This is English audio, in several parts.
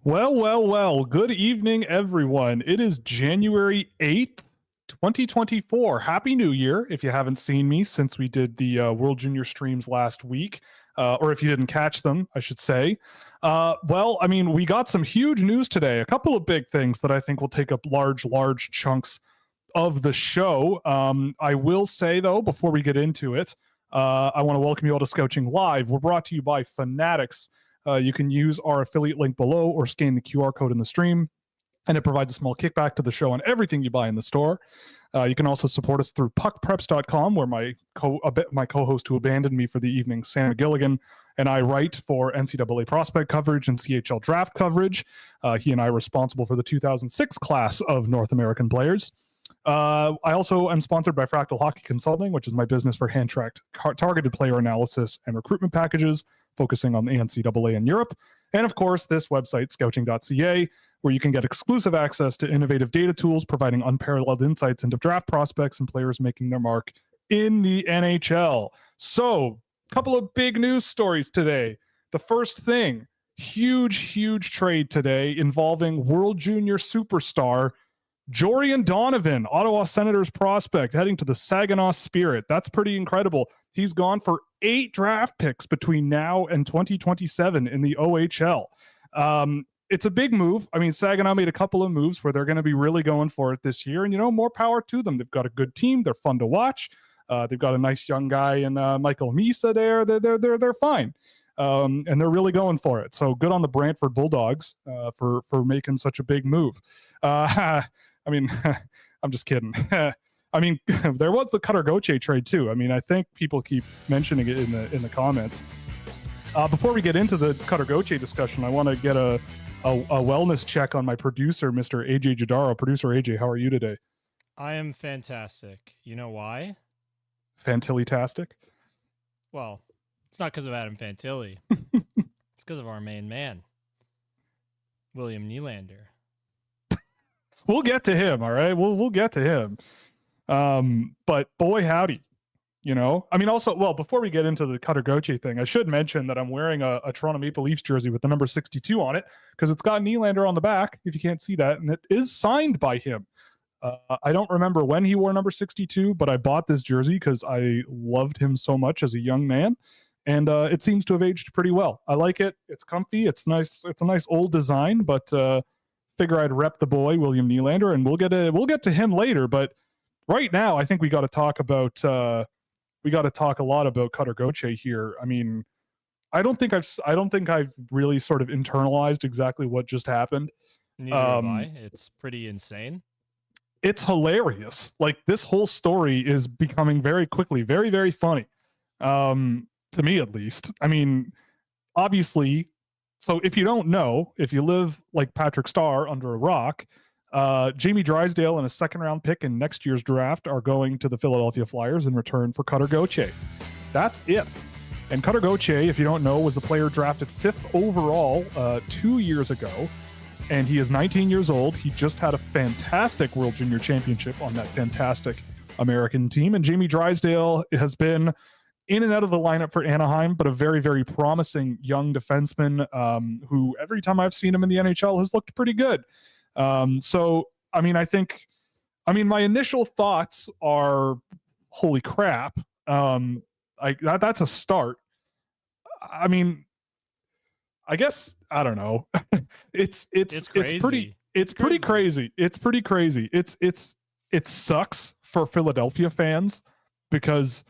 Well. Good evening, everyone. It is January 8th, 2024. Happy New Year if you haven't seen me since we did the World Junior streams last week, or if you didn't catch them, I should say. We got some huge news today. A couple of big things that I think will take up large chunks of the show. I will say, though, before we get into it, I want to welcome you all to Scouching Live. We're brought to you by Fanatics. You can use our affiliate link below or scan the QR code in the stream, and it provides a small kickback to the show on everything you buy in the store. You can also support us through puckpreps.com, where my co-host who abandoned me for the evening, Sam McGilligan, and I write for NCAA prospect coverage and CHL draft coverage. He and I are responsible for the 2006 class of North American players. I also am sponsored by Fractal Hockey Consulting, which is my business for hand-tracked targeted player analysis and recruitment packages, focusing on the NCAA in Europe. And of course, this website, scouching.ca, where you can get exclusive access to innovative data tools, providing unparalleled insights into draft prospects and players making their mark in the NHL. So, a couple of big news stories today. The first thing, huge trade today involving World Junior superstar Jorian Donovan, Ottawa Senators prospect, heading to the Saginaw Spirit. That's pretty incredible. He's gone for 8 draft picks between now and 2027 in the OHL. It's a big move. I mean, Saginaw made a couple of moves where they're going to be really going for it this year, and more power to them. They've got a good team. They're fun to watch. They've got a nice young guy in Michael Misa there. They're fine. And they're really going for it. So good on the Brantford Bulldogs for making such a big move. I'm just kidding. There was the Cutter Gauthier trade too. I think people keep mentioning it in the comments. Before we get into the Cutter Gauthier discussion, I want to get a wellness check on my producer, Mr. AJ Jadaro. Producer AJ, how are you today? I am fantastic. You know why? Fantilly-tastic? Well, it's not because of Adam Fantilli. It's because of our main man, William Nylander. We'll get to him, all right? We'll get to him. But boy, howdy. Before we get into the Cutter Gauthier thing, I should mention that I'm wearing a Toronto Maple Leafs jersey with the number 62 on it because it's got Nylander on the back, if you can't see that, and it is signed by him. I don't remember when he wore number 62, but I bought this jersey because I loved him so much as a young man, and it seems to have aged pretty well. I like it. It's comfy. It's nice. It's a nice old design, but figure I'd rep the boy, William Nylander, and we'll get to him later. But right now, I think we got to talk about a lot about Cutter Gauthier here. I don't think I've really sort of internalized exactly what just happened. Neither have I. It's pretty insane. It's hilarious. Like, this whole story is becoming very quickly very, very funny. To me, at least. Obviously, so if you don't know, if you live like Patrick Starr under a rock, Jamie Drysdale and a second-round pick in next year's draft are going to the Philadelphia Flyers in return for Cutter Gauthier. That's it. And Cutter Gauthier, if you don't know, was a player drafted 5th overall 2 years ago, and he is 19 years old. He just had a fantastic World Junior Championship on that fantastic American team, and Jamie Drysdale has been in and out of the lineup for Anaheim, but a very, very promising young defenseman who every time I've seen him in the NHL has looked pretty good. My initial thoughts are, holy crap. That's a start. I guess, I don't know. It's pretty crazy. It sucks for Philadelphia fans because,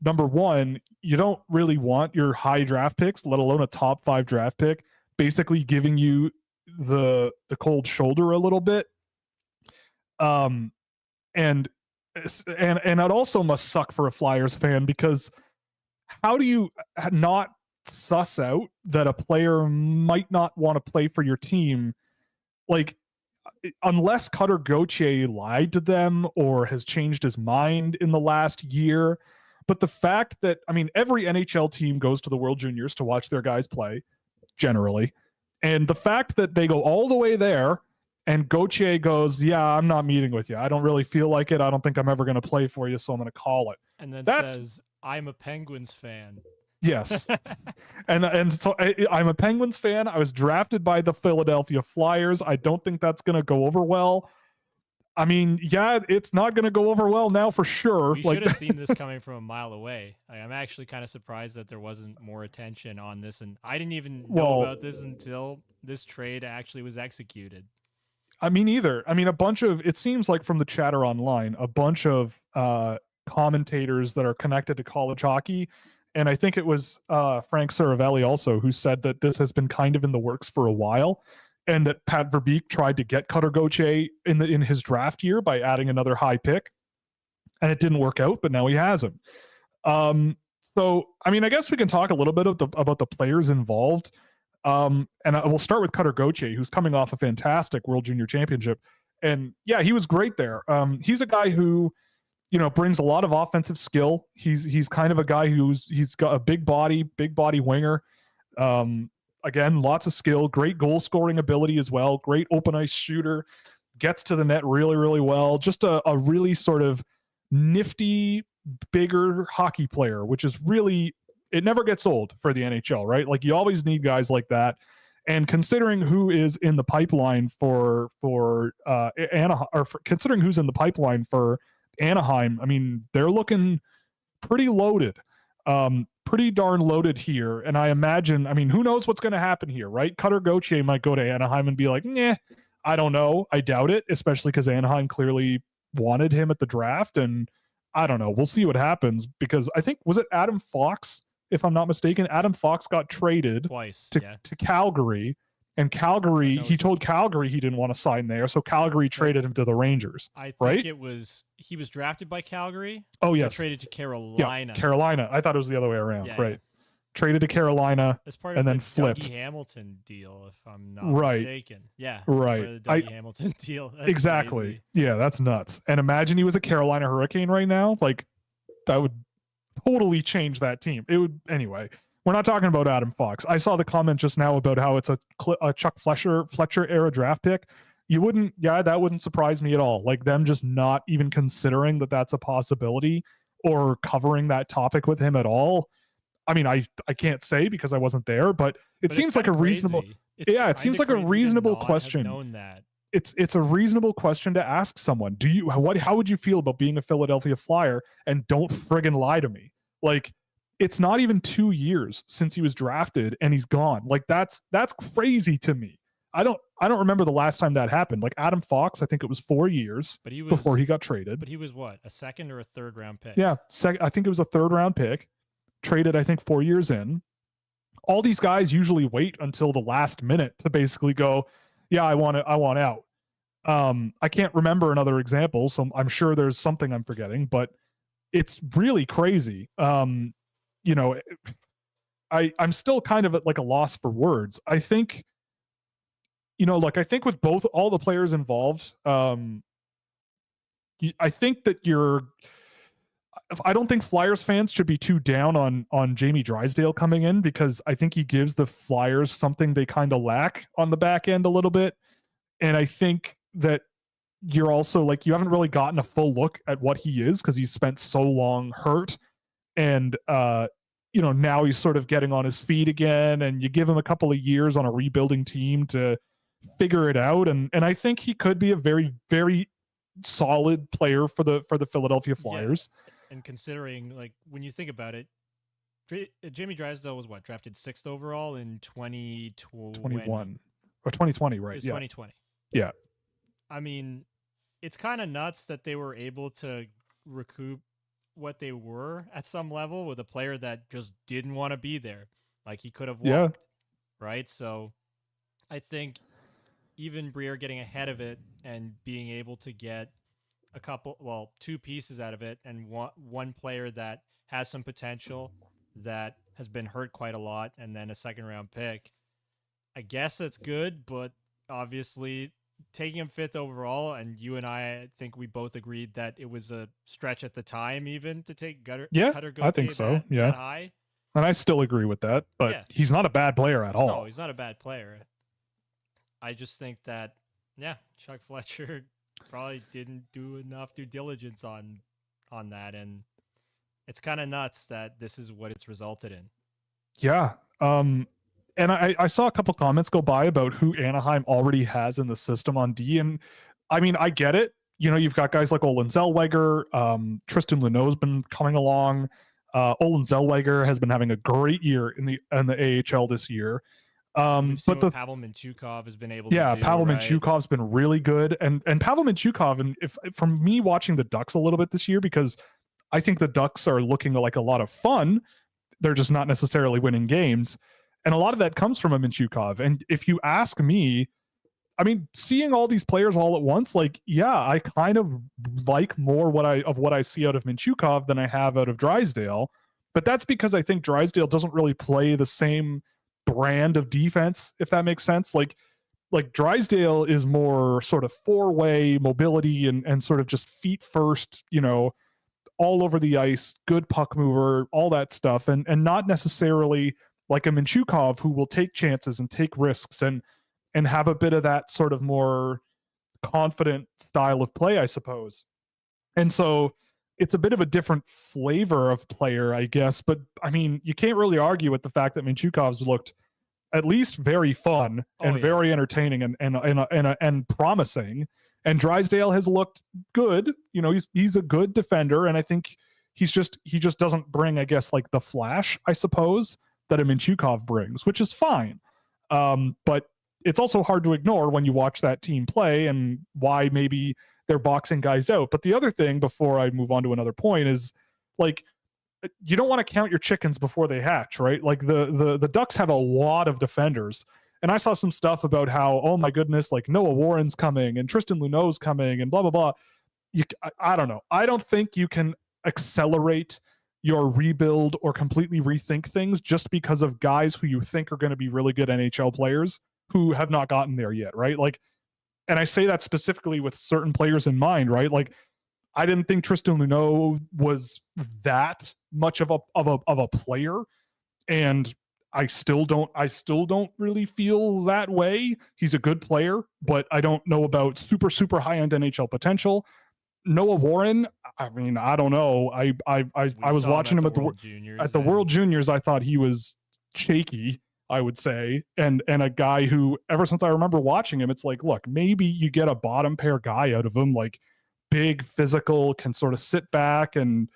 number one, you don't really want your high draft picks, let alone a top 5 draft pick, basically giving you the cold shoulder a little bit. And it also must suck for a Flyers fan because how do you not suss out that a player might not want to play for your team? Like, unless Cutter Gauthier lied to them or has changed his mind in the last year. But the fact that, every NHL team goes to the World Juniors to watch their guys play, generally. And the fact that they go all the way there and Gauthier goes, yeah, I'm not meeting with you. I don't really feel like it. I don't think I'm ever going to play for you, so I'm going to call it. And then says, I'm a Penguins fan. Yes. And so I'm a Penguins fan. I was drafted by the Philadelphia Flyers. I don't think that's going to go over well. I mean, yeah, it's not going to go over well now for sure. We should have seen this coming from a mile away. I'm actually kind of surprised that there wasn't more attention on this, and I didn't even know about this until this trade actually was executed. I mean, either. I mean, it seems like from the chatter online, a bunch of commentators that are connected to college hockey, and I think it was Frank Saravelli also who said that this has been kind of in the works for a while, and that Pat Verbeek tried to get Cutter Gauthier in his draft year by adding another high pick, and it didn't work out, but now he has him. So, I mean, I guess we can talk a little bit about the players involved. And we'll start with Cutter Gauthier, who's coming off a fantastic World Junior Championship. And yeah, he was great there. He's a guy who, brings a lot of offensive skill. He's kind of a guy he's got a big body winger. Again, lots of skill, great goal scoring ability as well, great open ice shooter, gets to the net really, really well. Just a really sort of nifty, bigger hockey player, which is really, it never gets old for the NHL, right? Like you always need guys like that. And considering who is in the pipeline for Anaheim, or considering who's in the pipeline for Anaheim, I mean, they're looking pretty loaded. Pretty darn loaded here. And I imagine, I mean, who knows what's going to happen here, right? Cutter Gauthier might go to Anaheim and be like, nah, I don't know. I doubt it, especially because Anaheim clearly wanted him at the draft. And I don't know. We'll see what happens, because I think, was it Adam Fox, if I'm not mistaken? Adam Fox got traded twice to Calgary. And Calgary, he told Calgary he didn't want to sign there, so Calgary traded him to the Rangers. I think he was drafted by Calgary. Oh, yes. Traded to Carolina. Yeah, Carolina. I thought it was the other way around. Yeah, right. yeah. Traded to Carolina as part and of then the flipped. Dougie Hamilton deal, if I'm not mistaken. Yeah. Right. The Dougie Hamilton deal. That's exactly. Crazy. Yeah, that's nuts. And imagine he was a Carolina Hurricane right now. Like, that would totally change that team. It would, anyway. We're not talking about Adam Fox. I saw the comment just now about how it's a Chuck Fletcher era draft pick. That wouldn't surprise me at all. Like them just not even considering that that's a possibility or covering that topic with him at all. I mean, I can't say because I wasn't there, but it seems like a reasonable. It seems like a reasonable question. Known that. It's a reasonable question to ask someone. How would you feel about being a Philadelphia Flyer and don't friggin' lie to me? Like, it's not even 2 years since he was drafted and he's gone. Like that's crazy to me. I don't remember the last time that happened. Like Adam Fox, I think it was 4 years before he got traded. But he was what, a second or a third round pick? Yeah, I think it was a third round pick. Traded, I think 4 years in. All these guys usually wait until the last minute to basically go, yeah, I want out. I can't remember another example, so I'm sure there's something I'm forgetting, but it's really crazy. I'm still kind of at like a loss for words. I think, I think with all the players involved, I think that I don't think Flyers fans should be too down on Jamie Drysdale coming in, because I think he gives the Flyers something they kind of lack on the back end a little bit. And I think that you're also like, you haven't really gotten a full look at what he is because he's spent so long hurt. And, now he's sort of getting on his feet again, and you give him a couple of years on a rebuilding team to figure it out. And I think he could be a very, very solid player for the Philadelphia Flyers. Yeah. And considering, like, when you think about it, Jamie Drysdale was drafted 6th overall in 2021 or 2020, right? It was 2020. Yeah. I mean, it's kind of nuts that they were able to recoup what they were at some level with a player that just didn't want to be there. Like he could have walked, right? So I think even Briere getting ahead of it and being able to get two pieces out of it, and one player that has some potential that has been hurt quite a lot, and then a second round pick, I guess that's good, but obviously taking him 5th overall, and you and I think we both agreed that it was a stretch at the time even to take Cutter Gauthier I think so. that high. And I still agree with that, but he's not a bad player at all. No, he's not a bad player. I just think that, Chuck Fletcher probably didn't do enough due diligence on that, and it's kind of nuts that this is what it's resulted in. Yeah. And I saw a couple comments go by about who Anaheim already has in the system on D. And I mean, I get it. You know, you've got guys like Olin Zellweger, Tristan Luneau's been coming along. Olin Zellweger has been having a great year in the AHL this year. We've seen But what Pavel Mintyukov has been able to do. Pavel right? Mintyukov's been really good. And Pavel Mintyukov, and if from me watching the Ducks a little bit this year, because I think the Ducks are looking like a lot of fun. They're just not necessarily winning games. And a lot of that comes from a Mintyukov. And if you ask me, I mean, seeing all these players all at once, like, yeah, I kind of like more what I see out of Mintyukov than I have out of Drysdale. But that's because I think Drysdale doesn't really play the same brand of defense, if that makes sense. Like Drysdale is more sort of four-way mobility and sort of just feet first, you know, all over the ice, good puck mover, all that stuff, and not necessarily like a Mintyukov who will take chances and take risks and have a bit of that sort of more confident style of play, I suppose. And so it's a bit of a different flavor of player, I guess. But I mean, you can't really argue with the fact that Mintyukov's looked at least very fun and very entertaining and promising. And Drysdale has looked good. You know, he's a good defender, and I think he just doesn't bring, I guess, like the flash, I suppose, that a Mintyukov brings, which is fine. But it's also hard to ignore when you watch that team play and why maybe they're boxing guys out. But the other thing, before I move on to another point, is like, you don't want to count your chickens before they hatch, right? Like the Ducks have a lot of defenders. And I saw some stuff about how, oh my goodness, like Noah Warren's coming and Tristan Luneau's coming and blah, blah, blah. I don't know. I don't think you can accelerate your rebuild or completely rethink things just because of guys who you think are going to be really good NHL players who have not gotten there yet, right? Like, and I say that specifically with certain players in mind, right? Like, I didn't think Tristan Luneau was that much of a player, and I still don't really feel that way. He's a good player, but I don't know about super high end NHL potential. Noah Warren, I mean, I don't know. I was watching him at the World Juniors. I thought he was shaky, I would say, and a guy who, ever since I remember watching him, it's like, look, maybe you get a bottom pair guy out of him, like big, physical, can sort of sit back, and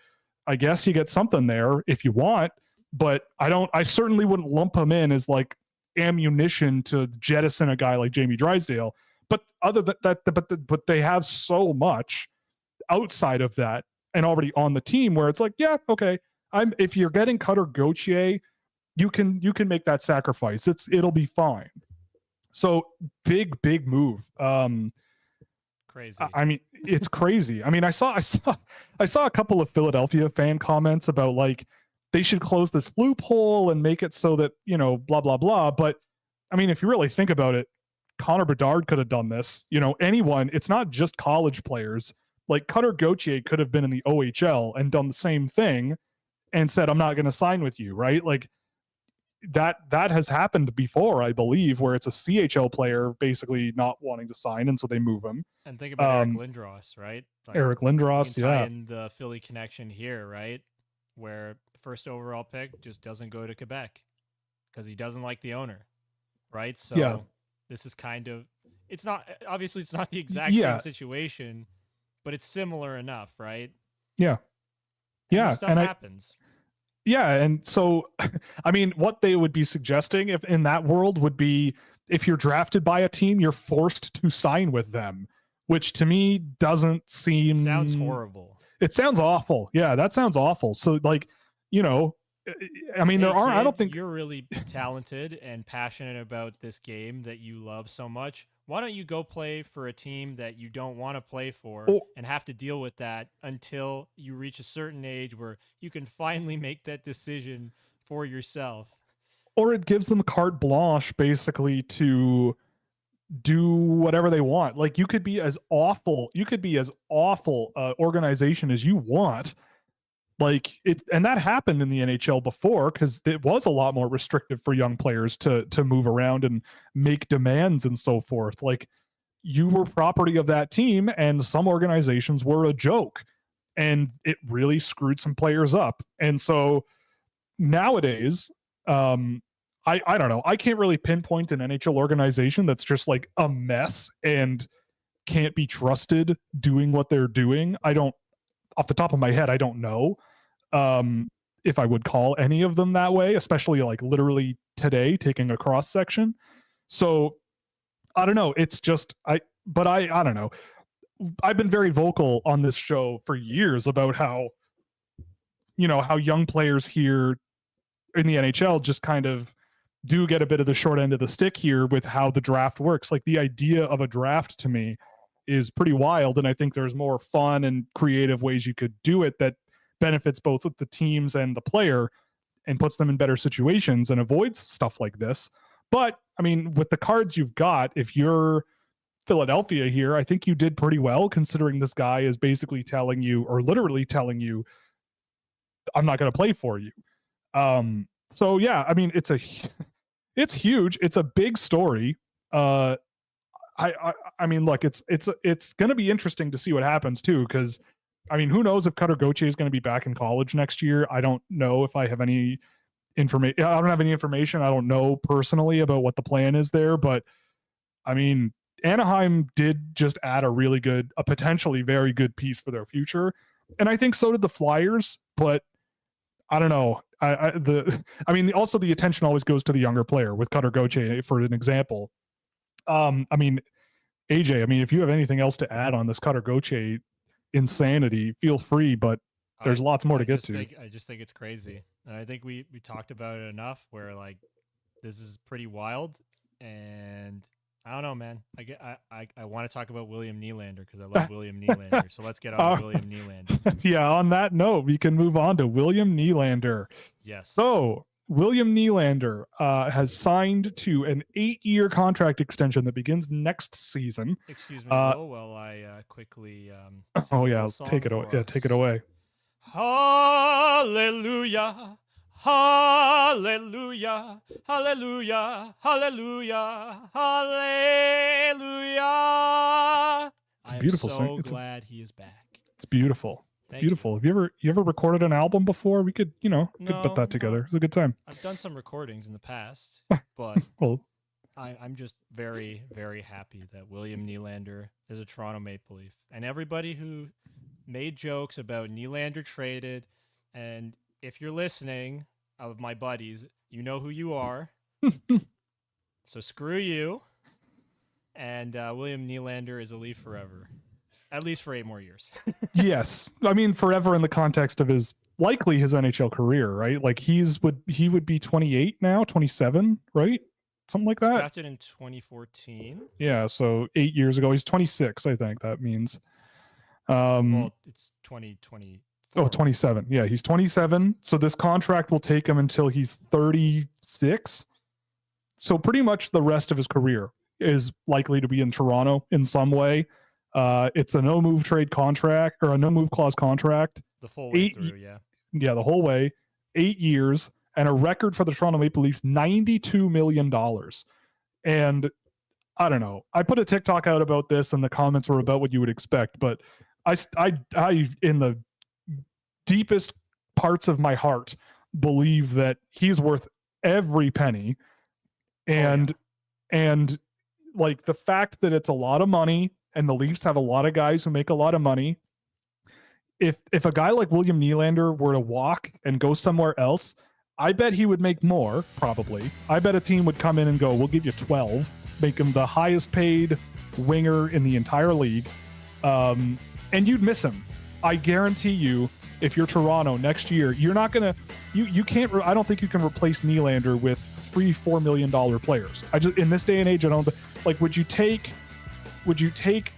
I guess you get something there if you want. But I certainly wouldn't lump him in as like ammunition to jettison a guy like Jamie Drysdale. But other than that, but they have so much outside of that and already on the team where it's like, yeah, okay, if you're getting Cutter Gauthier, you can make that sacrifice. It'll be fine. So big move. Crazy. I mean, it's crazy. I mean, I saw a couple of Philadelphia fan comments about like they should close this loophole and make it so that, you know, blah blah blah. But I mean, if you really think about it, Connor Bedard could have done this. You know, anyone. It's not just college players. Like Cutter Gauthier could have been in the OHL and done the same thing and said, "I'm not going to sign with you." Right? Like that has happened before, I believe, where it's a CHL player basically not wanting to sign, and so they move him. And think about Eric Lindros, right? Like, Eric Lindros, tie in the Philly connection here, right? Where first overall pick just doesn't go to Quebec because he doesn't like the owner, right? So this is kind of, it's not, obviously it's not the exact same situation, but it's similar enough, right? Yeah. And stuff happens. And so, I mean, what they would be suggesting if in that world would be if you're drafted by a team, you're forced to sign with them, which to me doesn't seem... Sounds horrible. It sounds awful. Yeah, that sounds awful. So, like, you know, I mean, I don't think... You're really talented and passionate about this game that you love so much. Why don't you go play for a team that you don't want to play for and have to deal with that until you reach a certain age where you can finally make that decision for yourself? Or it gives them carte blanche, basically, to do whatever they want. Like, you could be as awful organization as you want. Like it, and that happened in the NHL before because it was a lot more restrictive for young players to move around and make demands and so forth. Like you were property of that team, and some organizations were a joke, and it really screwed some players up. And so nowadays, I don't know. I can't really pinpoint an NHL organization that's just like a mess and can't be trusted doing what they're doing. I don't, off the top of my head, I don't know if I would call any of them that way, especially like literally today taking a cross section. So I don't know. It's just, I don't know. I've been very vocal on this show for years about how, how young players here in the NHL just kind of do get a bit of the short end of the stick here with how the draft works. Like the idea of a draft to me is pretty wild. And I think there's more fun and creative ways you could do it that benefits both the teams and the player and puts them in better situations and avoids stuff like this. But I mean, with the cards you've got, if you're Philadelphia here, I think you did pretty well considering this guy is basically telling you, or literally telling you, I'm not going to play for you. So yeah, I mean, it's huge. It's a big story. I mean, look, it's going to be interesting to see what happens too, because I mean, who knows if Cutter Gauthier is going to be back in college next year? I don't know if I have any information. I don't have any information. I don't know personally about what the plan is there, but I mean, Anaheim did just add a potentially very good piece for their future, and I think so did the Flyers. But I don't know. I mean, also the attention always goes to the younger player with Cutter Gauthier, for an example. I mean, AJ, I mean, if you have anything else to add on this Cutter Gauthier insanity, feel free, but there's lots more to get to. I just think it's crazy. And I think we talked about it enough where like this is pretty wild, and I don't know, man. I want to talk about William Nylander because I love William Nylander. So let's get on to William Nylander. Yeah, on that note, we can move on to William Nylander. Yes. So William Nylander has signed to an 8-year contract extension that begins next season. Excuse me, Will, while I quickly. Oh yeah, take it away. Yeah, take it away. Hallelujah. Hallelujah, hallelujah, hallelujah, hallelujah. It's a beautiful song. I'm so glad he is back. It's beautiful. It's beautiful. Have you ever recorded an album before? We could, could put that together. It's a good time. I've done some recordings in the past, but well, I'm just very, very happy that William Nylander is a Toronto Maple Leaf. And everybody who made jokes about Nylander traded, and if you're listening, of my buddies, you know who you are. So screw you. And William Nylander is a Leaf forever. At least for 8 more years. Yes. I mean, forever in the context of his NHL career, right? Like he would be 28 now, 27, right? Something like that. Drafted in 2014. Yeah, so 8 years ago. He's 26, I think that means. Well, it's 2020. Oh, 27. Yeah, he's 27. So this contract will take him until he's 36. So pretty much the rest of his career is likely to be in Toronto in some way. It's a no-move trade contract, or a no-move clause contract. The full way through, yeah. Yeah, the whole way. 8 years, and a record for the Toronto Maple Leafs, $92 million. And I don't know. I put a TikTok out about this, and the comments were about what you would expect. But I in the deepest parts of my heart, believe that he's worth every penny. And like the fact that it's a lot of money, and the Leafs have a lot of guys who make a lot of money. If a guy like William Nylander were to walk and go somewhere else, I bet he would make more, probably. I bet a team would come in and go, we'll give you 12, make him the highest paid winger in the entire league. And you'd miss him. I guarantee you, if you're Toronto next year, you're not going to, you can't, I don't think you can replace Nylander with $3-4 million players. In this day and age, I don't, like, would you take Bertuzzi?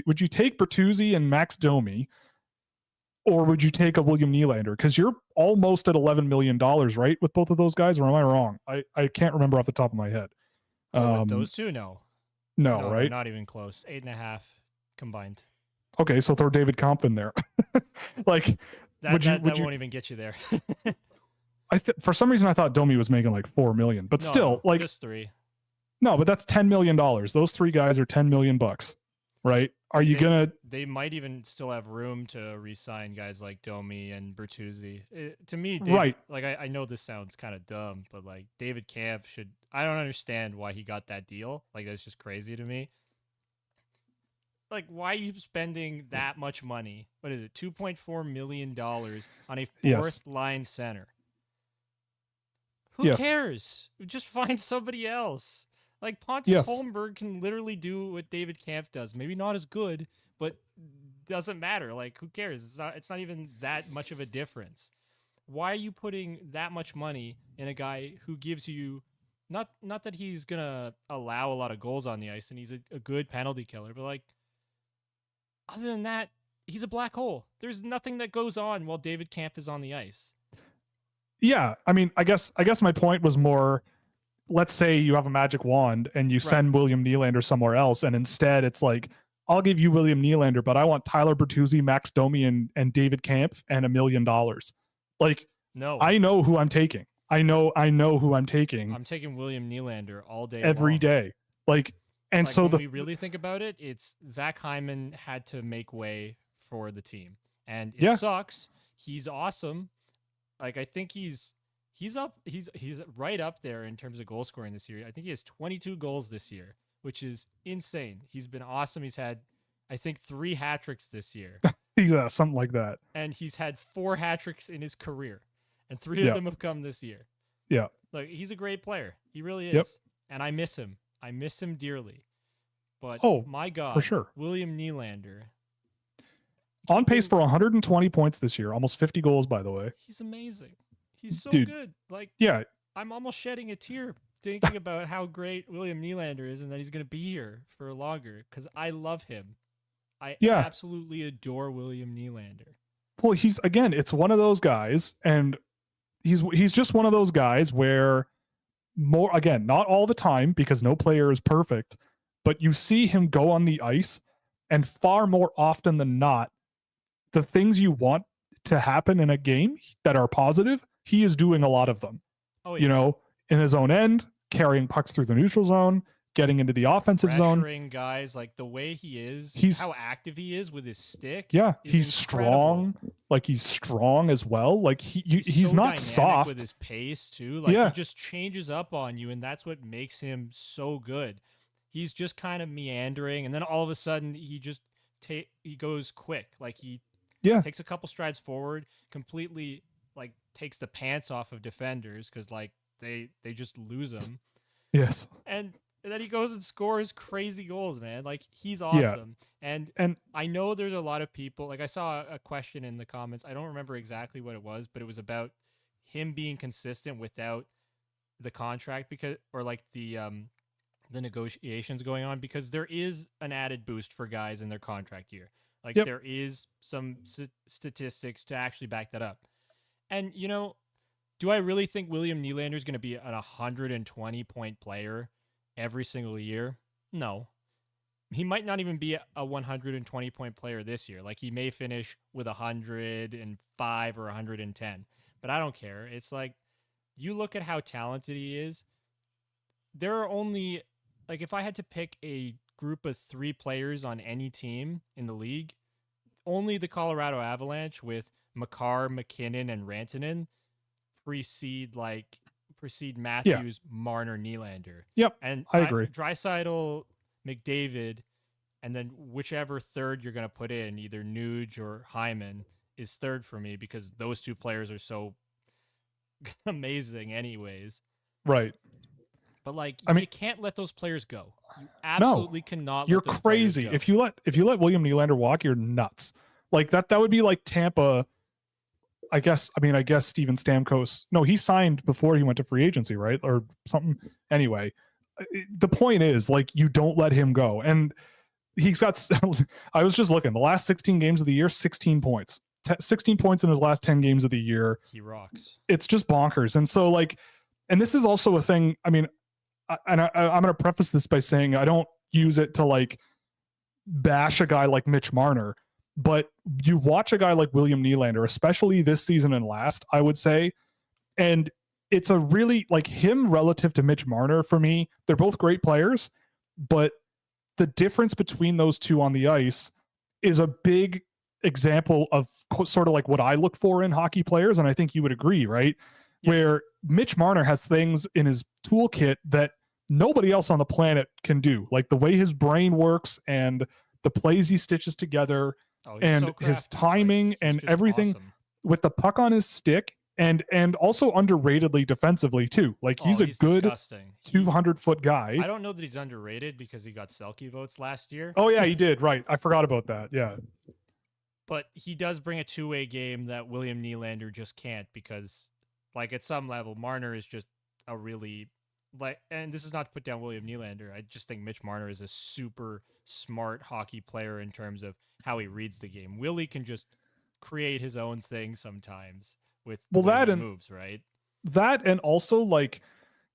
Would you take Bertuzzi and Max Domi, or would you take a William Nylander? Because you're almost at $11 million, right, with both of those guys, or am I wrong? I can't remember off the top of my head. With those two, no, right? Not even close. 8.5 combined. Okay, so throw David Kampf in there. Like, that won't even get you there. For some reason I thought Domi was making like $4 million, but still, like, just 3. No, but that's $10 million. Those 3 guys are $10 million. right? Are you going to... They might even still have room to re-sign guys like Domi and Bertuzzi. To me, David, right. Like I know this sounds kind of dumb, but like David Kampf should... I don't understand why he got that deal. Like that's just crazy to me. Like, why are you spending that much money? What is it? $2.4 million on a fourth line center. Who cares? Just find somebody else. Like, Pontus Holmberg can literally do what David Kampf does. Maybe not as good, but doesn't matter. Like, who cares? It's not even that much of a difference. Why are you putting that much money in a guy who gives you... Not that he's going to allow a lot of goals on the ice, and he's a good penalty killer, but, like, other than that, he's a black hole. There's nothing that goes on while David Kampf is on the ice. Yeah, I mean, I guess my point was more, let's say you have a magic wand and you send William Nylander somewhere else, and instead it's like, I'll give you William Nylander, but I want Tyler Bertuzzi, Max Domi, and David Kampf and $1 million. Like, no, I know who I'm taking. I know who I'm taking. I'm taking William Nylander all day, every day. Like, and like so when we really think about it, it's Zach Hyman had to make way for the team, and it sucks. He's awesome. Like, I think he's right up there in terms of goal scoring this year. I think he has 22 goals this year, which is insane. He's been awesome. He's had, I think, 3 hat tricks this year. Something like that. And he's had 4 hat tricks in his career, and 3 of them have come this year. Yeah, like, he's a great player. He really is. Yep. And I miss him. I miss him dearly. But my God, for sure, William Nylander. On pace for 120 points this year, almost 50 goals, by the way. He's amazing. He's so good. Like, I'm almost shedding a tear thinking about how great William Nylander is and that he's going to be here for longer, because I love him. I absolutely adore William Nylander. Well, it's one of those guys, and he's just one of those guys where not all the time, because no player is perfect, but you see him go on the ice, and far more often than not, the things you want to happen in a game that are positive, he is doing a lot of them. Oh, yeah. You know, in his own end, carrying pucks through the neutral zone, getting into the offensive zone. Pressuring guys, like the way he is, how active he is with his stick. Yeah, he's strong. Like, he's strong as well. Like, he's so not soft with his pace too. Like, he just changes up on you, and that's what makes him so good. He's just kind of meandering, and then all of a sudden he just he goes quick. Like, he takes a couple strides forward, completely like takes the pants off of defenders, because like they just lose him. Yes. And then he goes and scores crazy goals, man. Like, he's awesome. Yeah. And I know there's a lot of people, like, I saw a question in the comments. I don't remember exactly what it was, but it was about him being consistent without the contract, because, or like the negotiations going on, because there is an added boost for guys in their contract year. Like, there is some statistics to actually back that up. And, you know, do I really think William Nylander is going to be an 120-point player every single year? No. He might not even be a 120-point player this year. Like, he may finish with 105 or 110. But I don't care. It's like, you look at how talented he is. There are only, like, if I had to pick a group of 3 players on any team in the league, only the Colorado Avalanche with Makar, McKinnon, and Rantanen precede Matthews, Marner, Nylander. Yep, and I agree. Draisaitl, McDavid, and then whichever third you're going to put in, either Nuge or Hyman, is third for me, because those 2 players are so amazing anyways. Right. But, like, you can't let those players go. You absolutely cannot. You're crazy. If you let William Nylander walk, you're nuts. Like, that would be like Tampa. I guess Steven Stamkos. No, he signed before he went to free agency, right? Or something. Anyway, the point is, like, you don't let him go. And he's got, I was just looking, the last 16 games of the year, 16 points. 16 points in his last 10 games of the year. He rocks. It's just bonkers. And so, like, and this is also a thing, I mean, I'm going to preface this by saying I don't use it to, like, bash a guy like Mitch Marner, but you watch a guy like William Nylander, especially this season and last, I would say, and it's a really, like, him relative to Mitch Marner, for me, they're both great players, but the difference between those two on the ice is a big example of sort of like what I look for in hockey players. And I think you would agree, right? Yeah. Where Mitch Marner has things in his toolkit that nobody else on the planet can do. Like the way his brain works and the plays he stitches together and so his timing like, and everything awesome. with the puck on his stick and also underratedly defensively too. Like he's a good disgusting. 200-foot guy. I don't know that he's underrated because he got Selke votes last year. Oh yeah, he did. Right. I forgot about that. Yeah. But he does bring a two-way game that William Nylander just can't because, like, at some level, Marner is just a really, like, and this is not to put down William Nylander. I just think Mitch Marner is a super smart hockey player in terms of how he reads the game. Willie can just create his own thing sometimes with the way he moves, right? That and also, like,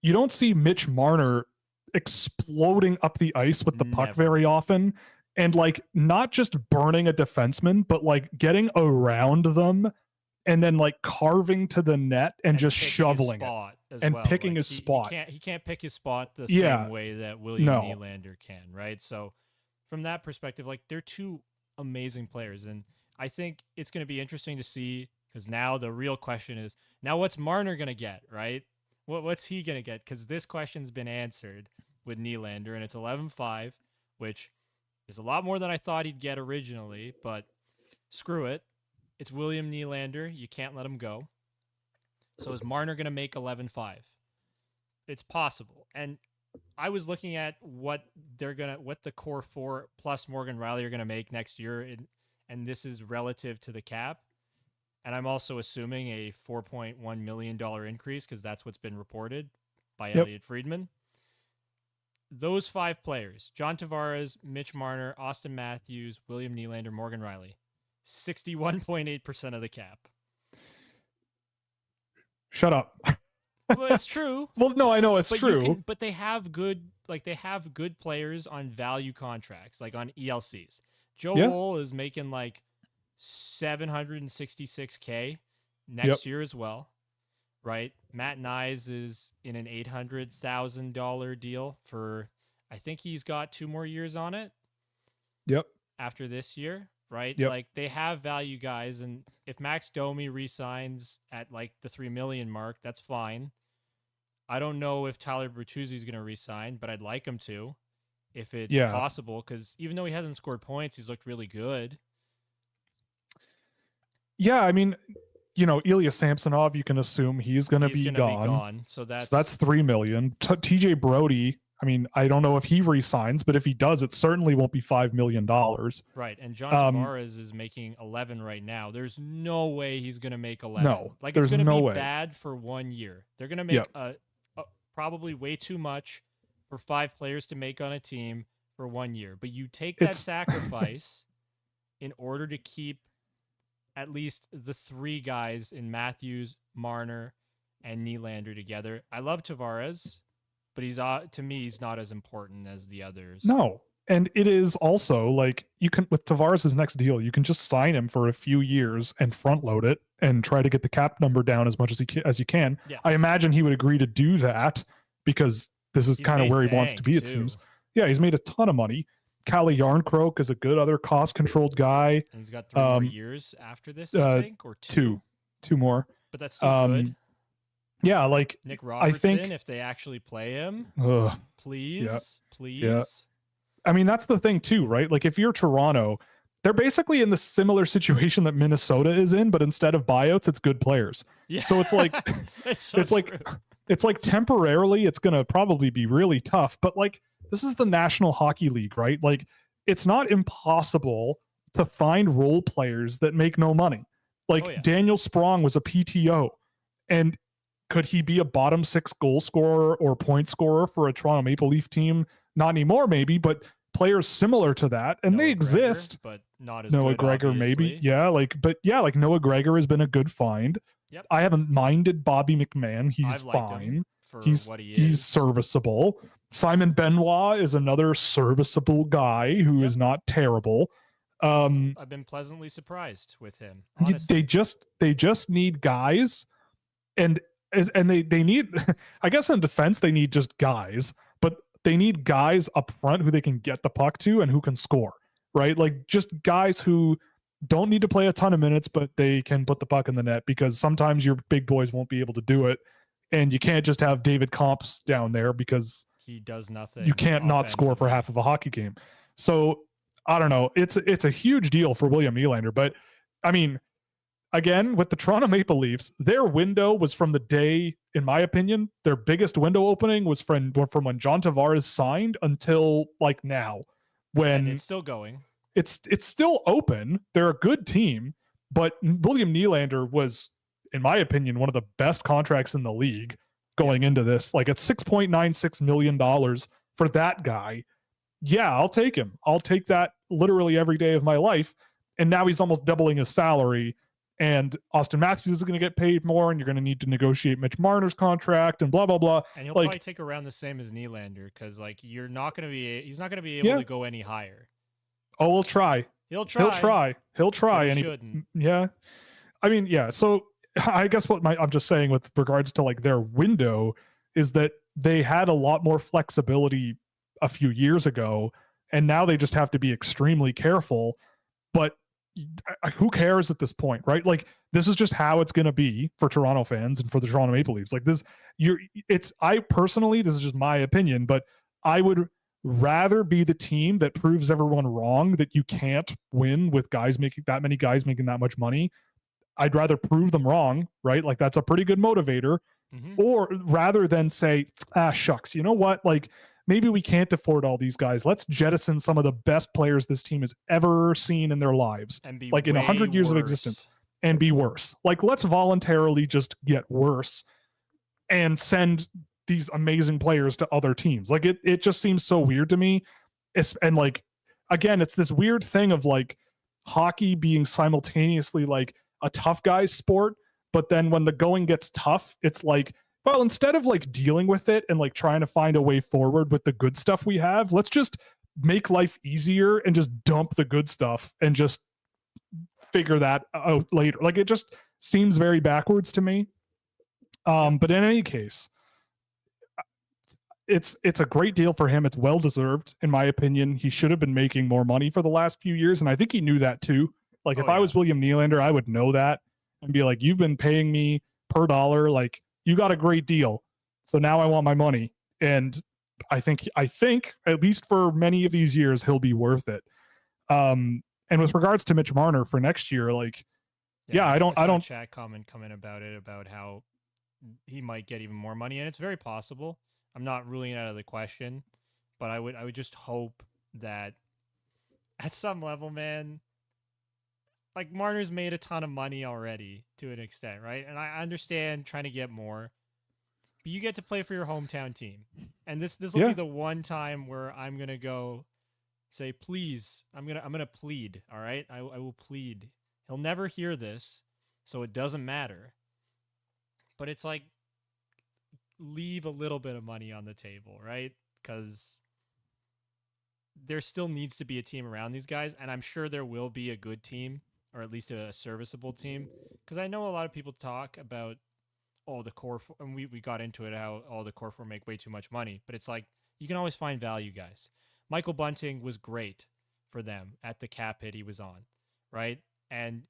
you don't see Mitch Marner exploding up the ice with the puck very often. And like not just burning a defenseman, but like getting around them and then like carving to the net and just shoveling it and picking his spot. He can't pick his spot the same way that William Nylander can, right? So from that perspective, like they're two amazing players. And I think it's going to be interesting to see because now the real question is now what's Marner going to get, right? What's he going to get? Because this question's been answered with Nylander and it's 11-5, which is a lot more than I thought he'd get originally, but screw it. It's William Nylander. You can't let him go. So is Marner going to make 11-5? It's possible. And I was looking at what the core four plus Morgan Rielly are going to make next year, and this is relative to the cap. And I'm also assuming a $4.1 million increase because that's what's been reported by Elliot Friedman. Those five players, John Tavares, Mitch Marner, Austin Matthews, William Nylander, Morgan Rielly, 61.8% of the cap. Shut up. Well, it's true. Well, no, I know it's true. But they have good players on value contracts, like on ELCs. Joe Woll is making like $766K next year as well. Right, Matt Nyes is in an $800,000 deal for, I think he's got 2 more years on it. Yep. After this year, right? Yep. Like they have value guys, and if Max Domi re-signs at like the $3 million mark, that's fine. I don't know if Tyler Bertuzzi is going to re-sign, but I'd like him to, if it's possible, because even though he hasn't scored points, he's looked really good. Yeah, I mean, you know, Ilya Samsonov, you can assume he's going to be gone. So that's $3 million. TJ Brody, I mean, I don't know if he resigns, but if he does, it certainly won't be $5 million. Right. And John Tavares is making 11 right now. There's no way he's going to make 11. No, like it's going to be bad for 1 year. They're going to make probably way too much for 5 players to make on a team for 1 year. But you take that sacrifice in order to keep at least the 3 guys in Matthews, Marner, and Nylander together. I love Tavares, but he's to me, he's not as important as the others. No. And it is also like you can, with Tavares' next deal, you can just sign him for a few years and front load it and try to get the cap number down as much as you can. Yeah. I imagine he would agree to do that because this is kind of where he wants to be, it seems. Yeah, he's made a ton of money. Kalle Yarncroke is a good other cost-controlled guy. And he's got 3 more years after this, I think, or 2. 2 more. But that's still good. Yeah, like Nick Robertson, I think, if they actually play him, please. Yeah. I mean, that's the thing too, right? Like if you're Toronto, they're basically in the similar situation that Minnesota is in, but instead of buyouts, it's good players. Yeah. So it's like, it's like temporarily, it's going to probably be really tough, but like, this is the National Hockey League, right? Like it's not impossible to find role players that make no money. Like Daniel Sprong was a PTO, and could he be a bottom 6 goal scorer or point scorer for a Toronto Maple Leaf team? Not anymore, maybe, but players similar to that, and they exist. But not as Noah good, Gregor, obviously. maybe. Yeah, like Noah Gregor has been a good find. Yep. I haven't minded Bobby McMahon. He's Him fine. for what he is. He's serviceable. Simon Benoit is another serviceable guy who is not terrible. I've been pleasantly surprised with him. Honestly. They just need guys, and they need. I guess in defense they need just guys, but they need guys up front who they can get the puck to and who can score, right? Like just guys who don't need to play a ton of minutes, but they can put the puck in the net, because sometimes your big boys won't be able to do it. And you can't just have David Comps down there because he does nothing. You can't not score for half of a hockey game. So I don't know. It's a huge deal for William Nylander, but I mean, again, with the Toronto Maple Leafs, their window was from the day, in my opinion, their biggest window opening was from when John Tavares signed until like now, when and it's still going. It's still open. They're a good team, but William Nylander was, in my opinion, one of the best contracts in the league going into this. Like at $6.96 million for that guy. Yeah, I'll take him. I'll take that literally every day of my life. And now he's almost doubling his salary. And Austin Matthews is going to get paid more, and you're going to need to negotiate Mitch Marner's contract and blah, blah, blah. And he'll probably take around the same as Nylander, because like he's not going to be able to go any higher. Oh, we'll try. He'll try. And he shouldn't. Yeah. I mean, yeah. So I guess I'm just saying with regards to like their window is that they had a lot more flexibility a few years ago, and now they just have to be extremely careful. But who cares at this point, right? Like this is just how it's going to be for Toronto fans and for the Toronto Maple Leafs. Like this, I personally, this is just my opinion, but I would rather be the team that proves everyone wrong that you can't win with many guys making that much money. I'd rather prove them wrong, right? Like that's a pretty good motivator. Or rather than say, shucks, you know what? Like maybe we can't afford all these guys. Let's jettison some of the best players this team has ever seen in their lives, and be like in 100 years of existence, and be worse. Like let's voluntarily just get worse and send these amazing players to other teams. Like it just seems so weird to me. And like, again, it's this weird thing of like hockey being simultaneously like a tough guy's sport, but then when the going gets tough, it's like, well, instead of like dealing with it and like trying to find a way forward with the good stuff we have, let's just make life easier and just dump the good stuff and just figure that out later. Like it just seems very backwards to me. But in any case, it's a great deal for him. It's well deserved, in my opinion. He should have been making more money for the last few years, and I think he knew that too. Like if I was William Nylander, I would know that and be like, you've been paying me per dollar, like you got a great deal, so now I want my money. And I think at least for many of these years he'll be worth it. And with regards to Mitch Marner for next year, like I don't chat comment coming about it, about how he might get even more money, and it's very possible. I'm not ruling it out of the question, but I would just hope that at some level, man, like Marner's made a ton of money already to an extent, right? And I understand trying to get more, but you get to play for your hometown team. And this will be the one time where I'm going to go say, please, I'm going to plead. All right. I will plead. He'll never hear this, so it doesn't matter. But it's like, leave a little bit of money on the table, right? Because there still needs to be a team around these guys, and I'm sure there will be a good team, or at least a serviceable team. Because I know a lot of people talk about, the core, and we got into it, how the core four make way too much money. But it's like, you can always find value, guys. Michael Bunting was great for them at the cap hit he was on, right? And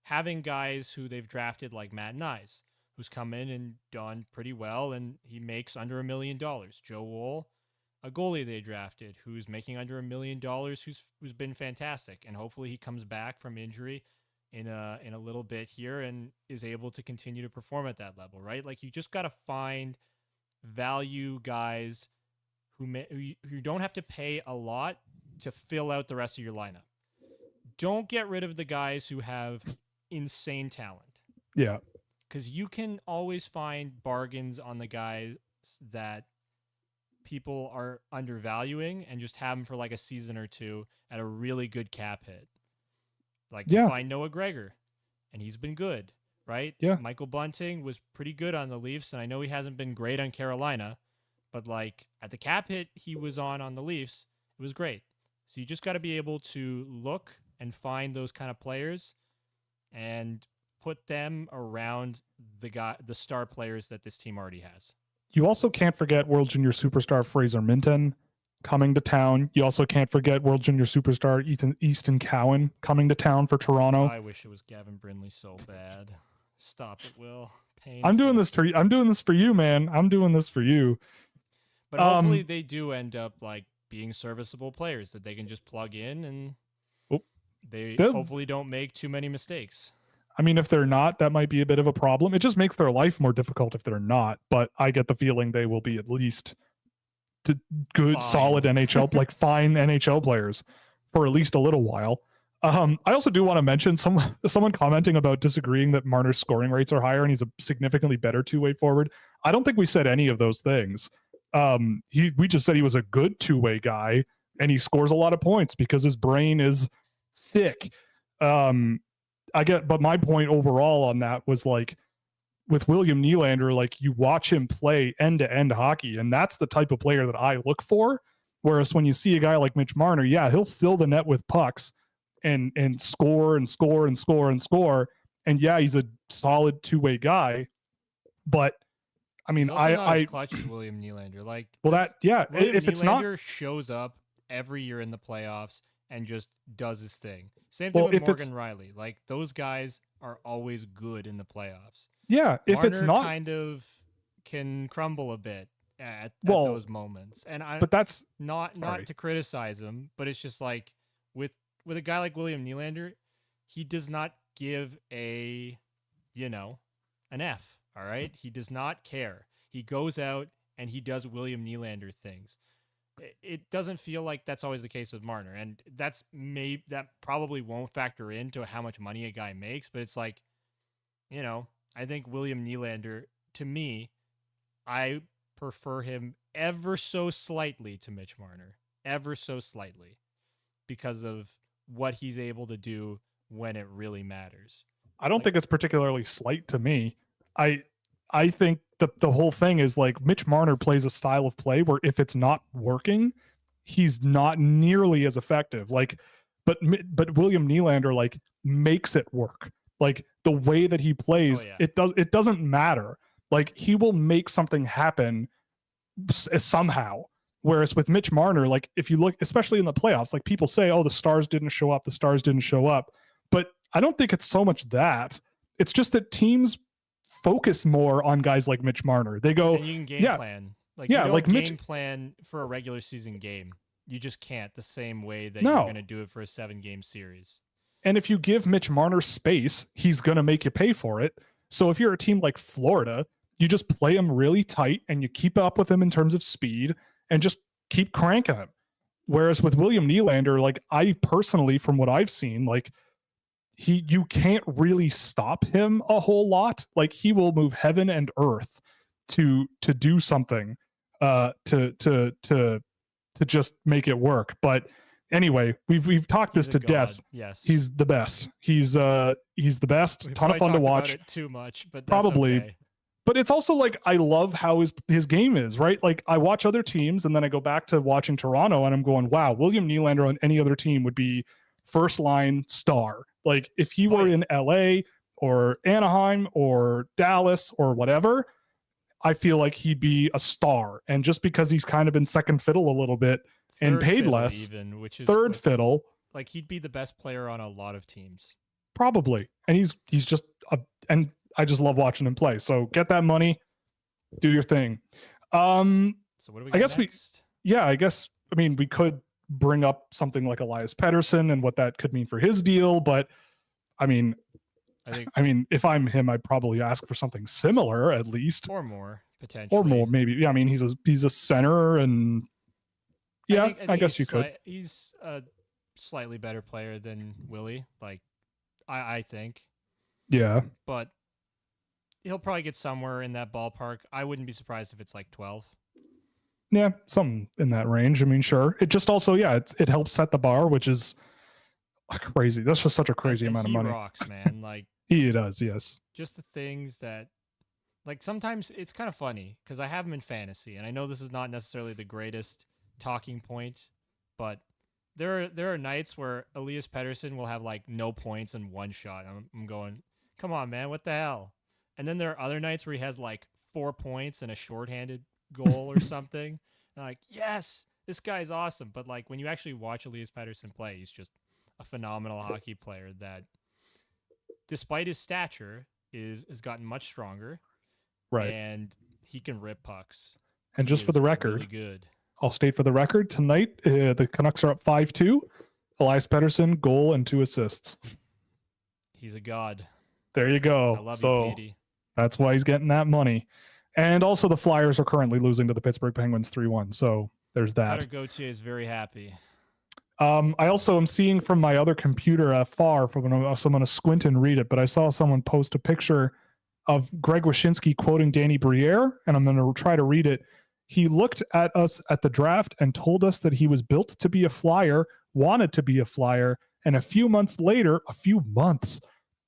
having guys who they've drafted like Matt Nyes, who's come in and done pretty well, and he makes under $1 million. Joe Woll, a goalie they drafted, who's making under $1 million, who's been fantastic, and hopefully he comes back from injury in a little bit here and is able to continue to perform at that level, right? Like you just got to find value guys who don't have to pay a lot to fill out the rest of your lineup. Don't get rid of the guys who have insane talent. Yeah. Because you can always find bargains on the guys that people are undervaluing and just have them for like a season or two at a really good cap hit. Like you find Noah Gregor, and he's been good, right? Yeah. Michael Bunting was pretty good on the Leafs, and I know he hasn't been great on Carolina, but like at the cap hit he was on the Leafs, it was great. So you just got to be able to look and find those kind of players and put them around the star players that this team already has. You also can't forget World Junior superstar Fraser Minton coming to town. You also can't forget World Junior superstar Easton Cowan coming to town for Toronto. I wish it was Gavin Brindley so bad. Stop it, Will. Painful. I'm doing this for you. I'm doing this for you, man. I'm doing this for you. But hopefully they do end up like being serviceable players that they can just plug in and they hopefully don't make too many mistakes. I mean, if they're not, that might be a bit of a problem. It just makes their life more difficult if they're not. But I get the feeling they will be at least good, solid NHL, like fine NHL players for at least a little while. I also do want to mention someone commenting about disagreeing that Marner's scoring rates are higher and he's a significantly better two-way forward. I don't think we said any of those things. We just said he was a good two-way guy and he scores a lot of points because his brain is sick. But my point overall on that was like with William Nylander, like you watch him play end-to-end hockey, and that's the type of player that I look for. Whereas when you see a guy like Mitch Marner, yeah, he'll fill the net with pucks and score and score and score and score. And yeah, he's a solid two-way guy. But I mean, I clutch as William Nylander. Like, well, William if it's Nylander not shows up every year in the playoffs and just does his thing. Same thing with Morgan Riley. Like those guys are always good in the playoffs. Yeah, if Marner it's not kind of can crumble a bit at those moments. And but that's not to criticize him, but it's just like with a guy like William Nylander, he does not give an F. All right, he does not care. He goes out and he does William Nylander things. It doesn't feel like that's always the case with Marner, and that probably won't factor into how much money a guy makes. But it's like, I think William Nylander, to me, I prefer him ever so slightly to Mitch Marner, ever so slightly, because of what he's able to do when it really matters. I don't think it's particularly slight to me. I think the whole thing is like Mitch Marner plays a style of play where if it's not working, he's not nearly as effective. Like, but William Nylander like makes it work. Like the way that he plays, it doesn't matter. Like he will make something happen somehow. Whereas with Mitch Marner, like if you look, especially in the playoffs, like people say, oh, the Stars didn't show up. But I don't think it's so much that. It's just that teams focus more on guys like Mitch Marner. They go, and you can game plan. Like, you don't game plan for a regular season game. You just can't the same way that you're going to do it for a 7-game series. And if you give Mitch Marner space, he's going to make you pay for it. So if you're a team like Florida, you just play him really tight and you keep up with him in terms of speed and just keep cranking him. Whereas with William Nylander, like I personally, from what I've seen, like you can't really stop him a whole lot. Like he will move heaven and earth to do something to just make it work. But anyway, we've talked this to death. Yes, he's the best. He's the best. We've ton of fun to watch. About it too much, but that's probably. Okay. But it's also like I love how his game is, right? Like I watch other teams and then I go back to watching Toronto and I'm going, wow, William Nylander on any other team would be first line star. Like if he were in LA or Anaheim or Dallas or whatever, I feel like he'd be a star. And just because he's kind of been second fiddle a little bit and paid less, even, which is third fiddle, like he'd be the best player on a lot of teams. Probably. And he's just and I just love watching him play. So get that money, do your thing. So what do we got next? I mean, we could bring up something like Elias Pettersson and what that could mean for his deal, but I mean, if I'm him, I'd probably ask for something similar at least, or more potentially, or more maybe. Yeah, I mean, he's a center, and I guess you could. He's a slightly better player than Willie, like I think. Yeah, but he'll probably get somewhere in that ballpark. I wouldn't be surprised if it's like 12. Yeah, something in that range. I mean, sure. It just also, it helps set the bar, which is crazy. That's just such a crazy amount of money. He rocks, man. Like he does, yes. Just the things that, like sometimes it's kind of funny because I have him in fantasy, and I know this is not necessarily the greatest talking point, but there are nights where Elias Pettersson will have like no points and one shot. I'm going, come on, man, what the hell? And then there are other nights where he has like 4 points and a shorthanded goal or something. And like, yes, this guy's awesome. But like when you actually watch Elias Pettersson play, he's just a phenomenal hockey player that, despite his stature, has gotten much stronger. Right. And he can rip pucks. And just for the record, really good. I'll state for the record, tonight the Canucks are up 5-2. Elias Pettersson, goal and 2 assists. He's a god. There you go. I love so you, Petey. That's why he's getting that money. And also the Flyers are currently losing to the Pittsburgh Penguins 3-1. So there's that. Gauthier is very happy. I also am seeing from my other computer afar, so I'm going to squint and read it, but I saw someone post a picture of Greg Wyshynski quoting Danny Briere, and I'm going to try to read it. He looked at us at the draft and told us that he was built to be a Flyer, wanted to be a Flyer, and a few months,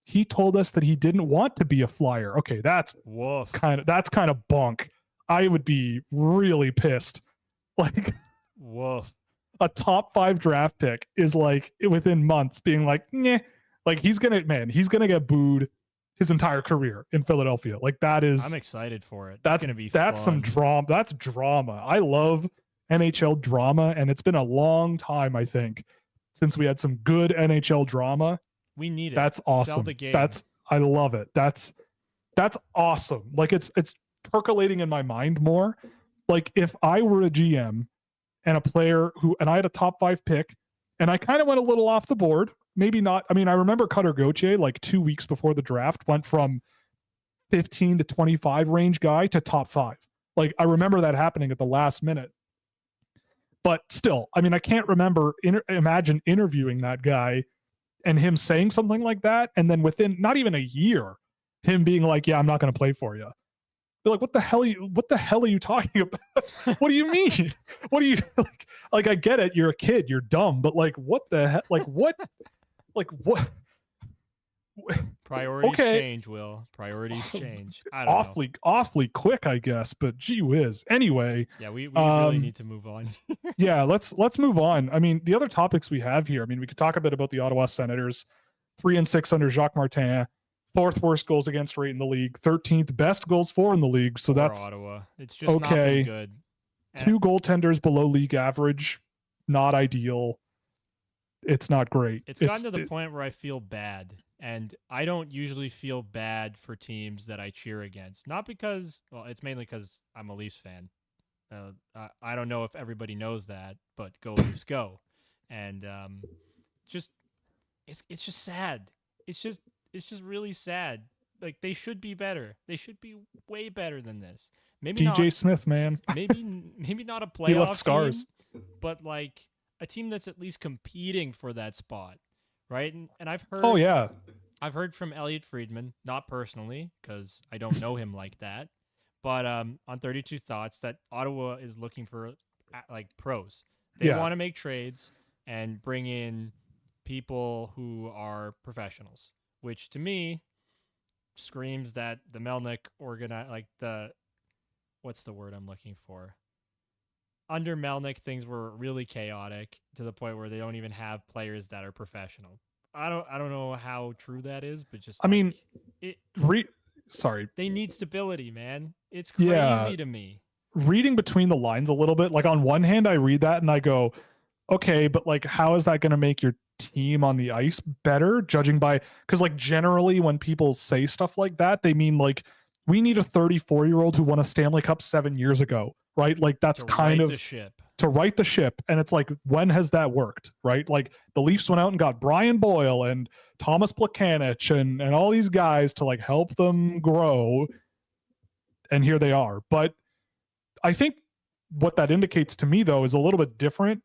he told us that he didn't want to be a Flyer. Okay, that's kind of bunk. I would be really pissed. Like, woof. A top 5 draft pick is like within months being like, nah. Like he's gonna get booed his entire career in Philadelphia. Like that is. I'm excited for it. That's gonna be. That's fun. some drama. That's drama. I love NHL drama, and it's been a long time, I think, since we had some good NHL drama. We need it. That's awesome. Sell the game. I love it. That's awesome. Like it's percolating in my mind more. Like if I were a GM and a player and I had a top 5 pick and I kind of went a little off the board, maybe not. I mean, I remember Cutter Gauthier like 2 weeks before the draft went from 15 to 25 range guy to top 5. Like I remember that happening at the last minute. But still, I mean, I can't imagine interviewing that guy and him saying something like that. And then within not even a year, him being like, yeah, I'm not going to play for you. They're like, what the hell are you talking about? What do you mean? What do you like, I get it. You're a kid, you're dumb, but like, what the heck? Like what? Priorities change, Will. Priorities change. I don't know. Awfully quick, I guess, but gee whiz. Anyway. Yeah, we really need to move on. Yeah, let's move on. I mean, the other topics we have here, I mean, we could talk a bit about the Ottawa Senators, 3-6 under Jacques Martin, 4th worst goals against rate in the league, 13th best goals for in the league. So that's Ottawa. It's just not been good. 2 goaltenders below league average, not ideal. It's not great. It's gotten to the point where I feel bad. And I don't usually feel bad for teams that I cheer against. Not because, well, it's mainly because I'm a Leafs fan. I don't know if everybody knows that, but go Leafs, go. And it's just sad. It's just really sad. Like they should be better. They should be way better than this. Maybe DJ not, Smith, man. maybe not a playoff he left scars. team, but like a team that's at least competing for that spot. Right, and I've heard. Oh yeah, I've heard from Elliot Friedman, not personally because I don't know him like that, but on 32 Thoughts that Ottawa is looking for like pros. They want to make trades and bring in people who are professionals, which to me screams that the Melnyk what's the word I'm looking for? Under Melnyk, things were really chaotic to the point where they don't even have players that are professional. I don't know how true that is, but just they need stability, man. It's crazy to me. Reading between the lines a little bit, like on one hand, I read that and I go, okay, but like, how is that going to make your team on the ice better? Judging by, because like generally when people say stuff like that, they mean like we need a 34-year-old who won a Stanley Cup 7 years ago. Right? Like that's kind of to right the ship. And it's like, when has that worked? Right? Like the Leafs went out and got Brian Boyle and Thomas Plekanec and all these guys to like help them grow. And here they are. But I think what that indicates to me though is a little bit different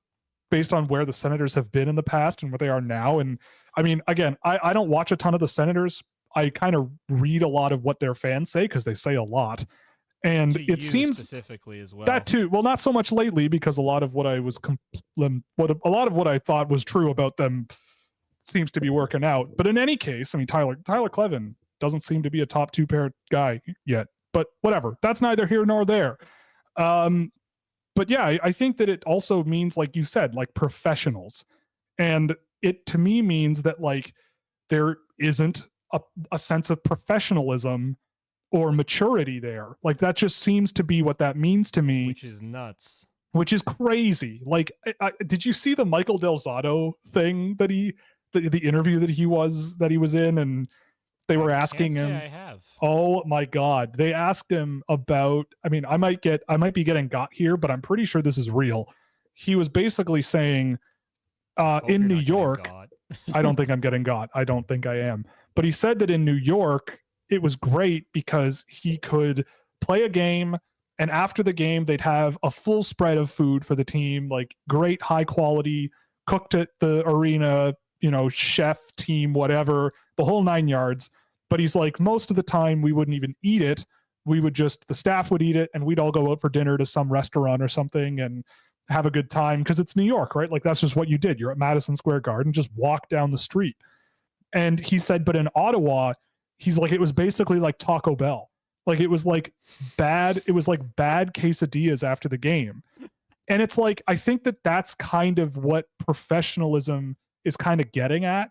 based on where the Senators have been in the past and what they are now. And I mean, again, I don't watch a ton of the Senators. I kind of read a lot of what their fans say because they say a lot. And it seems specifically as well that too. Well, not so much lately because a lot of what I thought was true about them seems to be working out. But in any case, I mean, Tyler Klevin doesn't seem to be a top 2 pair guy yet. But whatever, that's neither here nor there. But yeah, I think that it also means, like you said, like professionals, and it to me means that like there isn't a sense of professionalism or maturity there. Like that just seems to be what that means to me, which is nuts, which is crazy. Like, did you see the Michael Del Zotto thing that the interview that he was in, and they were asking him? I have. Oh my God! They asked him about. I mean, I might be getting got here, but I'm pretty sure this is real. He was basically saying, in New York, I don't think I'm getting got. I don't think I am. But he said that in New York, it was great because he could play a game, and after the game, they'd have a full spread of food for the team, like great high quality, cooked at the arena, chef team, whatever, the whole 9 yards. But he's like, most of the time we wouldn't even eat it. We would the staff would eat it, and we'd all go out for dinner to some restaurant or something and have a good time, because it's New York, right? Like that's just what you did. You're at Madison Square Garden, just walk down the street. And he said, but in Ottawa, he's like, it was basically like Taco Bell. Like it was like bad quesadillas after the game. And it's like, I think that's kind of what professionalism is kind of getting at.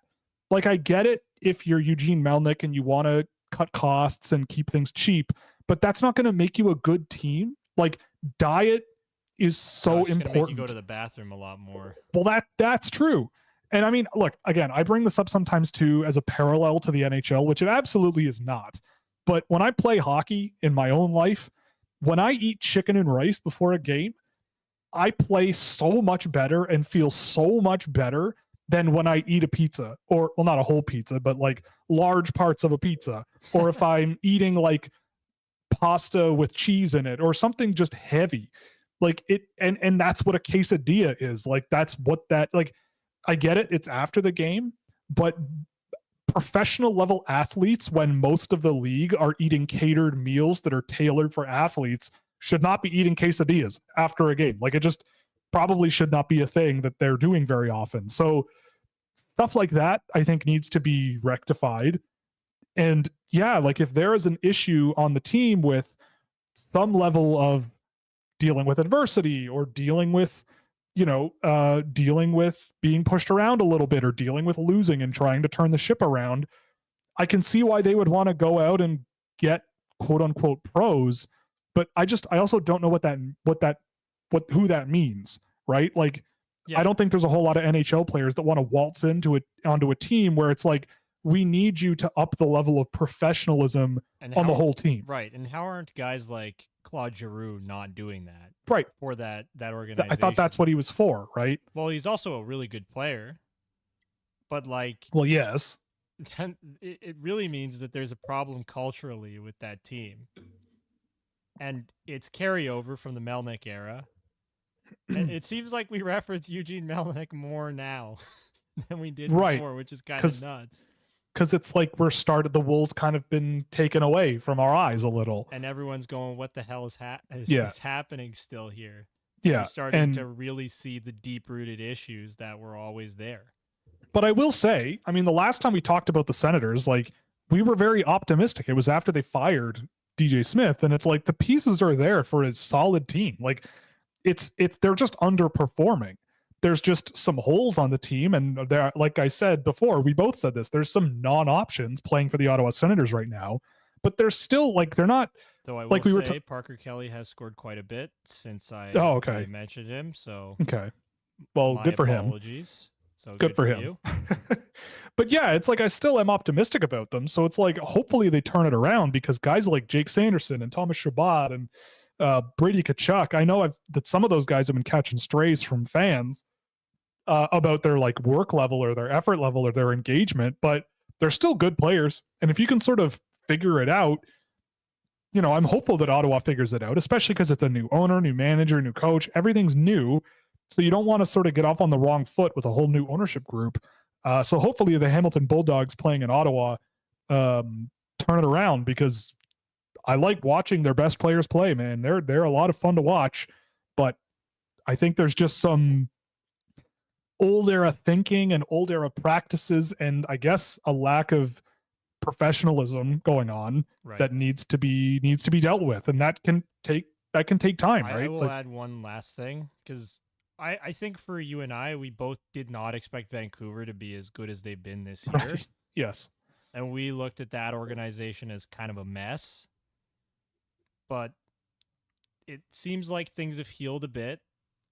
Like, I get it if you're Eugene Melnyk and you want to cut costs and keep things cheap, but that's not going to make you a good team. Like, diet is so important. Make you go to the bathroom a lot more. Well, that's true. And I mean, look, again, I bring this up sometimes too as a parallel to the NHL, which it absolutely is not. But when I play hockey in my own life, when I eat chicken and rice before a game, I play so much better and feel so much better than when I eat a pizza, or, well, not a whole pizza, but like large parts of a pizza. Or if I'm eating like pasta with cheese in it or something just heavy. Like it, and that's what a quesadilla is. Like that's what that, like, I get it, it's after the game, but professional level athletes, when most of the league are eating catered meals that are tailored for athletes, should not be eating quesadillas after a game. Like it just probably should not be a thing that they're doing very often. So stuff like that, I think, needs to be rectified. And yeah, like if there is an issue on the team with some level of dealing with adversity, or dealing with being pushed around a little bit, or dealing with losing and trying to turn the ship around, I can see why they would want to go out and get quote unquote pros. But I also don't know who that means, right? Like, yeah. I don't think there's a whole lot of NHL players that want to waltz onto a team where it's like, we need you to up the level of professionalism on the whole team. Right. And how aren't guys like Claude Giroux not doing that? Right. For that organization. I thought that's what he was for, right? Well, he's also a really good player. But like, well, yes. It really means that there's a problem culturally with that team. And it's carryover from the Melnyk era. And it seems like we reference Eugene Melnyk more now than we did before, which is kind of nuts. Because it's like the wool's kind of been taken away from our eyes a little. And everyone's going, what the hell is happening still here? Yeah. We're starting to really see the deep-rooted issues that were always there. But I will say, I mean, the last time we talked about the Senators, like, we were very optimistic. It was after they fired DJ Smith, and it's like the pieces are there for a solid team. Like, they're just underperforming. There's just some holes on the team, and there, like I said before, we both said this, there's some non-options playing for the Ottawa Senators right now, but they're still, like, they're not. Though I will say Parker Kelly has scored quite a bit since I mentioned him. So okay, well, good for him. Apologies. So good for him. But yeah, it's like I still am optimistic about them. So it's like hopefully they turn it around, because guys like Jake Sanderson and Thomas Chabot and Brady Tkachuk, I know that some of those guys have been catching strays from fans about their like work level or their effort level or their engagement, but they're still good players. And if you can sort of figure it out, I'm hopeful that Ottawa figures it out, especially because it's a new owner, new manager, new coach, everything's new. So you don't want to sort of get off on the wrong foot with a whole new ownership group. So hopefully the Hamilton Bulldogs playing in Ottawa turn it around, because I like watching their best players play, man. They're a lot of fun to watch, but I think there's just some old era thinking and old era practices, and I guess a lack of professionalism going on that needs to be dealt with, and that can take time, right? I will add one last thing, because I think for you and I, we both did not expect Vancouver to be as good as they've been this year. Right. Yes. And we looked at that organization as kind of a mess. but it seems like things have healed a bit,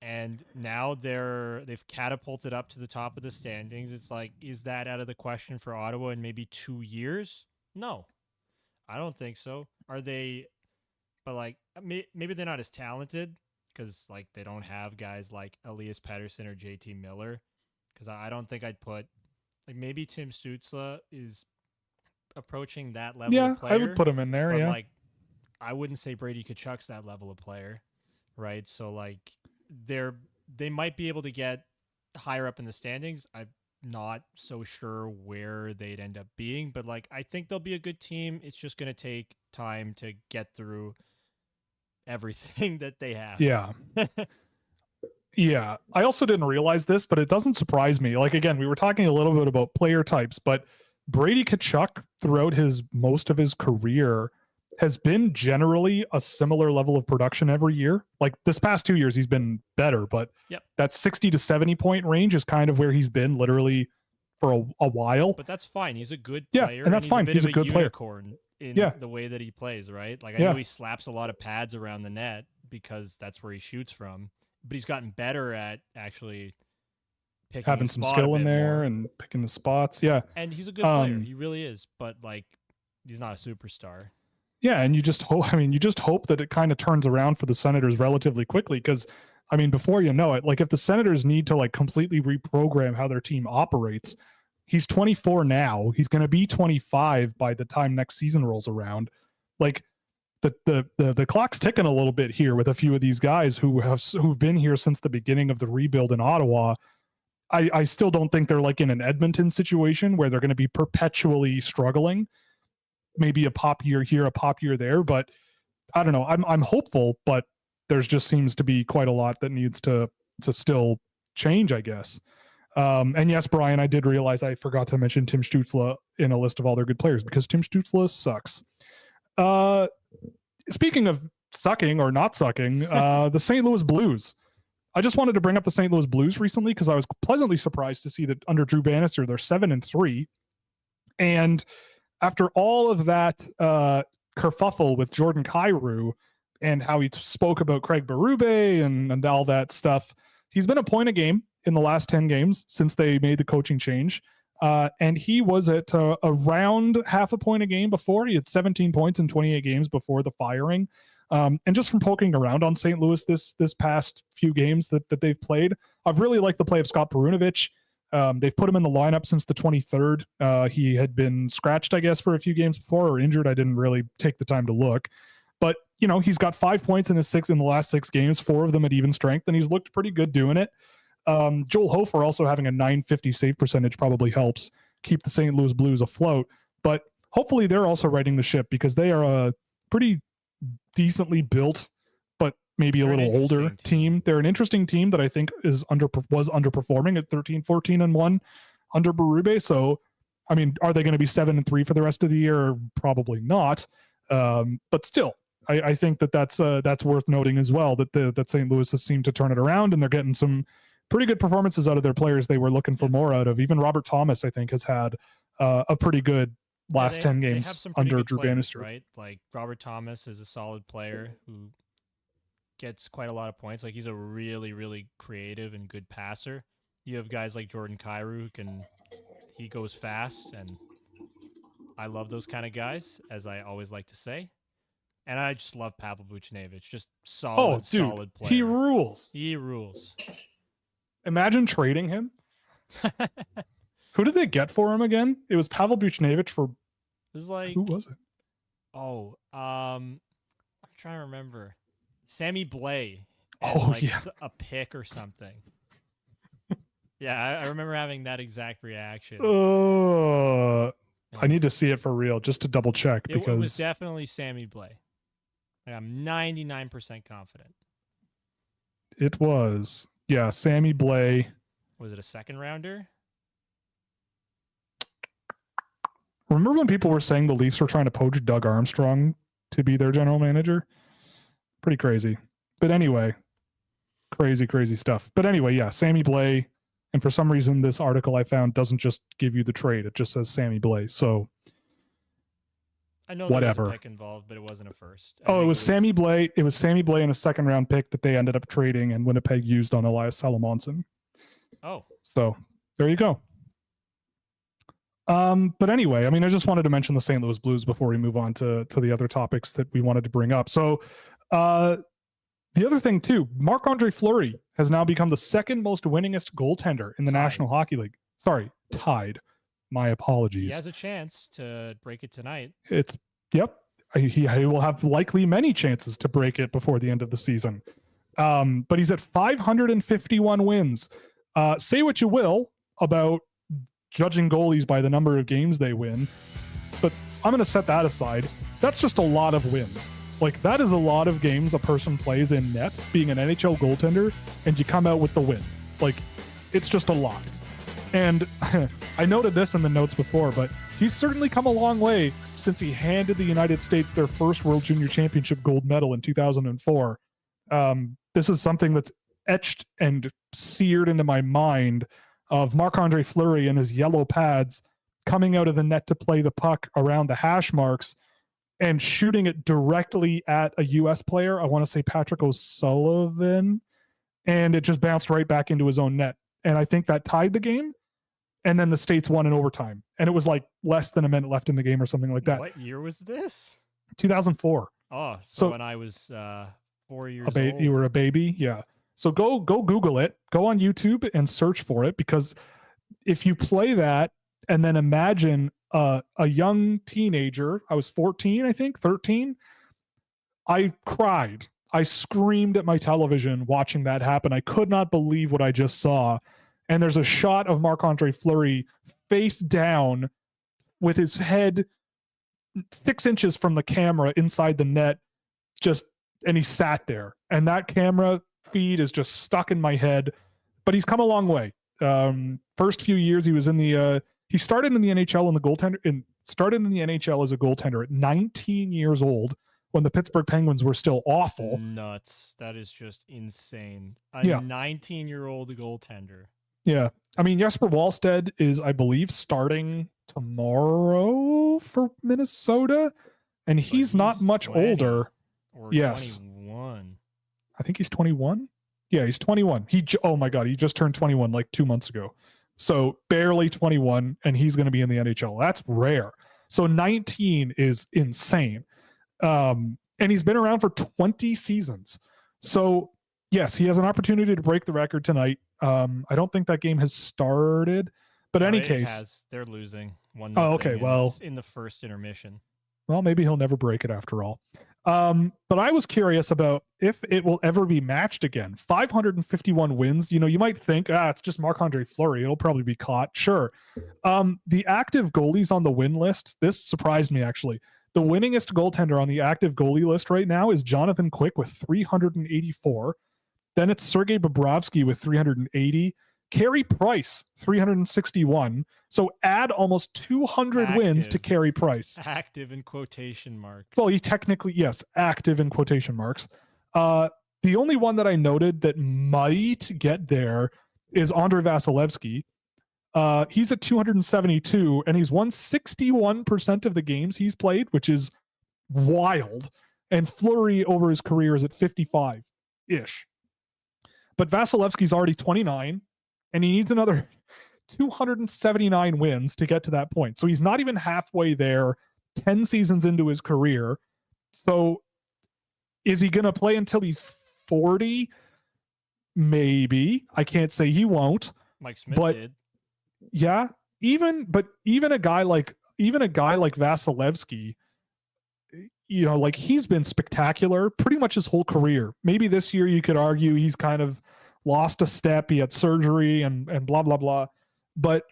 and now they've catapulted up to the top of the standings. It's like, is that out of the question for Ottawa in maybe 2 years? No, I don't think so. Are they? But like, maybe they're not as talented because like they don't have guys like Elias Pettersson or JT Miller. Because I don't think I'd put like maybe Tim Stützle is approaching that level of player. I would put him in there. But Yeah, like, I wouldn't say Brady Tkachuk's that level of player, right? So like, they might be able to get higher up in the standings. I'm not so sure where they'd end up being, but like, I think they'll be a good team. It's just going to take time to get through everything that they have. Yeah. Yeah. I also didn't realize this, but it doesn't surprise me. Like, again, we were talking a little bit about player types, but Brady Tkachuk throughout most of his career has been generally a similar level of production every year. Like this past 2 years, he's been better, but that 60 to 70 point range is kind of where he's been literally for a while. But that's fine. He's a good player. Yeah, and that's fine. He's a good unicorn in the way that he plays, right? Like, I know he slaps a lot of pads around the net because that's where he shoots from, but he's gotten better at actually picking having some skill in there more. And picking the spots. Yeah. And he's a good player. He really is. But like, he's not a superstar. Yeah. And you just hope that it kind of turns around for the Senators relatively quickly. Cause I mean, before you know it, like if the Senators need to like completely reprogram how their team operates, he's 24 now. He's going to be 25 by the time next season rolls around. Like the clock's ticking a little bit here with a few of these guys who've been here since the beginning of the rebuild in Ottawa. I still don't think they're like in an Edmonton situation where they're going to be perpetually struggling. Maybe a pop year here, a pop year there, but I don't know. I'm hopeful, but there's just seems to be quite a lot that needs to still change, I guess. And yes, Brian, I did realize I forgot to mention Tim Stützle in a list of all their good players because Tim Stützle sucks. Speaking of sucking or not sucking, the St. Louis Blues. I just wanted to bring up the St. Louis Blues recently because I was pleasantly surprised to see that under Drew Bannister, they're 7-3. And after all of that kerfuffle with Jordan Kyrou and how he spoke about Craig Berube and all that stuff, he's been a point a game in the last 10 games since they made the coaching change. And he was at around half a point a game before. He had 17 points in 28 games before the firing. And just from poking around on St. Louis this past few games that they've played, I've really liked the play of Scott Perunovich. They've put him in the lineup since the 23rd. He had been scratched, I guess, for a few games before or injured. I didn't really take the time to look. But, you know, he's got 5 points in the last 6 games, 4 of them at even strength, and he's looked pretty good doing it. Joel Hofer also having a .950 save percentage probably helps keep the St. Louis Blues afloat. But hopefully they're also righting the ship because they are a pretty decently built, but maybe a little older team. They're an interesting team that I think was underperforming at 13-14-1 under Berube. So, I mean, are they going to be 7-3 for the rest of the year? Probably not. But still, I think that's worth noting as well, that St. Louis has seemed to turn it around and they're getting some pretty good performances out of their players they were looking for more out of. Even Robert Thomas, I think, has had a pretty good last 10 games under Drew Bannister. Right? Like Robert Thomas is a solid player who gets quite a lot of points. Like he's a really, really creative and good passer. You have guys like Jordan Kyrou he goes fast, and I love those kind of guys, as I always like to say. And I just love Pavel Buchnevich. Just solid player. He rules. He rules. Imagine trading him. Who did they get for him again? It was Pavel Buchnevich for. It was like, who was it? Oh, I'm trying to remember. Sammy Blais. A pick or something. Yeah, I remember having that exact reaction. I need to see it for real just to double check because it was definitely Sammy Blais. I'm 99% confident. It was. Yeah, Sammy Blais. Was it a second rounder? Remember when people were saying the Leafs were trying to poach Doug Armstrong to be their general manager? Pretty crazy. But anyway, crazy stuff. But anyway, yeah, Sammy Blais. And for some reason, this article I found doesn't just give you the trade. It just says Sammy Blais. So I know whatever. there was a pick involved, but it wasn't a first. It was Sammy Blais. It was Sammy Blais and a second round pick that they ended up trading, and Winnipeg used on Elias Salamonson. Oh, so there you go. But anyway, I mean, I just wanted to mention the St. Louis Blues before we move on to the other topics that we wanted to bring up. So, the other thing too, Marc-Andre Fleury has now become the second most winningest goaltender in the National Hockey League. Sorry, tied. My apologies. He has a chance to break it tonight. Yep. He will have likely many chances to break it before the end of the season. But he's at 551 wins. Say what you will about judging goalies by the number of games they win, but I'm going to set that aside. That's just a lot of wins. Like, that is a lot of games a person plays in net, being an NHL goaltender, and you come out with the win. Like, it's just a lot. And I noted this in the notes before, but he's certainly come a long way since he handed the United States their first World Junior Championship gold medal in 2004. This is something that's etched and seared into my mind of Marc-Andre Fleury and his yellow pads coming out of the net to play the puck around the hash marks and shooting it directly at a U.S. player. I want to say Patrick O'Sullivan, and it just bounced right back into his own net. And I think that tied the game. And then the States won in overtime. And it was like less than a minute left in the game or something like that. What year was this? 2004. Oh, so when I was 4 years old. You were a baby? Yeah. So go Google it. Go on YouTube and search for it, because if you play that and then imagine a young teenager, I was 14, I think, 13, I cried. I screamed at my television watching that happen. I could not believe what I just saw. And there's a shot of Marc-Andre Fleury face down with his head 6 inches from the camera inside the net, and he sat there. And that camera feed is just stuck in my head. But he's come a long way. First few years he was in the he started in the NHL started in the NHL as a goaltender at 19 years old, when the Pittsburgh Penguins were still awful. Nuts. That is just insane. A 19-year-old goaltender. Yeah. I mean, Jesper Wallstedt is, I believe, starting tomorrow for Minnesota, and he's not much older. Or 21. I think he's 21. Yeah, he's 21. Oh my God, he just turned 21 like 2 months ago. So barely 21, and he's going to be in the NHL. That's rare. So 19 is insane. And he's been around for 20 seasons. So yes, he has an opportunity to break the record tonight. I don't think that game has started, but in any case, they're losing 1-0. Oh, okay. Well, in the first intermission. Well, maybe he'll never break it after all. But I was curious about if it will ever be matched again. 551 wins. You know, you might think, it's just Marc-Andre Fleury. It'll probably be caught. Sure. The active goalies on the win list, this surprised me actually. The winningest goaltender on the active goalie list right now is Jonathan Quick with 384. Then it's Sergei Bobrovsky with 380. Carey Price, 361. So add almost 200 wins to Carey Price. Active in quotation marks. Well, he technically, yes, active in quotation marks. The only one that I noted that might get there is Andrei Vasilevsky. He's at 272, and he's won 61% of the games he's played, which is wild. And Fleury over his career is at 55-ish. But Vasilevsky's already 29, and he needs another 279 wins to get to that point. So he's not even halfway there, 10 seasons into his career. So is he going to play until he's 40? Maybe. I can't say he won't. Mike Smith did. Yeah, even a guy like Vasilevsky, you know, like, he's been spectacular pretty much his whole career. Maybe this year you could argue he's kind of lost a step. He had surgery and blah, blah, blah. But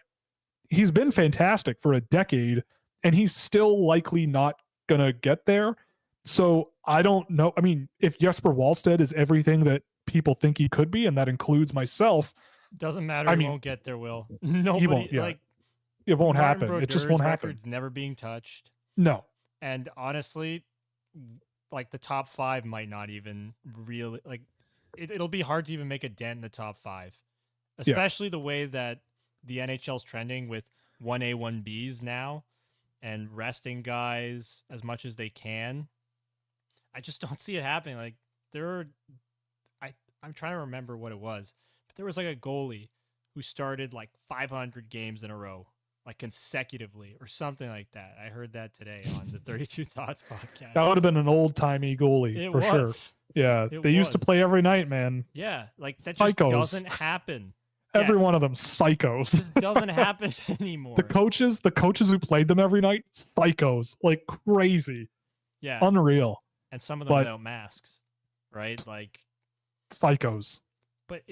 he's been fantastic for a decade, and he's still likely not going to get there. So I don't know. I mean, if Jesper Wallstedt is everything that people think he could be, and that includes myself, doesn't matter. He won't get there, Will. Nobody, won't, like, it won't Martin happen. Brodeur's It just won't happen. record's never being touched. No. And honestly, like, the top 5 might not even really, like, it'll be hard to even make a dent in the top 5, especially the way that the NHL's trending with 1A, 1Bs now. and resting guys as much as they can. I just don't see it happening. Like I'm trying to remember what it was, but there was like a goalie who started like 500 games in a row, like consecutively or something like that. I heard that today on the 32 Thoughts podcast. That would have been an old-timey goalie for sure. Yeah, they used to play every night, man. Yeah, like that Psychos. just doesn't happen. Every one of them psychos. Just doesn't happen anymore. The coaches who played them every night, psychos, like crazy. Yeah, unreal. And some of them without masks, right? Like psychos. But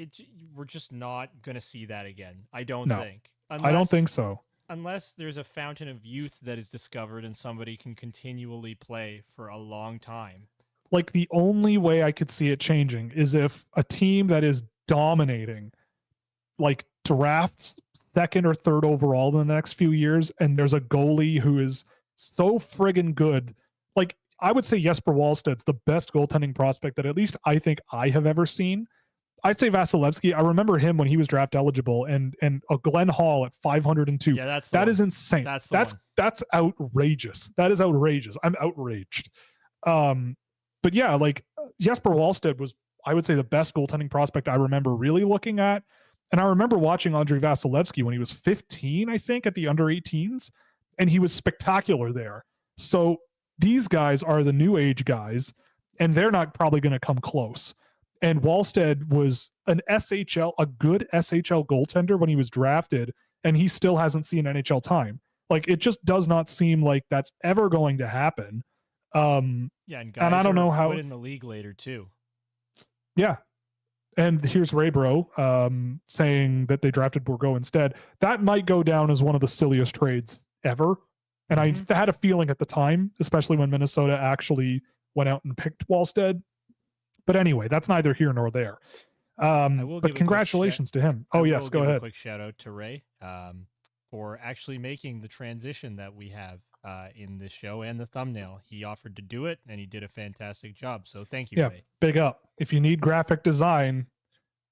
we're just not gonna see that again. I don't think. I don't think so. Unless there's a fountain of youth that is discovered and somebody can continually play for a long time. Like the only way I could see it changing is if a team that is dominating, like drafts second or third overall in the next few years, and there's a goalie who is so friggin' good. Like I would say Jesper Wallsted's the best goaltending prospect that at least I think I have ever seen. I'd say Vasilevsky. I remember him when he was draft eligible, and a Glenn Hall at 502. Yeah, that is insane. That's outrageous. That is outrageous. I'm outraged. But yeah, like Jesper Wallsted was, I would say, the best goaltending prospect I remember really looking at. And I remember watching Andrei Vasilevsky when he was 15, I think, at the under 18s, and he was spectacular there. So these guys are the new age guys, and they're not probably going to come close. And Wallsted was a good SHL goaltender when he was drafted, and he still hasn't seen NHL time. Like, it just does not seem like that's ever going to happen. And guys and I don't know how put in the league later too. Yeah. And here's Raybro saying that they drafted Bourgault instead. That might go down as one of the silliest trades ever. And I had a feeling at the time, especially when Minnesota actually went out and picked Wallsted. But anyway, that's neither here nor there. But congratulations to him. Oh, yes, go ahead. A quick shout out to Ray for actually making the transition that we have in this show and the thumbnail. He offered to do it, and he did a fantastic job. So thank you, Ray. Big up. If you need graphic design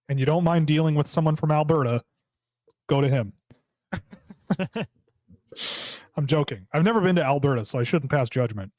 and you don't mind dealing with someone from Alberta, go to him. I'm joking. I've never been to Alberta, so I shouldn't pass judgment.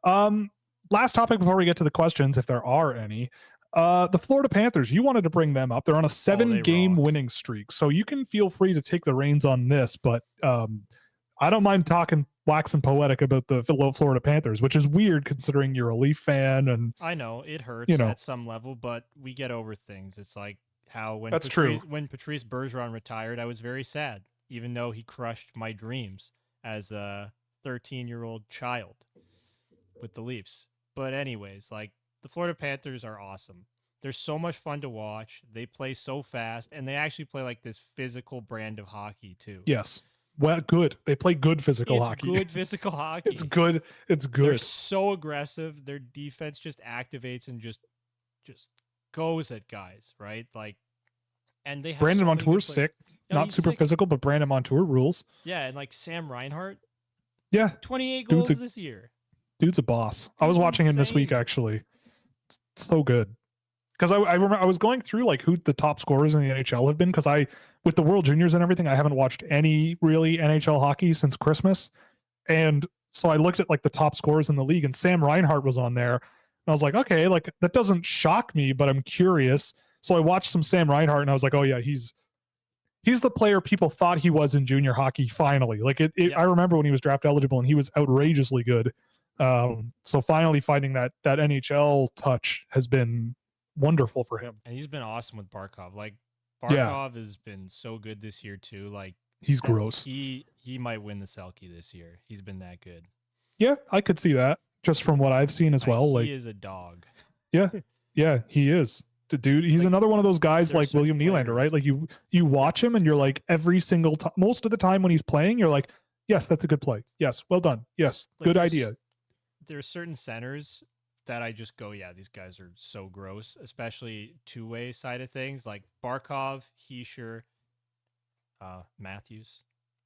Last topic before we get to the questions, if there are any. The Florida Panthers, you wanted to bring them up. They're on a 7-game winning streak, so you can feel free to take the reins on this, but I don't mind talking waxing poetic about the Florida Panthers, which is weird considering you're a Leaf fan. And I know it hurts at some level, but we get over things. It's like how when Patrice Bergeron retired, I was very sad, even though he crushed my dreams as a 13-year-old child with the Leafs. But anyways, like, the Florida Panthers are awesome. They're so much fun to watch. They play so fast, and they actually play like this physical brand of hockey too. Yes. Well, good. They play good physical hockey. It's good physical hockey. It's good. It's good. They're so aggressive. Their defense just activates and just goes at guys, right? Like, and they have Brandon Montour's sick. Not super physical, but Brandon Montour rules. Yeah, and like Sam Reinhart. Yeah. 28 goals this year. Dude's a boss. I was watching him this week, actually. It's so good. Because I remember I was going through like who the top scorers in the NHL have been, because with the World Juniors and everything, I haven't watched any really NHL hockey since Christmas. And so I looked at like the top scorers in the league, and Sam Reinhart was on there. And I was like, okay, like that doesn't shock me, but I'm curious. So I watched some Sam Reinhart, and I was like, oh yeah, he's the player people thought he was in junior hockey finally. Like I remember when he was draft eligible, and he was outrageously good. So finally finding that NHL touch has been wonderful for him. And he's been awesome with Barkov. Like, Barkov has been so good this year too. Like, he's gross. He might win the Selke this year. He's been that good. Yeah, I could see that just from what I've seen as well. He is a dog. Yeah, he is. The dude, he's another one of those guys like William Nylander, right? Like you watch him and you're like, every single time, most of the time when he's playing, you're like, yes, that's a good play. Yes, well done. Yes, like, good idea. There's certain centers that I just go, yeah, these guys are so gross, especially two-way side of things, like Barkov, Heischer, Matthews.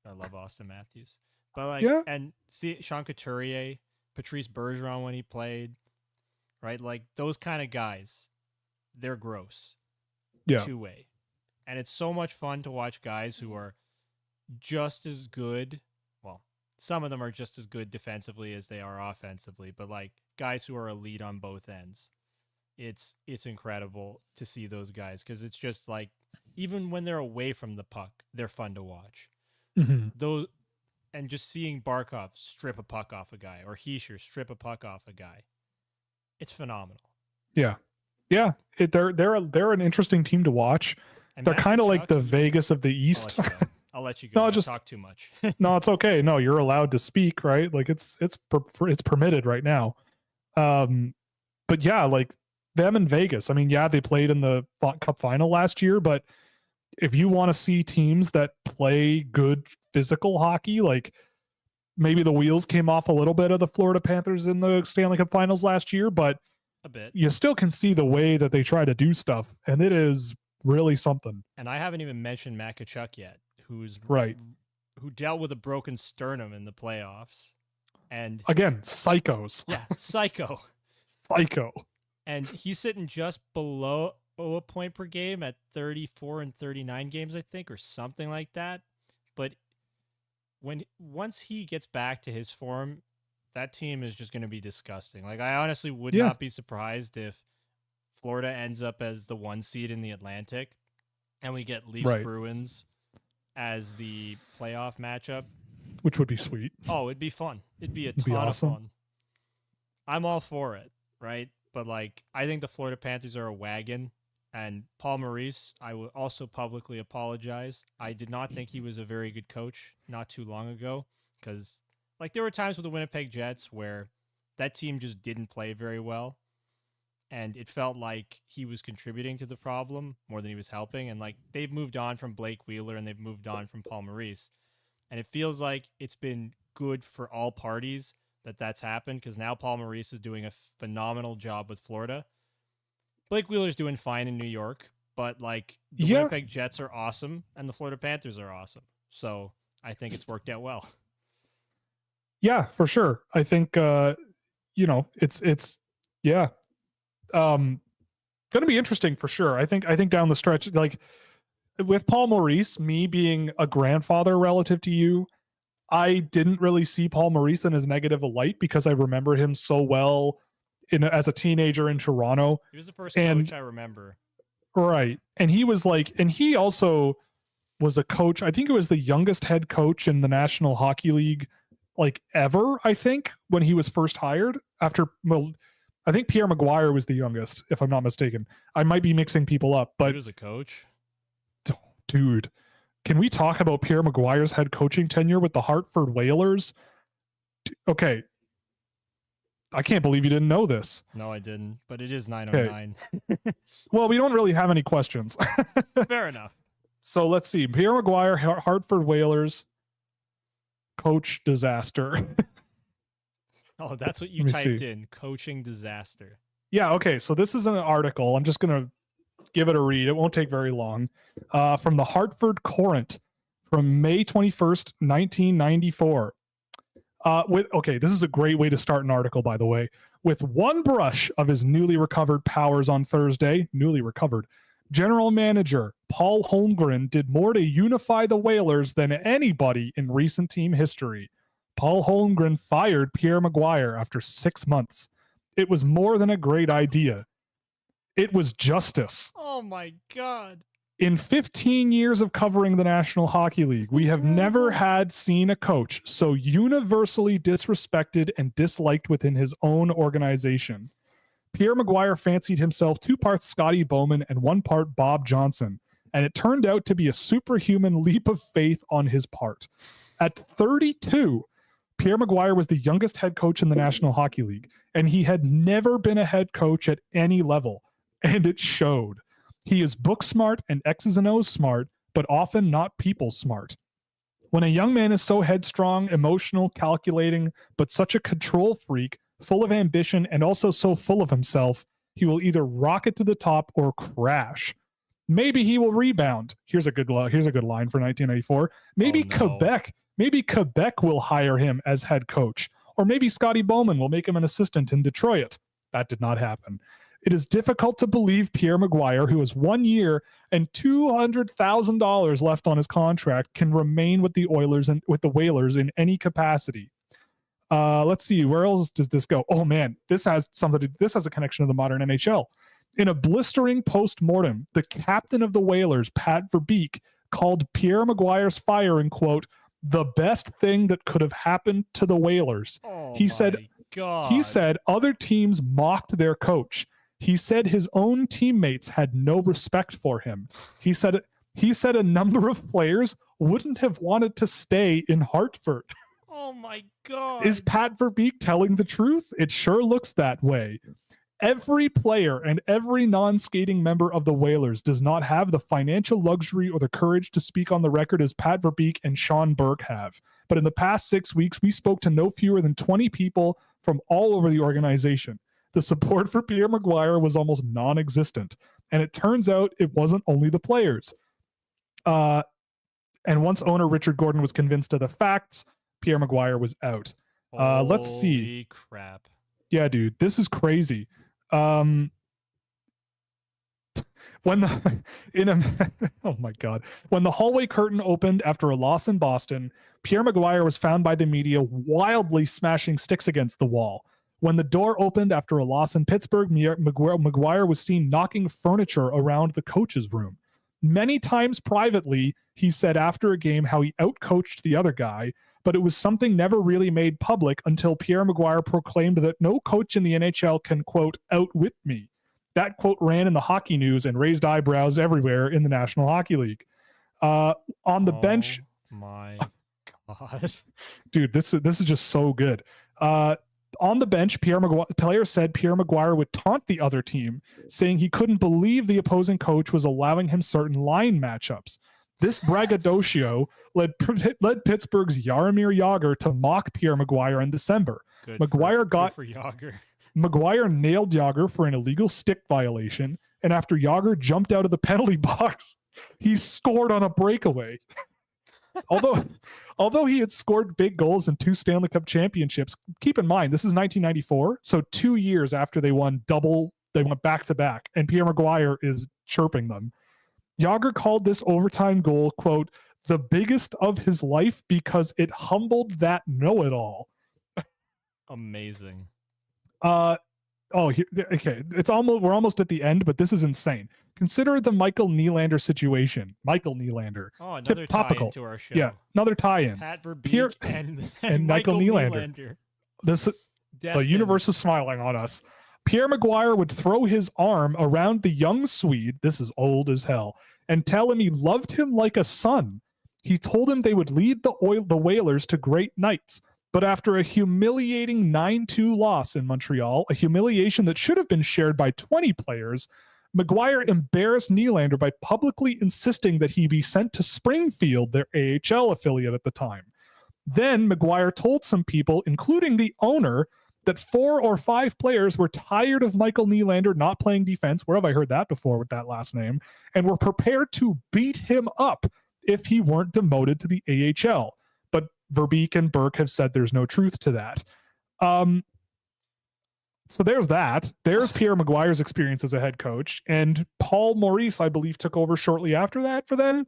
I love Austin Matthews. But like, and see Sean Couturier, Patrice Bergeron when he played, right? Like those kind of guys, they're gross. Yeah. Two-way. And it's so much fun to watch guys who are just as good, well, some of them are just as good defensively as they are offensively, but like guys who are elite on both ends. It's incredible to see those guys because it's just like even when they're away from the puck, they're fun to watch. Mm-hmm. Those and just seeing Barkov strip a puck off a guy or Heischer strip a puck off a guy, it's phenomenal. Yeah. They're an interesting team to watch. And they're kind of like the Vegas of the East. I'll let you go. No, I talk too much. No, it's okay. No, you're allowed to speak, right? Like it's permitted right now. But yeah, like them in Vegas. I mean, yeah, they played in the Cup final last year, but if you want to see teams that play good physical hockey, like maybe the wheels came off a little bit of the Florida Panthers in the Stanley Cup finals last year, but a bit. You still can see the way that they try to do stuff, and it is really something. And I haven't even mentioned Matt Tkachuk yet, who dealt with a broken sternum in the playoffs. And again, psychos. Yeah, psycho. And he's sitting just below a point per game at 34 and 39 games, I think, or something like that. But once he gets back to his form, that team is just going to be disgusting. Like, I honestly would not be surprised if Florida ends up as the 1 seed in the Atlantic and we get Leafs Bruins as the playoff matchup. Which would be sweet. Oh, it'd be fun. It'd be a ton of fun. I'm all for it, right? But, like, I think the Florida Panthers are a wagon. And Paul Maurice, I will also publicly apologize. I did not think he was a very good coach not too long ago because, like, there were times with the Winnipeg Jets where that team just didn't play very well. And it felt like he was contributing to the problem more than he was helping. And, like, they've moved on from Blake Wheeler and they've moved on from Paul Maurice. And it feels like it's been good for all parties that that's happened because now Paul Maurice is doing a phenomenal job with Florida. Blake Wheeler's doing fine in New York, but, like, the Winnipeg Jets are awesome and the Florida Panthers are awesome. So I think it's worked out well. Yeah, for sure. I think, it's going to be interesting for sure. I think down the stretch, like with Paul Maurice, me being a grandfather relative to you, I didn't really see Paul Maurice in as negative a light because I remember him so well as a teenager in Toronto. He was the first coach I remember. Right. And he was like, and he also was a coach. I think it was the youngest head coach in the National Hockey League, like ever, I think, when he was first hired after, well, I think Pierre Maguire was the youngest, if I'm not mistaken. I might be mixing people up, but he was a coach. Dude, can we talk about Pierre Maguire's head coaching tenure with the Hartford Whalers? Okay. I can't believe you didn't know this. No, I didn't, but it is 909. Okay. Well, we don't really have any questions. Fair enough. So let's see. Pierre Maguire, Hartford Whalers, coach disaster. Oh, that's what you typed in, coaching disaster. Yeah, okay. So this is an article. I'm just going to give it a read. It won't take very long. From the Hartford Courant from May 21st, 1994. This is a great way to start an article, by the way. With one brush of his newly recovered powers on Thursday, general manager Paul Holmgren did more to unify the Whalers than anybody in recent team history. Paul Holmgren fired Pierre Maguire after 6 months. It was more than a great idea. It was justice. Oh my God. In 15 years of covering the National Hockey League, we have never seen a coach so universally disrespected and disliked within his own organization. Pierre Maguire fancied himself 2 parts Scotty Bowman and 1 part Bob Johnson, and it turned out to be a superhuman leap of faith on his part. At 32, Pierre Maguire was the youngest head coach in the National Hockey League, and he had never been a head coach at any level, and it showed. He is book smart and X's and O's smart, but often not people smart. When a young man is so headstrong, emotional, calculating, but such a control freak, full of ambition, and also so full of himself, he will either rocket to the top or crash. Maybe he will rebound. Here's a good line for 1994. Maybe Quebec will hire him as head coach, or maybe Scotty Bowman will make him an assistant in Detroit. That did not happen. It is difficult to believe Pierre Maguire, who has 1 year and $200,000 left on his contract, can remain with the Oilers and with the Whalers in any capacity. Let's see, where else does this go? Oh man, this has a connection to the modern NHL. In a blistering post-mortem, the captain of the Whalers, Pat Verbeek, called Pierre Maguire's firing, quote, the best thing that could have happened to the Whalers. He said other teams mocked their coach. He said his own teammates had no respect for him. He said a number of players wouldn't have wanted to stay in Hartford. Oh my God. Is Pat Verbeek telling the truth? It sure looks that way. Every player and every non-skating member of the Whalers does not have the financial luxury or the courage to speak on the record as Pat Verbeek and Sean Burke have. But in the past 6 weeks, we spoke to no fewer than 20 people from all over the organization. The support for Pierre Maguire was almost non-existent. And it turns out it wasn't only the players. And once owner Richard Gordon was convinced of the facts, Pierre Maguire was out. Let's see. Holy crap. Yeah, dude, this is crazy. Oh my God. When the hallway curtain opened after a loss in Boston, Pierre Maguire was found by the media wildly smashing sticks against the wall. When the door opened after a loss in Pittsburgh, Maguire was seen knocking furniture around the coach's room. Many times privately, he said after a game how he outcoached the other guy, but it was something never really made public until Pierre Maguire proclaimed that no coach in the NHL can, quote, outwit me. That quote ran in the hockey news and raised eyebrows everywhere in the National Hockey League. On the bench. My God. Dude, this is just so good. On the bench, players said Pierre Maguire would taunt the other team, saying he couldn't believe the opposing coach was allowing him certain line matchups. This braggadocio led Pittsburgh's Jaromir Jagr to mock Pierre Maguire in December. Maguire nailed Jagr for an illegal stick violation, and after Jagr jumped out of the penalty box, he scored on a breakaway. Although he had scored big goals in 2 Stanley Cup championships, keep in mind, this is 1994, so 2 years after they went back-to-back, and Pierre Maguire is chirping them. Jagr called this overtime goal, quote, the biggest of his life because it humbled that know-it-all. Amazing. Okay. We're almost at the end, but this is insane. Consider the Michael Nylander situation. Michael Nylander. Oh, another tie-in to our show. Yeah, another tie-in. Pat Verbeek and Michael Nylander. The universe is smiling on us. Pierre Maguire would throw his arm around the young Swede, this is old as hell, and tell him he loved him like a son. He told him they would lead the Whalers to great nights. But after a humiliating 9-2 loss in Montreal, a humiliation that should have been shared by 20 players, Maguire embarrassed Nylander by publicly insisting that he be sent to Springfield, their AHL affiliate at the time. Then Maguire told some people, including the owner, that 4 or 5 players were tired of Michael Nylander not playing defense, where have I heard that before with that last name, and were prepared to beat him up if he weren't demoted to the AHL. But Verbeek and Burke have said there's no truth to that. So there's that. There's Pierre Maguire's experience as a head coach, and Paul Maurice, I believe, took over shortly after that for them.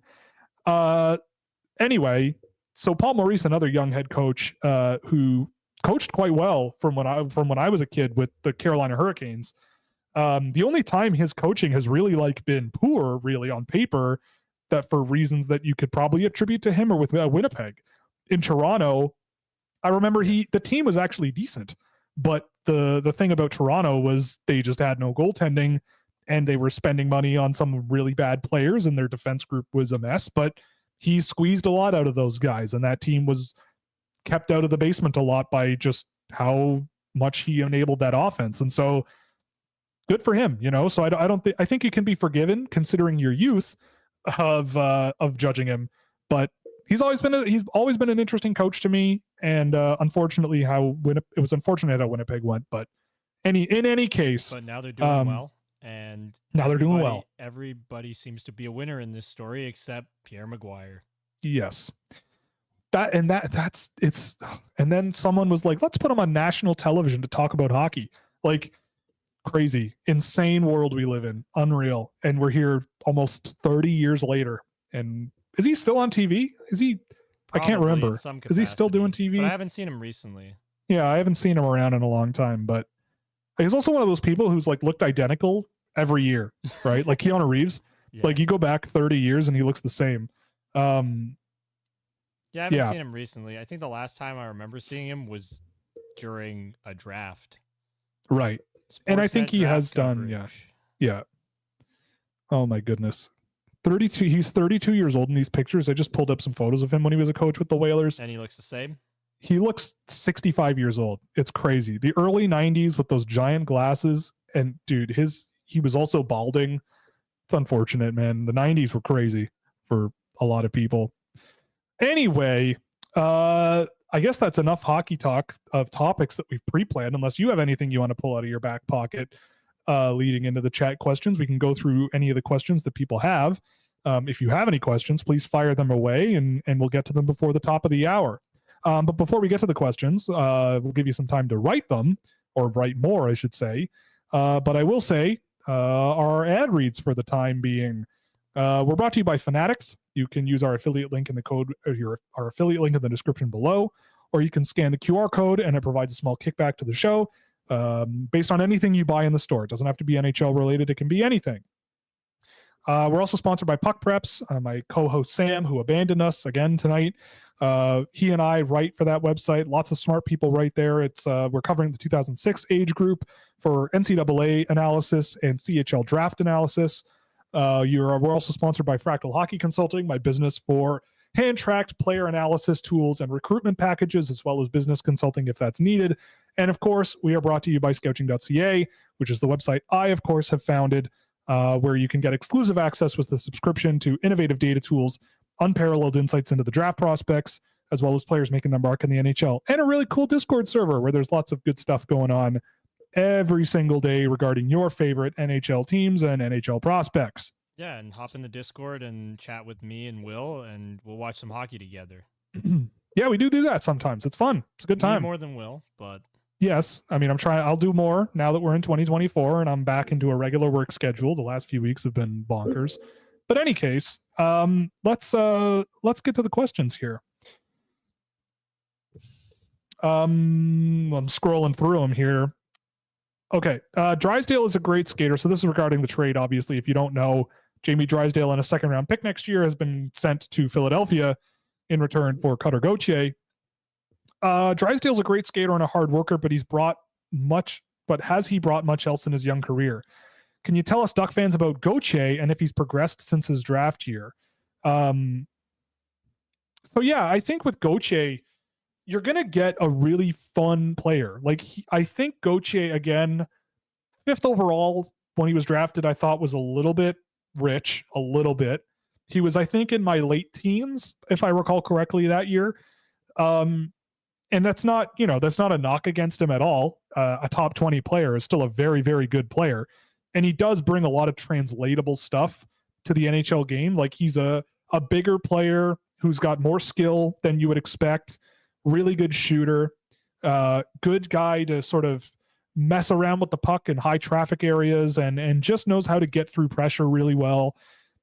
Anyway, so Paul Maurice, another young head coach who coached quite well from when I was a kid with the Carolina Hurricanes. The only time his coaching has really been poor, really on paper, that for reasons that you could probably attribute to him or with Winnipeg. In Toronto, I remember the team was actually decent, but the thing about Toronto was they just had no goaltending and they were spending money on some really bad players and their defense group was a mess, but he squeezed a lot out of those guys and that team was kept out of the basement a lot by just how much he enabled that offense. And so good for him, so I think you can be forgiven considering your youth of judging him, but he's always been an interesting coach to me. And unfortunately it was unfortunate how Winnipeg went, but in any case, but now they're doing well. And now they're doing well. Everybody seems to be a winner in this story except Pierre Maguire. Yes. And then someone was like, let's put him on national television to talk about hockey. Crazy, insane world we live in. Unreal. And we're here almost 30 years later. And is he still on TV? Is he? Probably, I can't remember. in some capacity, is he still doing TV? But I haven't seen him recently. Yeah, I haven't seen him around in a long time. But he's also one of those people who's like looked identical every year, right? Like Keanu Reeves. Yeah. Like you go back 30 years and he looks the same. Yeah, I haven't seen him recently. I think the last time I remember seeing him was during a draft. Right. And I think he has done, yeah. Oh my goodness. 32. He's 32 years old in these pictures. I just pulled up some photos of him when he was a coach with the Whalers. And he looks the same? He looks 65 years old. It's crazy. The early 90s with those giant glasses. And dude, he was also balding. It's unfortunate, man. The 90s were crazy for a lot of people. Anyway, I guess that's enough hockey talk of topics that we've pre-planned, unless you have anything you want to pull out of your back pocket leading into the chat questions. We can go through any of the questions that people have. If you have any questions, please fire them away and we'll get to them before the top of the hour. But before we get to the questions, we'll give you some time to write them, or write more, I should say. But I will say our ad reads for the time being. We're brought to you by Fanatics. You can use our affiliate link in the code, or our affiliate link in the description below, or you can scan the QR code and it provides a small kickback to the show based on anything you buy in the store. It doesn't have to be NHL related. It can be anything. We're also sponsored by Puck Preps. My co-host Sam, who abandoned us again tonight, he and I write for that website. Lots of smart people right there. It's we're covering the 2006 age group for NCAA analysis and CHL draft analysis. We're also sponsored by Fractal Hockey Consulting, my business for hand-tracked player analysis tools and recruitment packages, as well as business consulting if that's needed. And of course, we are brought to you by Scouching.ca, which is the website I, of course, have founded, where you can get exclusive access with the subscription to innovative data tools, unparalleled insights into the draft prospects, as well as players making their mark in the NHL, and a really cool Discord server where there's lots of good stuff going on every single day regarding your favorite NHL teams and NHL prospects. Yeah, and hop in the Discord and chat with me and Will, and we'll watch some hockey together. Yeah, we do that sometimes. It's fun. It's a good time. More than Will, but... Yes, I mean, I'll do more now that we're in 2024 and I'm back into a regular work schedule. The last few weeks have been bonkers. But any case, let's get to the questions here. I'm scrolling through them here. Okay, Drysdale is a great skater. So this is regarding the trade, obviously. If you don't know, Jamie Drysdale and a second-round pick next year has been sent to Philadelphia in return for Cutter Gauthier. Drysdale's a great skater and a hard worker, but has he brought much else in his young career? Can you tell us, Duck fans, about Gauthier and if he's progressed since his draft year? So yeah, I think with Gauthier, you're going to get a really fun player. I think Gauthier, again, 5th overall when he was drafted, I thought was a little bit rich, a little bit. He was, I think, in my late teens, if I recall correctly, that year. And that's not a knock against him at all. A top 20 player is still a very, very good player. And he does bring a lot of translatable stuff to the NHL game. Like, he's a bigger player who's got more skill than you would expect. Really good shooter, good guy to sort of mess around with the puck in high traffic areas and just knows how to get through pressure really well.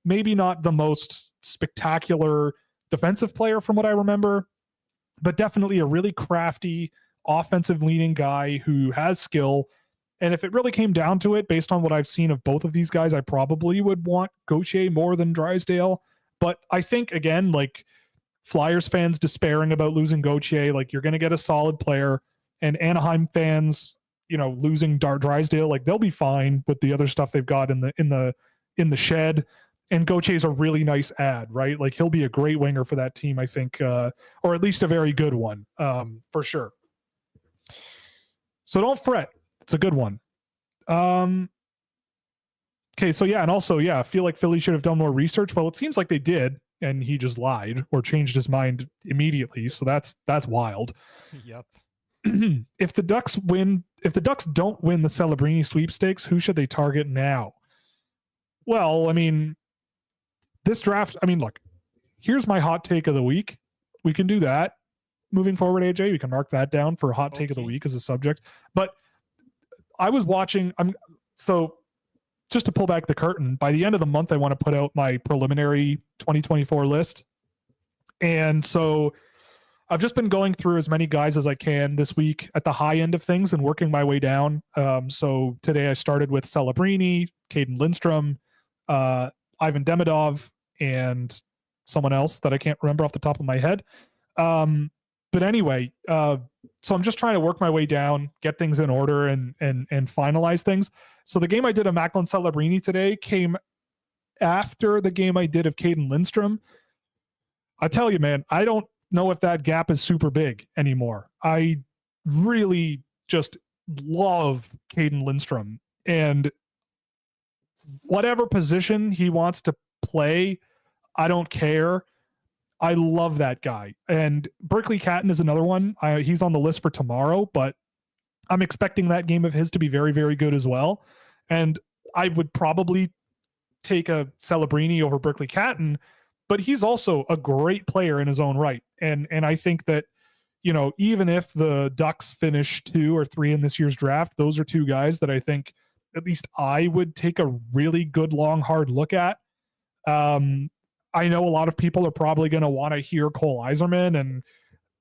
Maybe not the most spectacular defensive player from what I remember, but definitely a really crafty, offensive leaning guy who has skill. And if it really came down to it, based on what I've seen of both of these guys, I probably would want Gauthier more than Drysdale. But I think, again, like, Flyers fans despairing about losing Gauthier, like, you're going to get a solid player, and Anaheim fans, losing Drysdale, like, they'll be fine with the other stuff they've got in the shed. And Gauthier's a really nice ad, right? Like, he'll be a great winger for that team, I think, or at least a very good one, for sure. So don't fret. It's a good one. Okay, so yeah, and also, yeah, I feel like Philly should have done more research. Well, it seems like they did, and he just lied or changed his mind immediately. So that's wild. Yep. If the Ducks don't win the Celebrini sweepstakes, who should they target now? Well, I mean, this draft, look, here's my hot take of the week. We can do that moving forward, AJ. We can mark that down for hot take of the week as a subject. But I was watching, So just to pull back the curtain, by the end of the month, I want to put out my preliminary 2024 list. And so I've just been going through as many guys as I can this week at the high end of things and working my way down. So today I started with Celebrini, Caden Lindstrom, Ivan Demidov, and someone else that I can't remember off the top of my head. But anyway, so I'm just trying to work my way down, get things in order, and finalize things. So the game I did of Macklin Celebrini today came after the game I did of Caden Lindstrom. I tell you, man, I don't know if that gap is super big anymore. I really just love Caden Lindstrom, and whatever position he wants to play, I don't care. I love that guy. And Berkeley Catton is another one. He's on the list for tomorrow, but I'm expecting that game of his to be very, very good as well. And I would probably take a Celebrini over Berkeley Catton, but he's also a great player in his own right. And I think that, even if the Ducks finish 2 or 3 in this year's draft, those are two guys that I think at least I would take a really good, long, hard look at. I know a lot of people are probably going to want to hear Cole Yzerman, and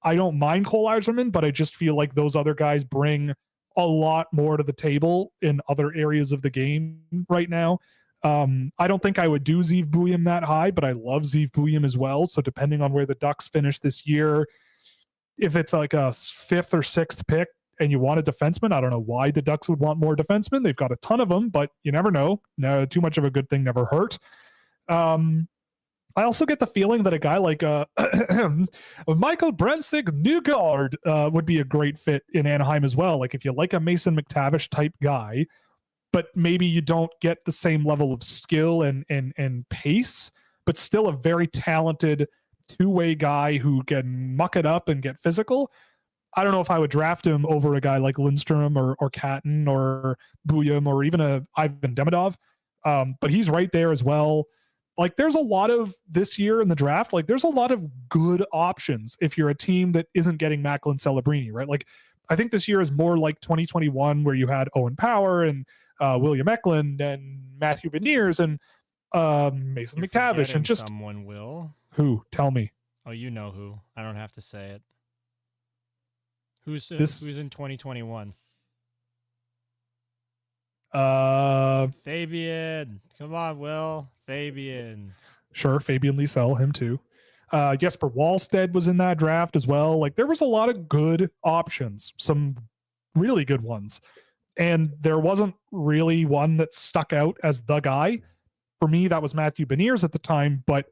I don't mind Cole Yzerman, but I just feel like those other guys bring a lot more to the table in other areas of the game right now. I don't think I would do Zeev Buium that high, but I love Zeev Buium as well. So depending on where the Ducks finish this year, if it's like a 5th or 6th pick and you want a defenseman, I don't know why the Ducks would want more defensemen. They've got a ton of them, but you never know. No, too much of a good thing never hurt. I also get the feeling that a guy like Michael Brensig Newgard would be a great fit in Anaheim as well. Like if you like a Mason McTavish type guy, but maybe you don't get the same level of skill and pace, but still a very talented two-way guy who can muck it up and get physical. I don't know if I would draft him over a guy like Lindstrom or Catton or Buium or even a Ivan Demidov. But he's right there as well. Like there's a lot of this year in the draft, like there's a lot of good options if you're a team that isn't getting Macklin Celebrini, right? Like I think this year is more like 2021 where you had Owen Power and William Eklund and Matthew Beniers and Mason You're McTavish and just someone will. Who? Tell me. Oh, you know who. I don't have to say it. Who's in 2021? Fabian. Come on, Will. Fabian. Sure, Fabian Liesel, him too. Jesper Wallstead was in that draft as well. Like there was a lot of good options, some really good ones. And there wasn't really one that stuck out as the guy. For me, that was Matthew Beniers at the time, but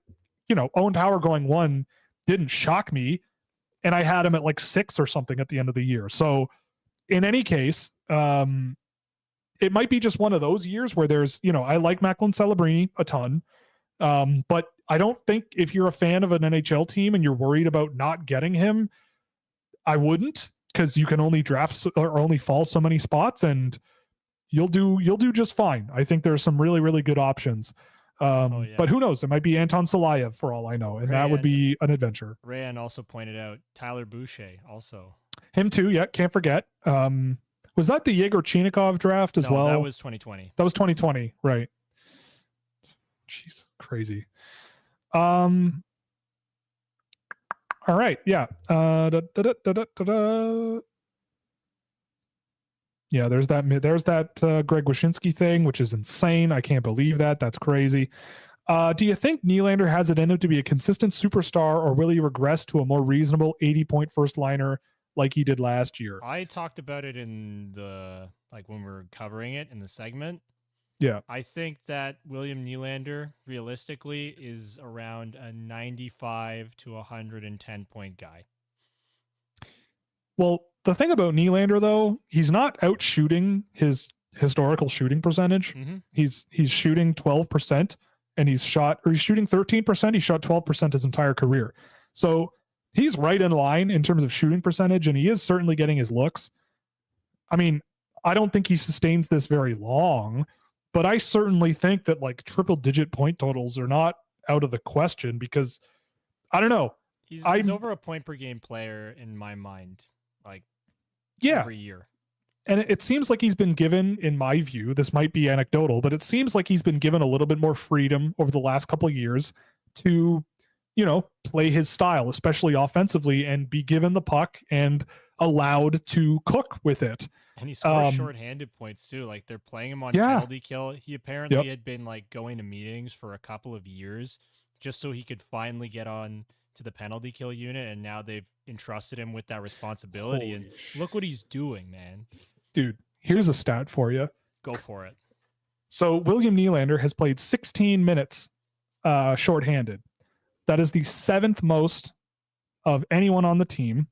Owen Power going 1 didn't shock me. And I had him at like 6 or something at the end of the year. So in any case, it might be just one of those years where there's, I like Macklin Celebrini a ton. But I don't think if you're a fan of an NHL team and you're worried about not getting him, I wouldn't, because you can only draft or only fall so many spots and you'll do just fine. I think there's some really, really good options. But who knows? It might be Anton Salayev for all I know. And that would be an adventure. Rayan also pointed out Tyler Boucher also. Him too. Yeah. Can't forget. Was that the Yegor Chinikov draft as well? That was 2020. That was 2020. Right. Jeez, crazy. All right. Yeah. Yeah, there's that Greg Wyshynski thing, which is insane. I can't believe that. That's crazy. Do you think Nylander has it in him to be a consistent superstar, or will he regress to a more reasonable 80-point first liner like he did last year? I talked about it in when we were covering it in the segment. Yeah. I think that William Nylander realistically is around a 95 to 110 point guy. Well, the thing about Nylander though, he's not out shooting his historical shooting percentage. Mm-hmm. He's shooting 12% and he's shooting 13%. He shot 12% his entire career. So he's right in line in terms of shooting percentage, and he is certainly getting his looks. I mean, I don't think he sustains this very long, but I certainly think that like triple digit point totals are not out of the question, because I don't know. He's over a point per game player in my mind, every year. And it seems like he's been given, in my view, this might be anecdotal, but it seems like he's been given a little bit more freedom over the last couple of years to, play his style, especially offensively, and be given the puck and allowed to cook with it. And he scores shorthanded points too. Like they're playing him on penalty kill. He apparently had been like going to meetings for a couple of years just so he could finally get on to the penalty kill unit, and now they've entrusted him with that responsibility. And look what he's doing, man. Dude, here's a stat for you. Go for it. So William Nylander has played 16 minutes shorthanded. That is the 7th most of anyone on the team.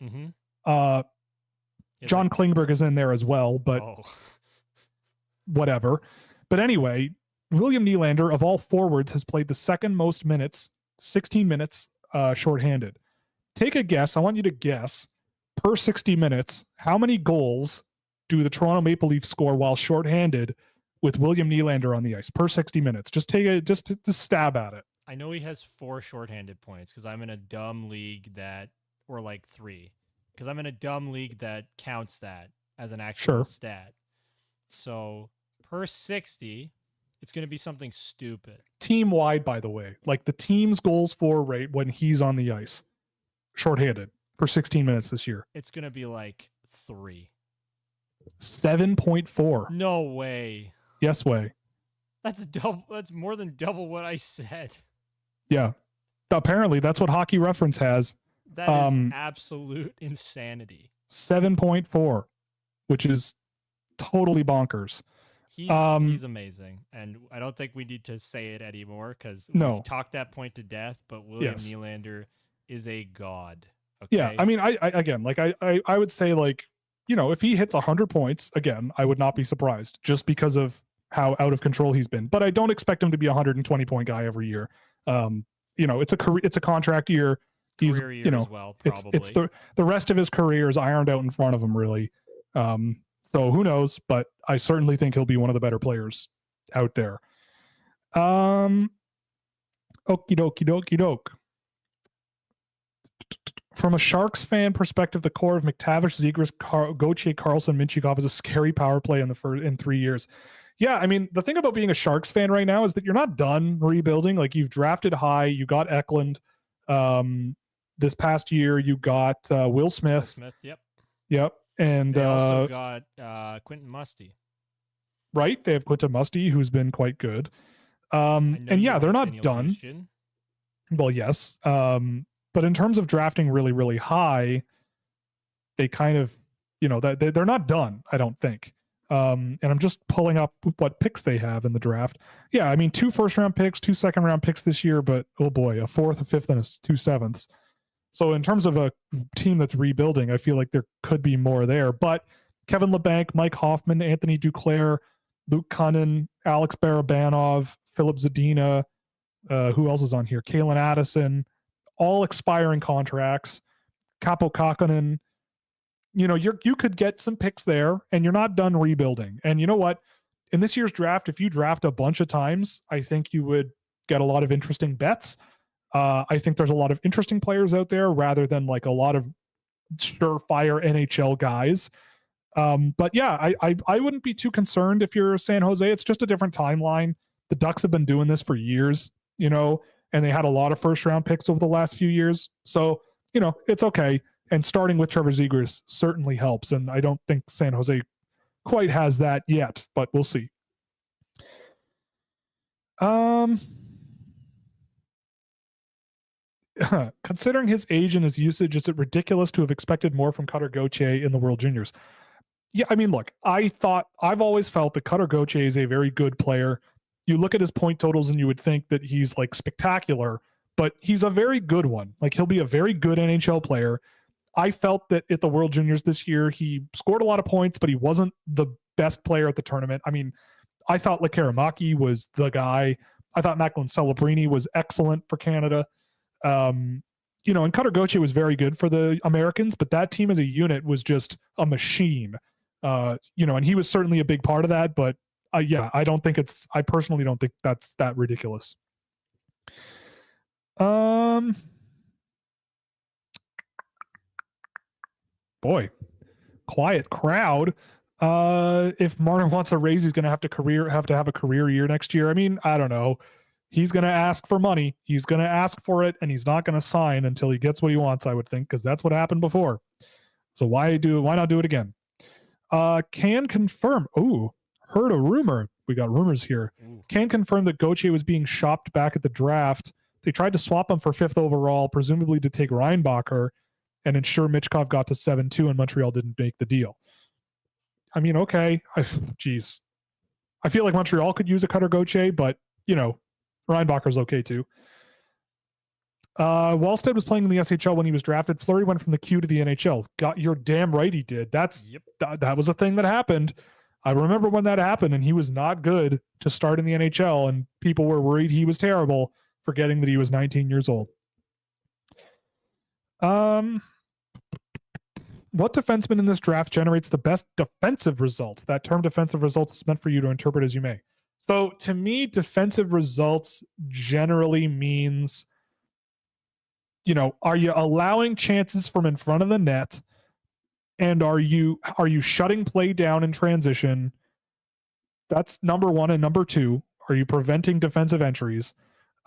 Mm-hmm. John Klingberg is in there as well, but whatever. But anyway, William Nylander, of all forwards, has played the 2nd most minutes, 16 minutes shorthanded. Take a guess. I want you to guess, per 60 minutes, how many goals do the Toronto Maple Leafs score while shorthanded with William Nylander on the ice per 60 minutes? Just to stab at it. I know he has 4 shorthanded points because I'm in a dumb league or like 3, because I'm in a dumb league that counts that as an actual stat. So per 60, it's going to be something stupid. Team wide, by the way, like the team's goals for rate when he's on the ice, shorthanded for 16 minutes this year. It's going to be like 3. 7.4. No way. Yes way. That's double. That's more than double what I said. Yeah. Apparently, that's what Hockey Reference has. That is absolute insanity. 7.4, which is totally bonkers. He's amazing, and I don't think we need to say it anymore because we've talked that point to death. But William Nylander is a god. Okay? Yeah, I mean, I again, like I would say, like, if he hits 100 points again, I would not be surprised, just because of how out of control he's been. But I don't expect him to be a 120-point guy every year. It's a contract year. He's career year as well, probably. It's the rest of his career is ironed out in front of him, really. So who knows? But I certainly think he'll be one of the better players out there. Okie doke. From a Sharks fan perspective, the core of McTavish, Zegras, Gauthier, Carlson, Minchikov is a scary power play in 3 years. Yeah, I mean, the thing about being a Sharks fan right now is that you're not done rebuilding. Like, you've drafted high. You got Eklund. This past year, you got Will Smith. Yep. And they also got Quentin Musty. Right? They have Quentin Musty, who's been quite good. And yeah, they're not done. Christian. Well, yes. But in terms of drafting really, really high, they kind of, they're not done, I don't think. And I'm just pulling up what picks they have in the draft. Yeah, I mean, 2 first-round picks, 2 second-round picks this year, but oh boy, a 4th, a 5th, and 2 7ths. So in terms of a team that's rebuilding, I feel like there could be more there. But Kevin Labanc, Mike Hoffman, Anthony Duclair, Luke Cunnin, Alex Barabanov, Philip Zadina, who else is on here? Kalen Addison, all expiring contracts. Capo Kakkonen. You could get some picks there, and you're not done rebuilding. And you know what? In this year's draft, if you draft a bunch of times, I think you would get a lot of interesting bets. I think there's a lot of interesting players out there rather than like a lot of surefire NHL guys. But yeah, I wouldn't be too concerned if you're San Jose. It's just a different timeline. The Ducks have been doing this for years, and they had a lot of first-round picks over the last few years. So, it's okay. And starting with Trevor Zegras certainly helps. And I don't think San Jose quite has that yet, but we'll see. Considering his age and his usage, is it ridiculous to have expected more from Cutter Gauthier in the World Juniors? Yeah, I mean, look, I've always felt that Cutter Gauthier is a very good player. You look at his point totals and you would think that he's like spectacular, but he's a very good one. Like, he'll be a very good NHL player. I felt that at the World Juniors this year, he scored a lot of points, but he wasn't the best player at the tournament. I mean, I thought Lekaramaki was the guy. I thought Macklin Celebrini was excellent for Canada. And Cutter Gauthier was very good for the Americans, but that team as a unit was just a machine. And he was certainly a big part of that, but I personally don't think that's that ridiculous. Boy, quiet crowd. If Marner wants a raise, he's going to have to have a career year next year. I mean, I don't know. He's going to ask for money. He's going to ask for it, and he's not going to sign until he gets what he wants, I would think, because that's what happened before. So why not do it again? Can confirm. Oh, heard a rumor. We got rumors here. Ooh. Can confirm that Gauthier was being shopped back at the draft. They tried to swap him for 5th overall, presumably to take Reinbacher and ensure Michkov got to 7-2, and Montreal didn't make the deal. I mean, okay. Geez. I feel like Montreal could use a Cutter Gauthier, but, Reinbacher's okay too. Wallstead was playing in the SHL when he was drafted. Fleury went from the Q to the NHL. You're damn right he did. That was a thing that happened. I remember when that happened, and he was not good to start in the NHL, and people were worried he was terrible, forgetting that he was 19 years old. What defenseman in this draft generates the best defensive results? That term defensive results is meant for you to interpret as you may. So to me, defensive results generally means, are you allowing chances from in front of the net? And are you shutting play down in transition? That's number one. And number two, are you preventing defensive entries?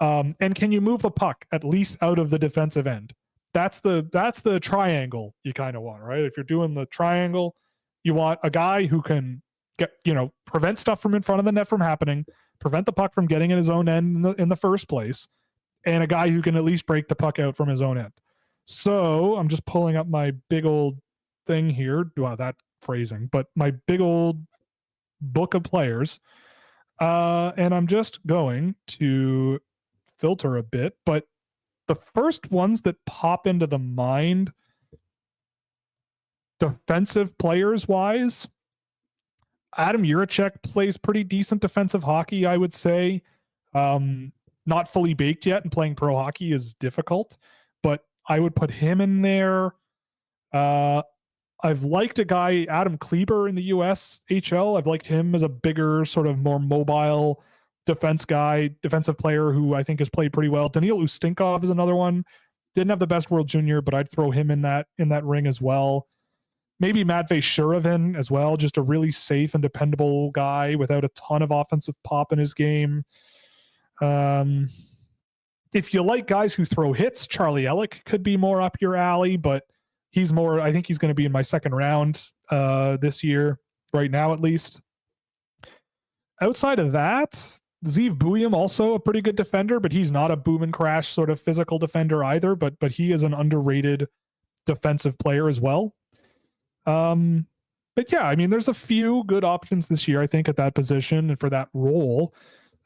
And can you move the puck at least out of the defensive end? That's the triangle you kind of want, right? If you're doing the triangle, you want a guy who can prevent stuff from in front of the net from happening, prevent the puck from getting in his own end in the first place, and a guy who can at least break the puck out from his own end. So I'm just pulling up my big old thing here. Wow, that phrasing, but my big old book of players. And I'm just going to filter a bit, but the first ones that pop into the mind, defensive players wise, Adam Jiricek plays pretty decent defensive hockey, I would say. Not fully baked yet, and playing pro hockey is difficult, but I would put him in there. I've liked a guy, Adam Kleber, in the US HL. I've liked him as a bigger, sort of more mobile defensive player who I think has played pretty well. Daniil Ustinkov is another one. Didn't have the best World Junior, but I'd throw him in that ring as well. Maybe Matvei Shuravin as well, just a really safe and dependable guy without a ton of offensive pop in his game. If you like guys who throw hits, Charlie Ellick could be more up your alley, but I think he's going to be in my second round this year, right now at least. Outside of that, Zeev Buium, also a pretty good defender, but he's not a boom and crash sort of physical defender either, but he is an underrated defensive player as well. But yeah, I mean, there's a few good options this year, I think, at that position and for that role.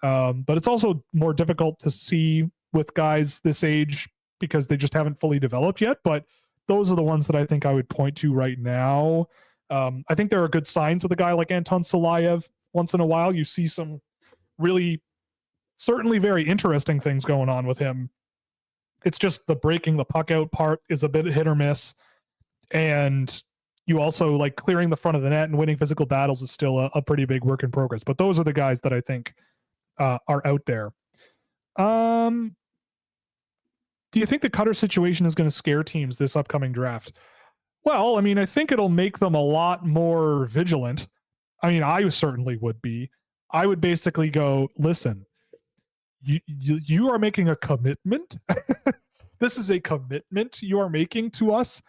But it's also more difficult to see with guys this age because they just haven't fully developed yet. But those are the ones that I think I would point to right now. I think there are good signs with a guy like Anton Salayev. Once in a while, you see some really, certainly very interesting things going on with him. It's just the breaking the puck out part is a bit hit or miss. And you also like clearing the front of the net and winning physical battles is still a pretty big work in progress. But those are the guys that I think are out there. Do you think the Cutter situation is going to scare teams this upcoming draft? Well, I mean, I think it'll make them a lot more vigilant. I mean, I certainly would be. I would basically go, listen, you are making a commitment. This is a commitment you are making to us.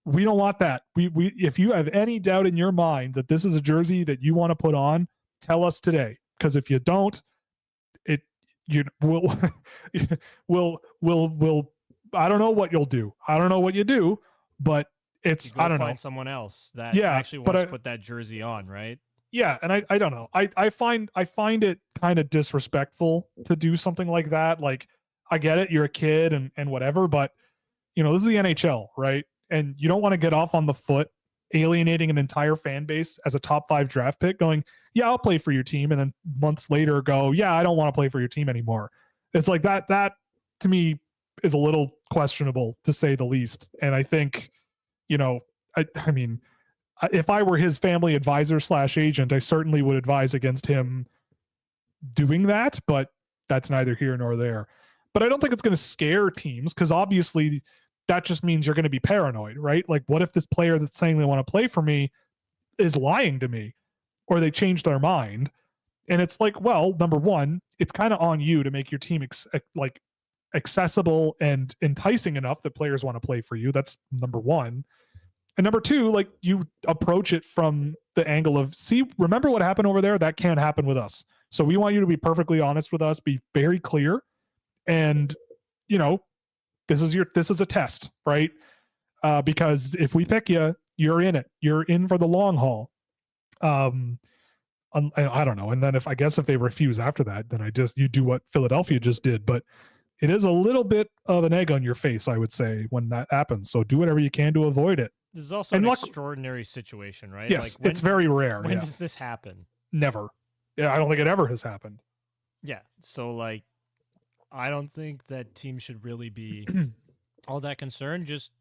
We don't want that. We if you have any doubt in your mind that this is a jersey that you want to put on, tell us today. Because if you don't, we'll I don't know what you'll do. I don't know what you do, but it's I don't know. Find someone else that actually wants to put that jersey on, right? Yeah, and I don't know. I find it kind of disrespectful to do something like that. Like, I get it, you're a kid and whatever, but this is the NHL, right? And you don't want to get off on the foot alienating an entire fan base as a top 5 draft pick going, yeah, I'll play for your team. And then months later go, yeah, I don't want to play for your team anymore. It's like that to me is a little questionable to say the least. And I think, I mean, if I were his family advisor / agent, I certainly would advise against him doing that, but that's neither here nor there. But I don't think it's going to scare teams because obviously that just means you're going to be paranoid, right? Like, what if this player that's saying they want to play for me is lying to me, or they change their mind? And it's like, well, number one, it's kind of on you to make your team like accessible and enticing enough that players want to play for you. That's number one. And number two, like, you approach it from the angle of, see, remember what happened over there? That can't happen with us. So we want you to be perfectly honest with us, be very clear. And, you know, this is a test, right? Because if we pick you, you're in it. You're in for the long haul. I don't know. And then if they refuse after that, then you do what Philadelphia just did. But it is a little bit of an egg on your face, I would say, when that happens. So do whatever you can to avoid it. This is also an extraordinary situation, right? Yes, like, it's very rare. When does this happen? Never. Yeah, I don't think it ever has happened. Yeah. So, like, I don't think that teams should really be all that concerned. Just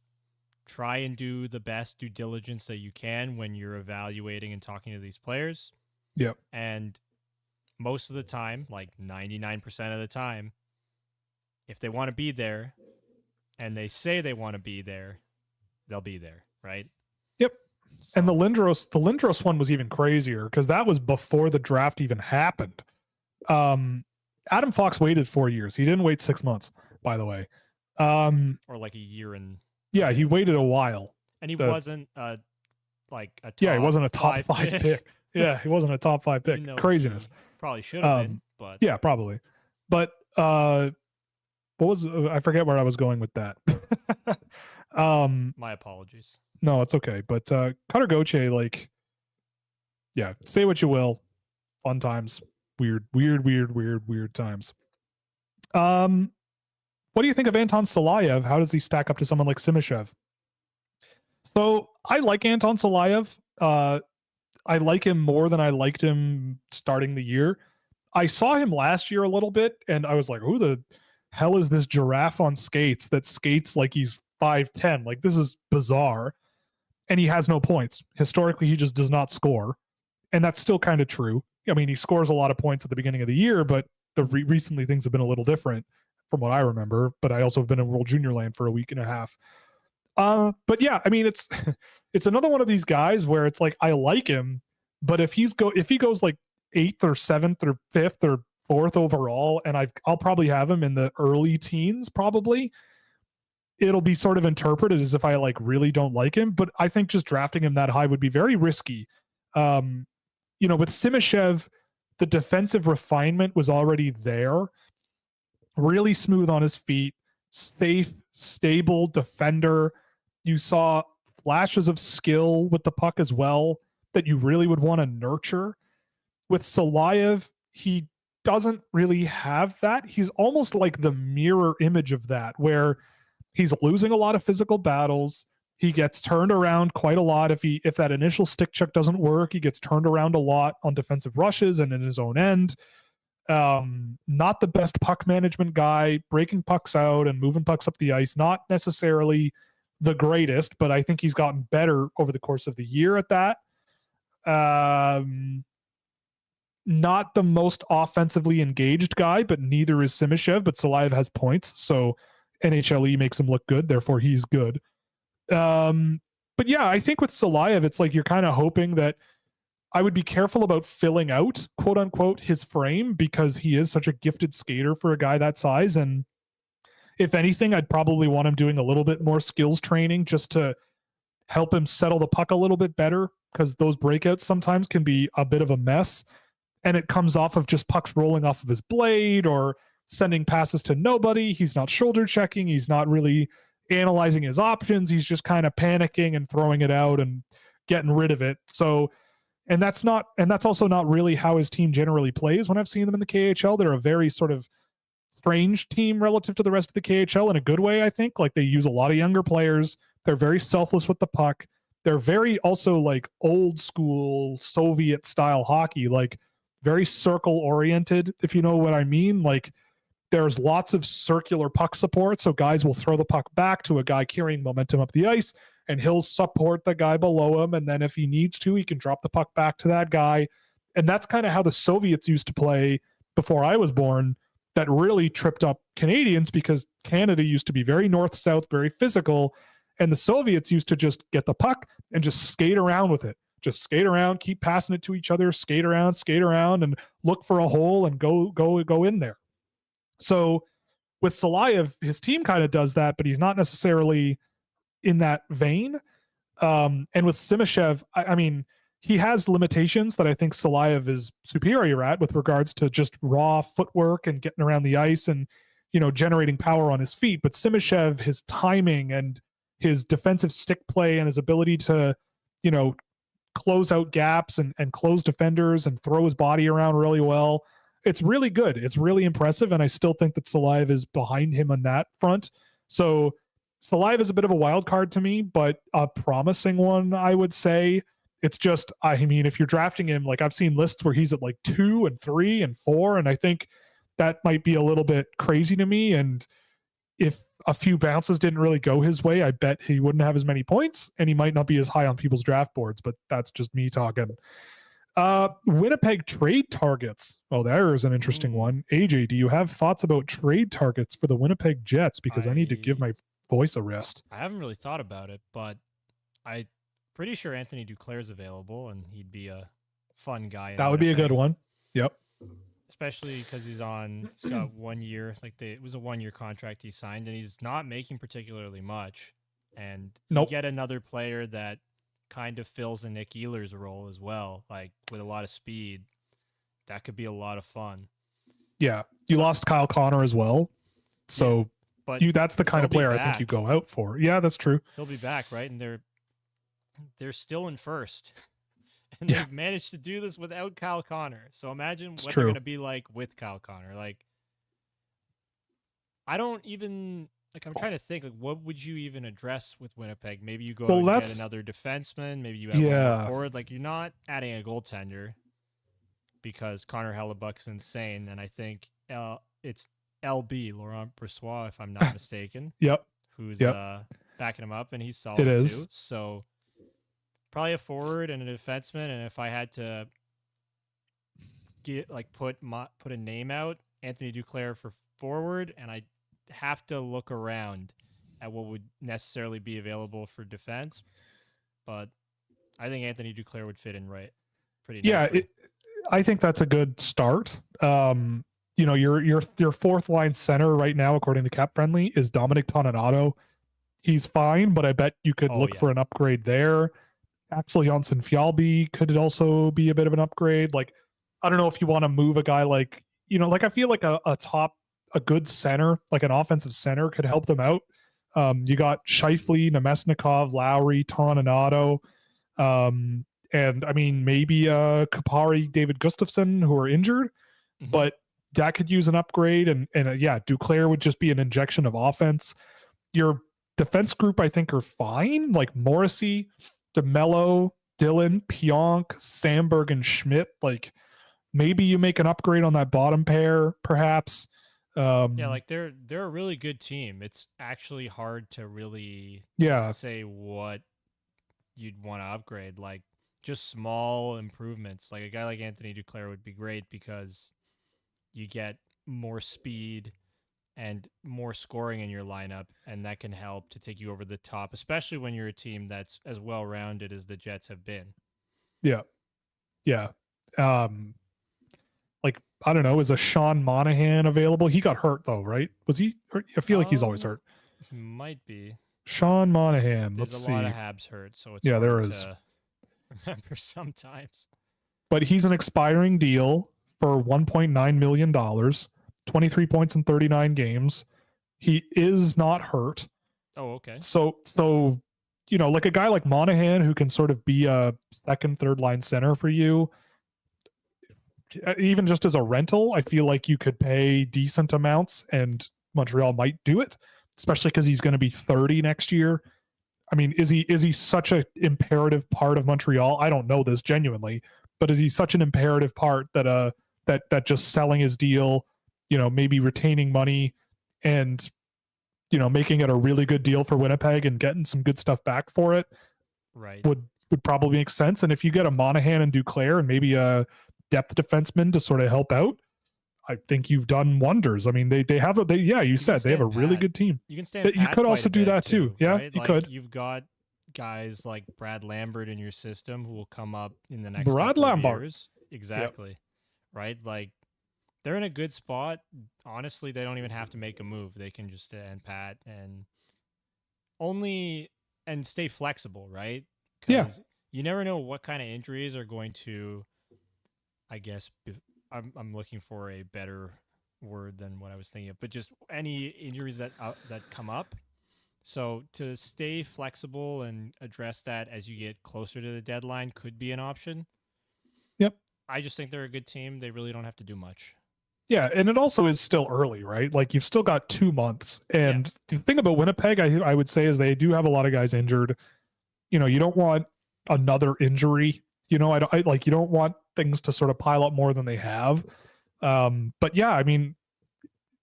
try and do the best due diligence that you can when you're evaluating and talking to these players. Yep. And most of the time, like 99% of the time, if they want to be there and they say they want to be there, they'll be there, right? Yep. So. And the Lindros one was even crazier because that was before the draft even happened. Adam Fox waited 4 years. He didn't wait 6 months, by the way. Or like a year and... Yeah, he waited a while. And he wasn't like a top... Yeah, he wasn't a top 5 pick. Yeah, he wasn't a top 5 pick. Craziness. Probably should have been, but... Yeah, probably. But what was... I forget where I was going with that. My apologies. No, it's okay. But Cutter Gauthier, like... Yeah, say what you will. Fun times. Weird times. What do you think of Anton Salayev? How does he stack up to someone like Simashev? So I like Anton Salayev. I like him more than I liked him starting the year. I saw him last year a little bit, and I was like, who the hell is this giraffe on skates that skates like he's 5'10"? Like, this is bizarre. And he has no points. Historically, he just does not score. And that's still kind of true. I mean, he scores a lot of points at the beginning of the year, but recently things have been a little different from what I remember. But I also have been in World Junior Land for a week and a half. But yeah, I mean, it's another one of these guys where it's like, I like him, but if he goes like 8th or 7th or 5th or 4th overall, and I'll probably have him in the early teens, probably, it'll be sort of interpreted as if I like really don't like him. But I think just drafting him that high would be very risky. You know, with Simashev, the defensive refinement was already there. Really smooth on his feet, safe, stable defender. You saw flashes of skill with the puck as well that you really would want to nurture. With Salayev, he doesn't really have that. He's almost like the mirror image of that, where he's losing a lot of physical battles. He gets turned around quite a lot. If that initial stick check doesn't work, he gets turned around a lot on defensive rushes and in his own end. Not the best puck management guy, breaking pucks out and moving pucks up the ice. Not necessarily the greatest, but I think he's gotten better over the course of the year at that. Not the most offensively engaged guy, but neither is Simashev, but Salayev has points. So NHLE makes him look good. Therefore he's good. But yeah, I think with Salayev, it's like, you're kind of hoping that I would be careful about filling out, quote unquote, his frame, because he is such a gifted skater for a guy that size. And if anything, I'd probably want him doing a little bit more skills training just to help him settle the puck a little bit better, because those breakouts sometimes can be a bit of a mess. And it comes off of just pucks rolling off of his blade or sending passes to nobody. He's not shoulder checking. He's not really analyzing his options. He's just kind of panicking and throwing it out and getting rid of it. So, and that's also not really how his team generally plays. When I've seen them in the KHL, they're a very sort of strange team relative to the rest of the KHL in a good way, I think. Like, they use a lot of younger players. They're very selfless with the puck. They're very also like old school Soviet style hockey, like very circle oriented, if you know what I mean. Like, there's lots of circular puck support. So guys will throw the puck back to a guy carrying momentum up the ice, and he'll support the guy below him. And then if he needs to, he can drop the puck back to that guy. And that's kind of how the Soviets used to play before I was born. that really tripped up Canadians, because Canada used to be very north-south, very physical, and the Soviets used to just get the puck and just skate around with it. Just skate around, keep passing it to each other, skate around, and look for a hole and go in there. So with Salayev, his team kind of does that, but he's not necessarily in that vein. And with Simashev, I mean, he has limitations that I think Salayev is superior at with regards to just raw footwork and getting around the ice and, generating power on his feet. But Simashev, his timing and his defensive stick play and his ability to, close out gaps and close defenders and throw his body around really well. It's really good. It's really impressive. And I still think that Salayev is behind him on that front. So Salayev is a bit of a wild card to me, but a promising one, I would say. It's just, I mean, if you're drafting him, like I've seen lists where he's at like 2 and 3 and 4, and I think that might be a little bit crazy to me. And if a few bounces didn't really go his way, I bet he wouldn't have as many points, and he might not be as high on people's draft boards, but that's just me talking. Winnipeg trade targets. Oh, there's an interesting one. AJ, do you have thoughts about trade targets for the Winnipeg Jets? Because I need to give my voice a rest. I haven't really thought about it, but I'm pretty sure Anthony Duclair's available, and he'd be a fun guy. That would be a good one. Yep. Especially because he's got 1 year, it was a 1-year contract he signed, and he's not making particularly much. And you get another player that kind of fills in Nick Ehlers' role as well, like with a lot of speed. That could be a lot of fun. Yeah. You lost Kyle Connor as well. So but that's the kind of player I think you go out for. Yeah, that's true. He'll be back, right? And they're still in first. And they've managed to do this without Kyle Connor. So imagine they're going to be like with Kyle Connor. Like, I don't even, I'm trying to think, what would you even address with Winnipeg? Maybe you go and get another defenseman. Maybe you have one more forward. You're not adding a goaltender because Connor Hellebuck's insane. And I think it's LB, Laurent Brossoit, if I'm not mistaken. Who's backing him up, and he's solid too. So probably a forward and a defenseman, and if I had to put a name out, Anthony Duclair for forward, and I have to look around at what would necessarily be available for defense, but I think Anthony Duclair would fit in pretty nicely. I think that's a good start. Your fourth line center right now, according to Cap Friendly, is Dominic Toninato. He's fine, but I bet you could look for an upgrade there. Axel Jonsson-Fjallby could also be a bit of an upgrade. I don't know if you want to move a guy I feel like a good center, like an offensive center, could help them out. You got Scheifele, Nemesnikov, Lowry, Toninato, and I mean maybe Kupari, David Gustafsson, who are injured, but that could use an upgrade. And Duclair would just be an injection of offense. Your defense group, I think, are fine. Like Morrissey, DeMello, Dillon, Pionk, Sandberg, and Schmidt. Maybe you make an upgrade on that bottom pair, perhaps. They're a really good team. It's actually hard to really say what you'd want to upgrade. Just small improvements. Like a guy like Anthony Duclair would be great because you get more speed and more scoring in your lineup, and that can help to take you over the top, especially when you're a team that's as well-rounded as the Jets have been. Yeah. I don't know, is a Sean Monahan available? He got hurt though, right? Was he hurt? I feel like he's always hurt. He might be. Sean Monahan. Let's see. There's a lot of Habs hurt, so it's hard to remember sometimes. But he's an expiring deal for $1.9 million, 23 points in 39 games. He is not hurt. Oh, okay. So a guy like Monahan who can sort of be a second, third line center for you, even just as a rental, I feel like you could pay decent amounts and Montreal might do it, especially because he's going to be 30 next year. I mean, is he such an imperative part of Montreal? I don't know this genuinely, but is he such an imperative part that that just selling his deal, maybe retaining money and making it a really good deal for Winnipeg and getting some good stuff back for it, right, would probably make sense. And if you get a Monahan and Duclair and maybe a depth defenseman to sort of help out, I think you've done wonders. I mean, they have you said they have a really good team. You can stand pat you could also do that too, Yeah, right? you could. You've got guys like Brad Lambert in your system who will come up in the next Brad couple Lambert. of years. Exactly. Right? Like, they're in a good spot. Honestly, they don't even have to make a move. They can just stand pat and stay flexible, right? Because you never know what kind of injuries are going to, I guess, I'm looking for a better word than what I was thinking of, but just any injuries that come up. So to stay flexible and address that as you get closer to the deadline could be an option. Yep. I just think they're a good team. They really don't have to do much. Yeah, and it also is still early, right? Like, you've still got 2 months. And the thing about Winnipeg, I would say, is they do have a lot of guys injured. You know, you don't want another injury. You know, you don't want things to sort of pile up more than they have. But yeah, I mean,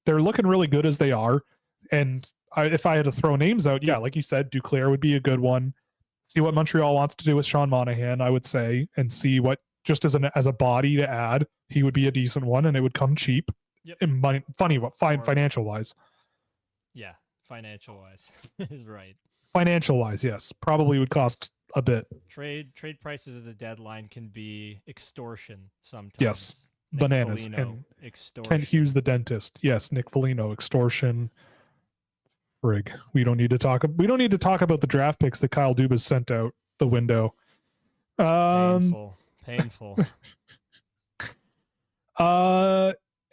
they're looking really good as they are. And if I had to throw names out, yeah, like you said, Duclair would be a good one. See what Montreal wants to do with Sean Monahan, I would say, and see what, just as a body to add, he would be a decent one, and it would come cheap. Yep. And financial wise. Yeah, financial wise is right. Financial wise, yes, probably would cost a bit. Trade prices at the deadline can be extortion sometimes. Yes, Nick bananas. Foligno, And extortion. Kent Hughes, the dentist. Yes, Nick Foligno, extortion. Frig. We don't need to talk about the draft picks that Kyle Dubas sent out the window. Painful.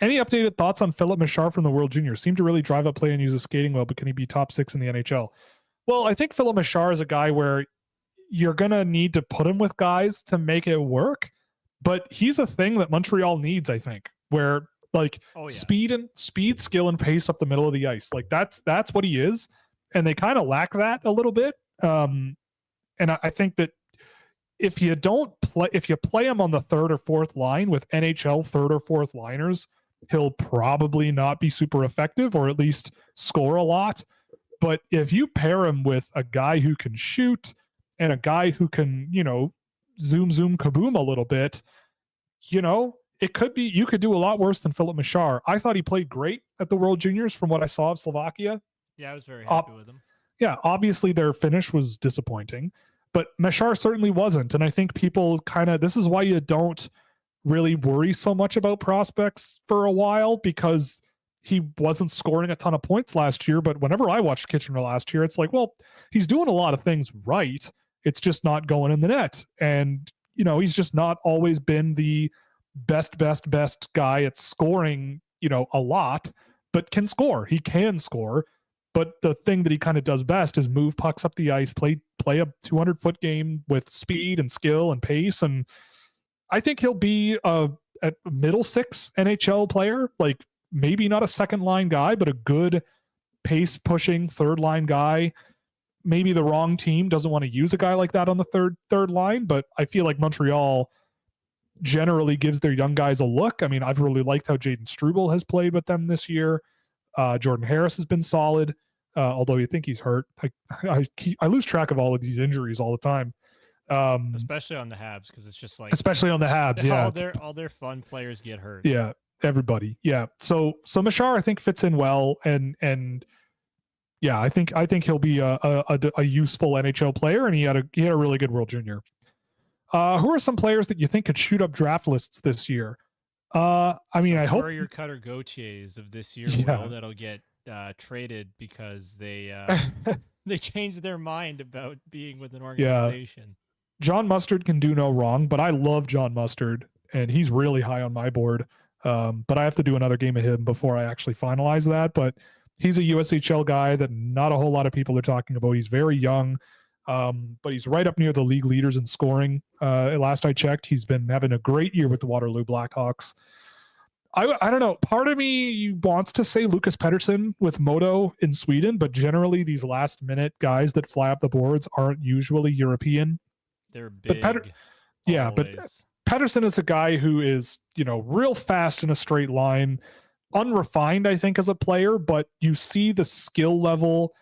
Any updated thoughts on Philip Machar from the World Juniors? Seemed to really drive up play and use his skating well, but can he be top 6 in the NHL? Well, I think Philip Machar is a guy where you're going to need to put him with guys to make it work, but he's a thing that Montreal needs, I think, where speed, skill, and pace up the middle of the ice. Like, that's what he is. And they kind of lack that a little bit. And I think that if you play him on the third or fourth line with NHL third or fourth liners, he'll probably not be super effective, or at least score a lot. But if you pair him with a guy who can shoot and a guy who can, zoom kaboom a little bit, it could be, you could do a lot worse than Philip Machar. I thought he played great at the World Juniors from what I saw of Slovakia. Yeah, I was very happy with him. Yeah, obviously their finish was disappointing, but Machar certainly wasn't. And I think people this is why you don't really worry so much about prospects for a while, because he wasn't scoring a ton of points last year. But whenever I watched Kitchener last year, it's like, well, he's doing a lot of things right. It's just not going in the net. And, he's just not always been the best guy at scoring, a lot, but can score. He can score. But the thing that he kind of does best is move pucks up the ice, play a 200-foot game with speed and skill and pace. And I think he'll be a middle 6 NHL player, like maybe not a second line guy, but a good pace pushing third line guy. Maybe the wrong team doesn't want to use a guy like that on the third line, but I feel like Montreal generally gives their young guys a look. I mean, I've really liked how Jaden Struble has played with them this year. Jordan Harris has been solid, although you think he's hurt. I lose track of all of these injuries all the time. Especially on the Habs, because it's just like, especially on the Habs, yeah. All their fun players get hurt. Yeah, everybody. Yeah. So Machar, I think, fits in well, and yeah, I think he'll be a useful NHL player, and he had a really good World Junior. Who are some players that you think could shoot up draft lists this year? I hope your Cutter Gauthiers of this year, that'll get traded because they changed their mind about being with an organization. Yeah. John Mustard can do no wrong, but I love John Mustard, and he's really high on my board. But I have to do another game of him before I actually finalize that. But he's a USHL guy that not a whole lot of people are talking about. He's very young, but he's right up near the league leaders in scoring. Last I checked, he's been having a great year with the Waterloo Blackhawks. I don't know. Part of me wants to say Lucas Pettersson with Modo in Sweden, but generally these last minute guys that fly up the boards aren't usually European. They're big. But Pettersson is a guy who is, real fast in a straight line, unrefined, I think, as a player, but you see the skill level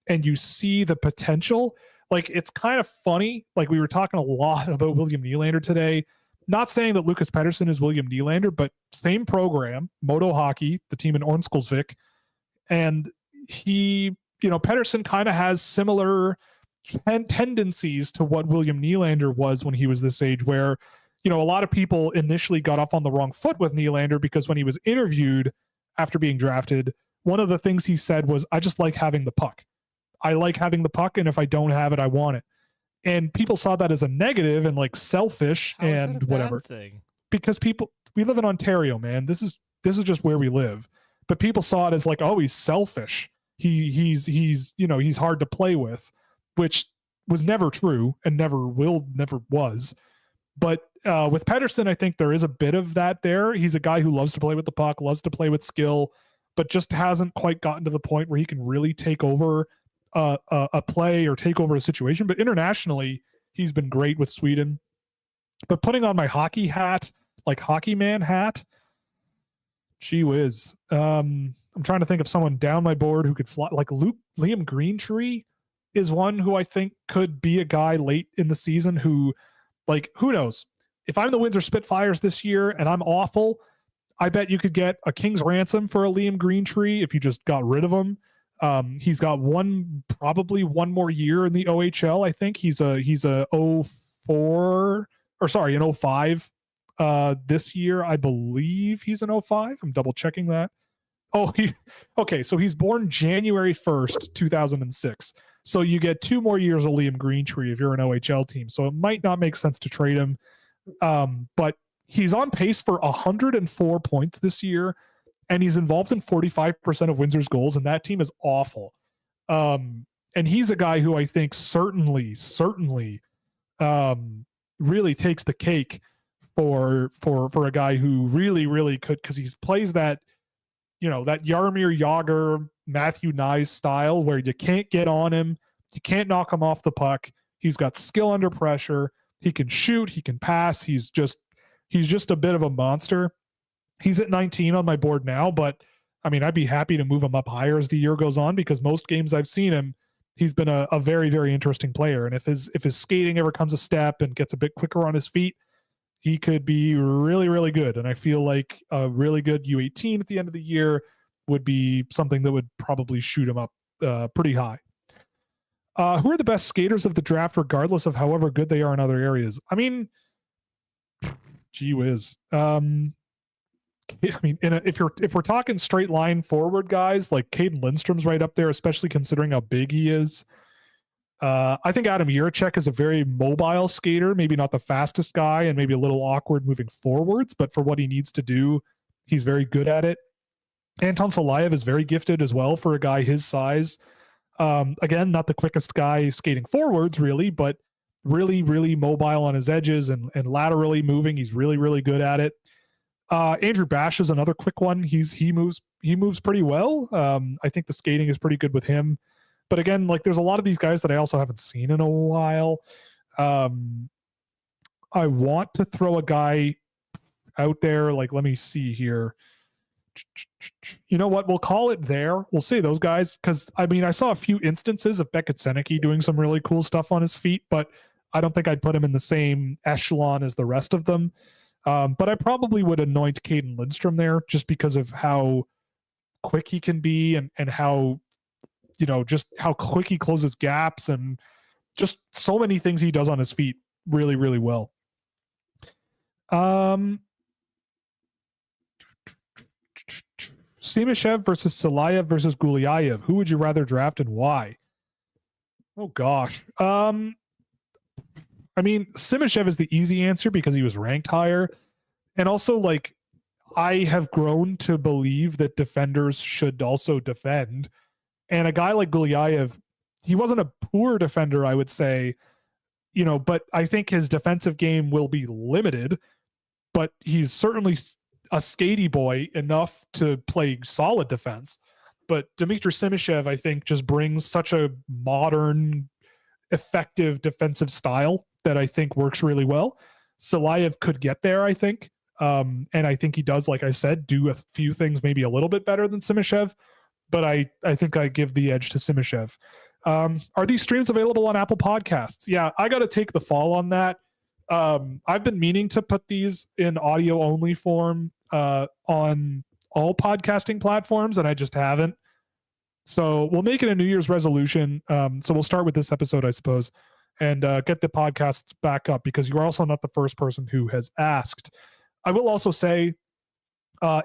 and you see the potential. Like, it's kind of funny. Like, we were talking a lot about William Nylander today, not saying that Lucas Pettersson is William Nylander, but same program, Modo Hockey, the team in Ornskolsvik. And Pettersson kind of has similar tendencies to what William Nylander was when he was this age, where, a lot of people initially got off on the wrong foot with Nylander because when he was interviewed after being drafted, one of the things he said was, I just like having the puck. I like having the puck, and if I don't have it, I want it. And people saw that as a negative and like selfish and whatever. Thing? Because we live in Ontario, man. This is just where we live. But people saw it as like, oh, he's selfish. He's hard to play with, which was never true and never was. But with Pettersson, I think there is a bit of that there. He's a guy who loves to play with the puck, loves to play with skill, but just hasn't quite gotten to the point where he can really take over a play or take over a situation. But internationally, he's been great with Sweden. But putting on my hockey hat, like hockey man hat, gee whiz. I'm trying to think of someone down my board who could fly. Like Liam Greentree is one who I think could be a guy late in the season who, like, who knows? If I'm the Windsor Spitfires this year and I'm awful, I bet you could get a king's ransom for a Liam Greentree if you just got rid of him. He's got probably one more year in the OHL. I think he's a 05 this year. I believe he's an 05. I'm double checking that. Okay. So he's born January 1st, 2006. So you get 2 more years of Liam Greentree if you're an OHL team. So it might not make sense to trade him. But he's on pace for 104 points this year, and he's involved in 45% of Windsor's goals, and that team is awful. And he's a guy who I think certainly really takes the cake for a guy who really could, because he plays that, that Jaromir Jagr, Matthew Nyes style where you can't get on him, you can't knock him off the puck. He's got skill under pressure. He can shoot, he can pass. He's just a bit of a monster. He's at 19 on my board now, but I mean, I'd be happy to move him up higher as the year goes on, because most games I've seen him, he's been a very, very interesting player. And if his skating ever comes a step and gets a bit quicker on his feet, he could be really, really good. And I feel like a really good U18 at the end of the year would be something that would probably shoot him up pretty high. Who are the best skaters of the draft, regardless of however good they are in other areas? I mean, gee whiz. I mean, if we're talking straight line forward guys, like Caden Lindstrom's right up there, especially considering how big he is. I think Adam Jiricek is a very mobile skater, maybe not the fastest guy and maybe a little awkward moving forwards, but for what he needs to do, he's very good at it. Anton Salayev is very gifted as well for a guy his size. Again, not the quickest guy skating forwards really, but really, really mobile on his edges and laterally moving. He's really, really good at it. Andrew Bash is another quick one. He moves pretty well. I think the skating is pretty good with him. But again, like there's a lot of these guys that I also haven't seen in a while. I want to throw a guy out there. Like, let me see here. You know what? We'll call it there. We'll say those guys, because I mean, I saw a few instances of Beckett Seneke doing some really cool stuff on his feet, but I don't think I'd put him in the same echelon as the rest of them. But I probably would anoint Caden Lindstrom there just because of how quick he can be and how, just how quick he closes gaps and just so many things he does on his feet really, really well. Simashev versus Salayev versus Gulyayev. Who would you rather draft and why? Oh gosh. I mean, Simashev is the easy answer because he was ranked higher. And also, like, I have grown to believe that defenders should also defend. And a guy like Gulyayev, he wasn't a poor defender, I would say, but I think his defensive game will be limited, but he's certainly a skatey boy enough to play solid defense. But Dmitry Simashev, I think, just brings such a modern, effective defensive style that I think works really well. Salayev could get there, I think. And I think he does, like I said, do a few things maybe a little bit better than Simashev. But I think I give the edge to Simashev. Are these streams available on Apple Podcasts? Yeah, I got to take the fall on that. I've been meaning to put these in audio only form on all podcasting platforms, and I just haven't. So we'll make it a New Year's resolution. So we'll start with this episode, I suppose, and get the podcasts back up, because you are also not the first person who has asked. I will also say,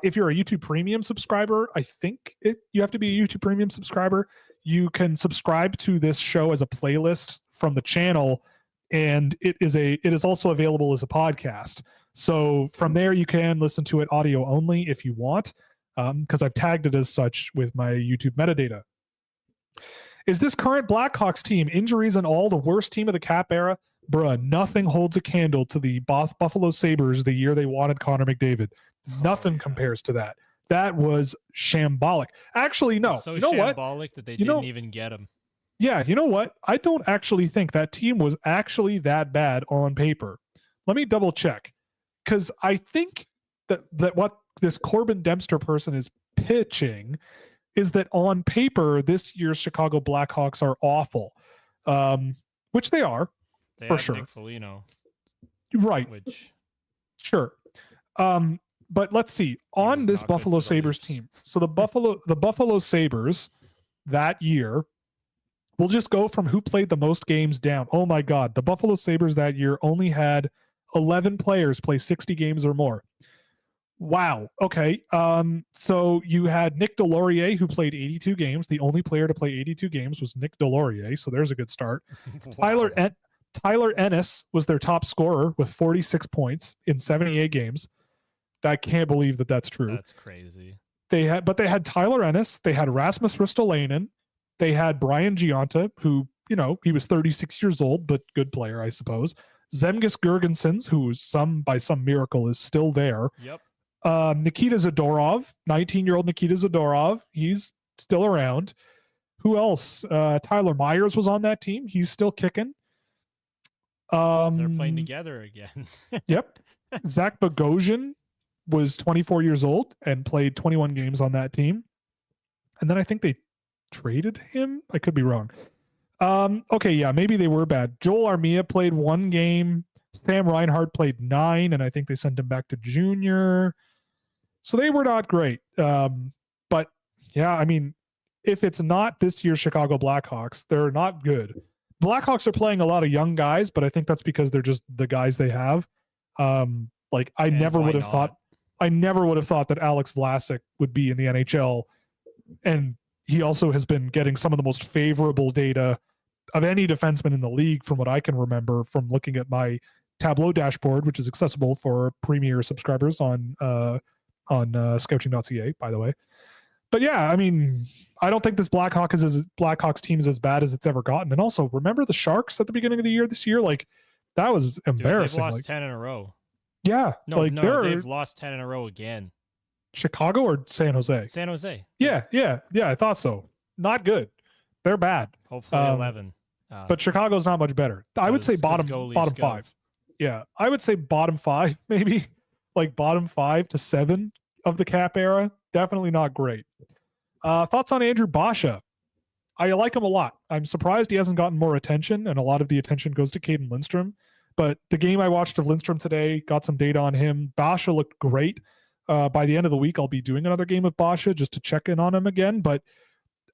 if you're a YouTube Premium subscriber, I think you have to be a YouTube Premium subscriber. You can subscribe to this show as a playlist from the channel, and it is also available as a podcast. So from there, you can listen to it audio only if you want, because I've tagged it as such with my YouTube metadata. Is this current Blackhawks team, injuries and all, the worst team of the Cap era? Bruh, nothing holds a candle to the Buffalo Sabres the year they wanted Connor McDavid. Nothing compares to that. That was shambolic. Actually, no. It's so you know shambolic what? that they didn't even get him. Yeah, you know what? I don't actually think that team was actually that bad on paper. Let me double check, because I think that what this Corbin Dempster person is pitching is that on paper this year's Chicago Blackhawks are awful, which they are. They for have sure. Nick Foligno, right? Sure. But let's see on this Buffalo Sabres team. So the Buffalo Sabres that year. We'll just go from who played the most games down. Oh my God. The Buffalo Sabres that year only had 11 players play 60 games or more. Wow. Okay. So you had Nick Delorier, who played 82 games. The only player to play 82 games was Nick Delorier. So there's a good start. Wow. Tyler Ennis was their top scorer with 46 points in 78 games. I can't believe that that's true. That's crazy. They had Tyler Ennis. They had Rasmus Ristolainen. They had Brian Giunta, who, he was 36 years old, but good player, I suppose. Zemgus Girgensons, who by some miracle is still there. Yep. Nikita Zadorov, 19-year-old Nikita Zadorov. He's still around. Who else? Tyler Myers was on that team. He's still kicking. They're playing together again. Yep. Zach Bogosian was 24 years old and played 21 games on that team. And then I think they traded him. I could be wrong. Okay, yeah, maybe they were bad. Joel Armia played 1 game. Sam Reinhart played 9, and I think they sent him back to junior. So they were not great. But yeah, I mean, if it's not this year's Chicago Blackhawks, they're not good. Blackhawks are playing a lot of young guys, but I think that's because they're just the guys they have. I never would have thought that Alex Vlasic would be in the NHL, and he also has been getting some of the most favorable data of any defenseman in the league from what I can remember from looking at my Tableau dashboard, which is accessible for premier subscribers on Scouching.ca, by the way. But yeah, I mean, I don't think this Blackhawks team is as bad as it's ever gotten. And also, remember the Sharks at the beginning of the year this year? That was embarrassing. Dude, they've lost 10 in a row. Yeah. No, they've lost 10 in a row again. Chicago or San Jose? San Jose. Yeah, I thought so. Not good. They're bad. Hopefully 11. But Chicago's not much better. I would say bottom 5. Yeah, I would say bottom 5, maybe. Bottom 5 to 7 of the Cap era. Definitely not great. Thoughts on Andrew Basha? I like him a lot. I'm surprised he hasn't gotten more attention, and a lot of the attention goes to Caden Lindstrom. But the game I watched of Lindstrom today, got some data on him. Basha looked great. By the end of the week, I'll be doing another game of Basha just to check in on him again. But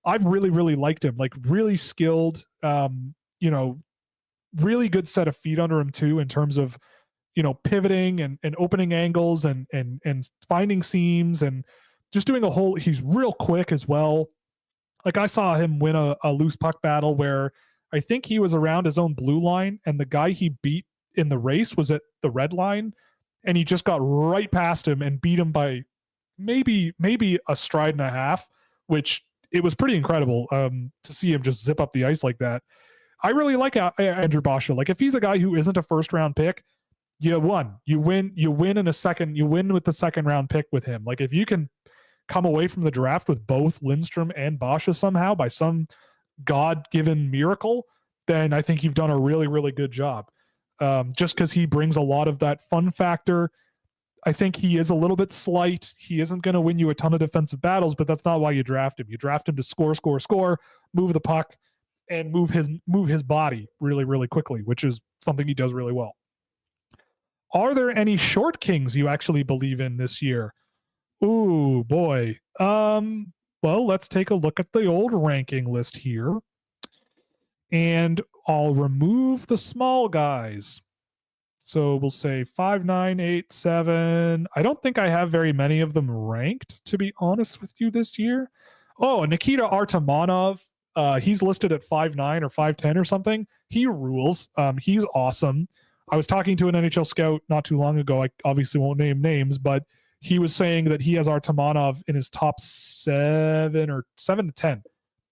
I've really, really liked him. Really skilled, really good set of feet under him too, in terms of, pivoting and opening angles and finding seams and just doing he's real quick as well. I saw him win a loose puck battle where I think he was around his own blue line, and the guy he beat in the race was at the red line, and he just got right past him and beat him by maybe a stride and a half, which it was pretty incredible to see him just zip up the ice like that. I really like Andrew Basha. If he's a guy who isn't a first round pick, you win in a second. You win with the second round pick with him. If you can come away from the draft with both Lindstrom and Basha somehow by some God-given miracle, then I think you've done a really, really good job. Just because he brings a lot of that fun factor. I think he is a little bit slight. He isn't going to win you a ton of defensive battles, but that's not why you draft him. You draft him to score, move the puck, and move his body really, really quickly, which is something he does really well. Are there any short kings you actually believe in this year? Ooh, boy. Well, let's take a look at the old ranking list here. And I'll remove the small guys. So we'll say 5, 9, 8, 7. I don't think I have very many of them ranked, to be honest with you, this year. Oh, Nikita Artemonov. He's listed at 5'9" or 5'10" or something. He rules. He's awesome. I was talking to an NHL scout not too long ago. I obviously won't name names, but he was saying that he has Artemonov in his top 7 or 7 to 10.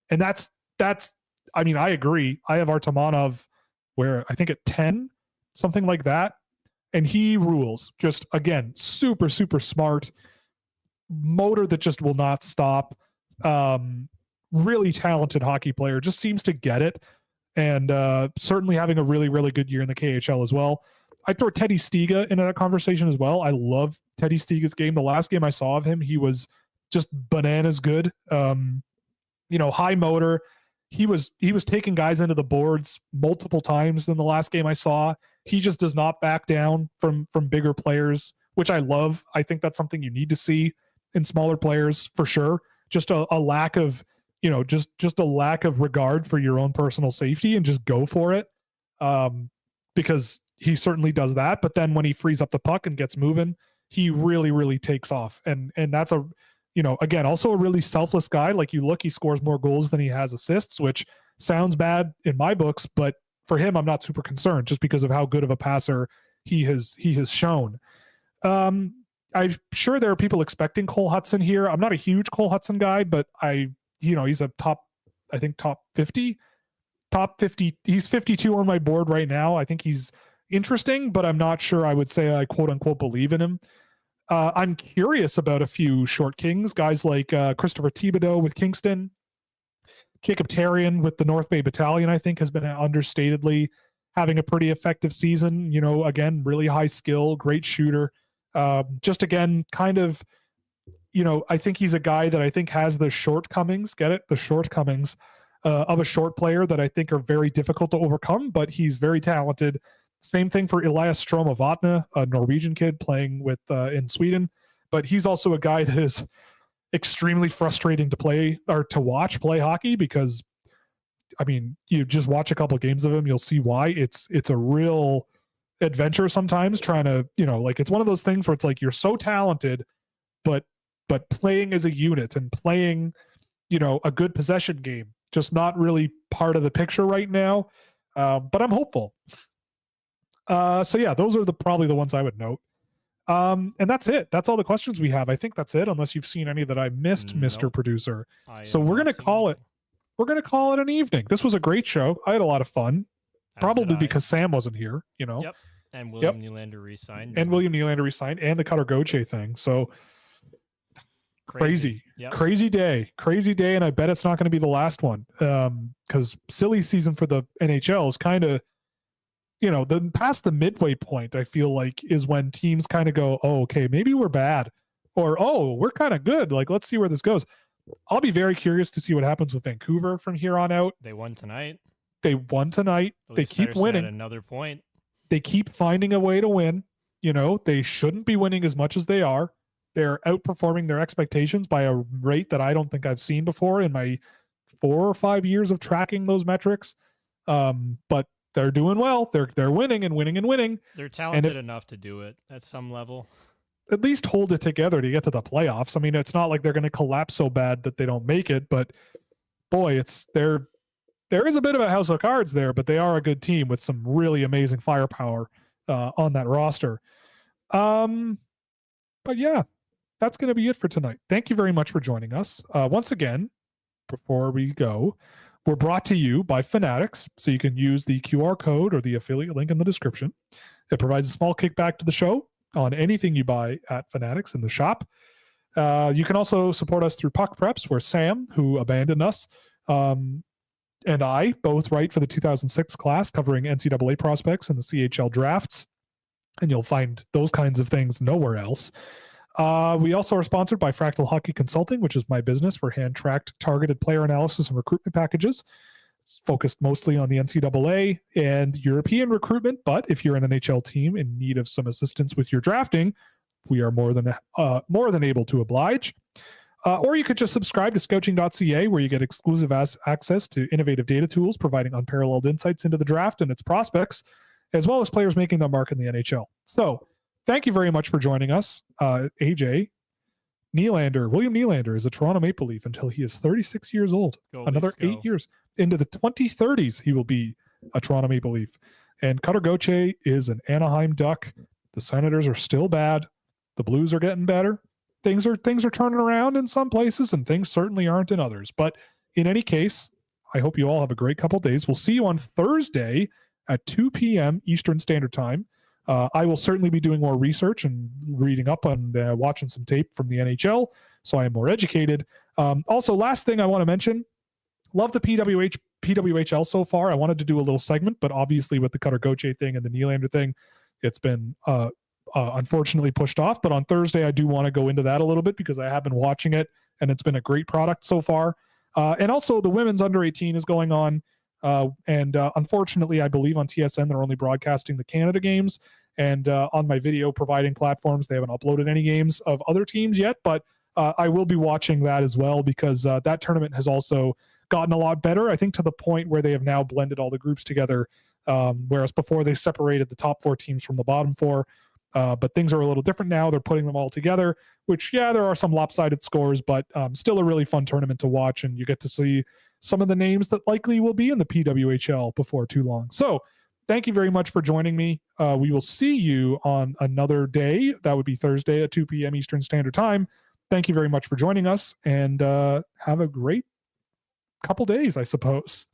And that's I mean, I agree. I have Artemonov where I think at 10, something like that. And he rules. Just, again, super, super smart. Motor that just will not stop. Really talented hockey player. Just seems to get it. And certainly having a really, really good year in the KHL as well. I'd throw Teddy Stiga into that conversation as well. I love Teddy Stiga's game. The last game I saw of him, he was just bananas good. High motor. He was taking guys into the boards multiple times in the last game I saw. He just does not back down from bigger players, which I love. I think that's something you need to see in smaller players for sure. Just a lack of, just a lack of regard for your own personal safety and just go for it. Because he certainly does that. But then when he frees up the puck and gets moving, he really, really takes off. And that's again, also a really selfless guy. Like you look, he scores more goals than he has assists, which sounds bad in my books, but for him, I'm not super concerned just because of how good of a passer he has shown. I'm sure there are people expecting Cole Hudson here. I'm not a huge Cole Hudson guy, but he's a top 50. He's 52 on my board right now. I think he's interesting, but I'm not sure I would say I quote unquote believe in him. I'm curious about a few short kings, guys like Christopher Thibodeau with Kingston. Jacob Therrien with the North Bay Battalion, I think, has been understatedly having a pretty effective season. Again, really high skill, great shooter. Just again, kind of, I think he's a guy that I think has the shortcomings, get it? The shortcomings of a short player that I think are very difficult to overcome, but he's very talented. Same thing for Elias Stroma Vatne, a Norwegian kid playing with in Sweden, but he's also a guy that is extremely frustrating to play or to watch play hockey because, I mean, you just watch a couple of games of him, you'll see why. It's a real adventure sometimes trying to, it's one of those things where it's like you're so talented, but playing as a unit and playing, a good possession game, just not really part of the picture right now. But I'm hopeful. So yeah, those are probably the ones I would note. And that's it. That's all the questions we have. I think that's it, unless you've seen any that I missed, Nope. Mr. Producer. So we're going to call it. We're going to call it an evening. This was a great show. I had a lot of fun. Probably because Sam wasn't here, Yep. And William Nylander re-signed. And William Nylander re-signed, and the Cutter Gauthier thing. So crazy. Yep. Crazy day. And I bet it's not going to be the last one. Because silly season for the NHL is kind of, past the midway point, I feel like, is when teams kind of go, oh, okay, maybe we're bad, or, oh, we're kind of good. Like, let's see where this goes. I'll be very curious to see what happens with Vancouver from here on out. They won tonight. They keep winning. Another point. They keep finding a way to win. They shouldn't be winning as much as they are. They're outperforming their expectations by a rate that I don't think I've seen before in my 4 or 5 years of tracking those metrics. But they're doing well. They're winning and winning and winning. They're talented enough to do it at some level. At least hold it together to get to the playoffs. I mean, it's not like they're going to collapse so bad that they don't make it, but boy, there is a bit of a house of cards there, but they are a good team with some really amazing firepower on that roster. But yeah, that's going to be it for tonight. Thank you very much for joining us. Once again, before we go, we're brought to you by Fanatics, so you can use the QR code or the affiliate link in the description. It provides a small kickback to the show on anything you buy at Fanatics in the shop. You can also support us through Puck Preps, where Sam, who abandoned us, and I both write for the 2006 class covering NCAA prospects and the CHL drafts, and you'll find those kinds of things nowhere else. We also are sponsored by Fractal Hockey Consulting, which is my business for hand-tracked targeted player analysis and recruitment packages. It's focused mostly on the NCAA and European recruitment, but if you're an NHL team in need of some assistance with your drafting, we are more than able to oblige. Or you could just subscribe to Scouching.ca, where you get exclusive access to innovative data tools, providing unparalleled insights into the draft and its prospects, as well as players making their mark in the NHL. So thank you very much for joining us. AJ, William Nylander is a Toronto Maple Leaf until he is 36 years old. Another 8 years. Into the 2030s, he will be a Toronto Maple Leaf. And Cutter Gauthier is an Anaheim Duck. The Senators are still bad. The Blues are getting better. Things are turning around in some places, and things certainly aren't in others. But in any case, I hope you all have a great couple days. We'll see you on Thursday at 2 p.m. Eastern Standard Time. I will certainly be doing more research and reading up on watching some tape from the NHL, so I am more educated. Also, last thing I want to mention, love the PWHL so far. I wanted to do a little segment, but obviously with the Cutter Gauthier thing and the Nylander thing, it's been unfortunately pushed off. But on Thursday, I do want to go into that a little bit because I have been watching it, and it's been a great product so far. And also the women's under 18 is going on. And unfortunately, I believe on TSN, they're only broadcasting the Canada games. And on my video providing platforms, they haven't uploaded any games of other teams yet. But I will be watching that as well, because that tournament has also gotten a lot better, I think, to the point where they have now blended all the groups together, whereas before they separated the top 4 teams from the bottom 4. But things are a little different now. They're putting them all together, which, yeah, there are some lopsided scores, but still a really fun tournament to watch. And you get to see some of the names that likely will be in the PWHL before too long. So thank you very much for joining me. We will see you on another day. That would be Thursday at 2 p.m. Eastern Standard Time. Thank you very much for joining us, and have a great couple days, I suppose.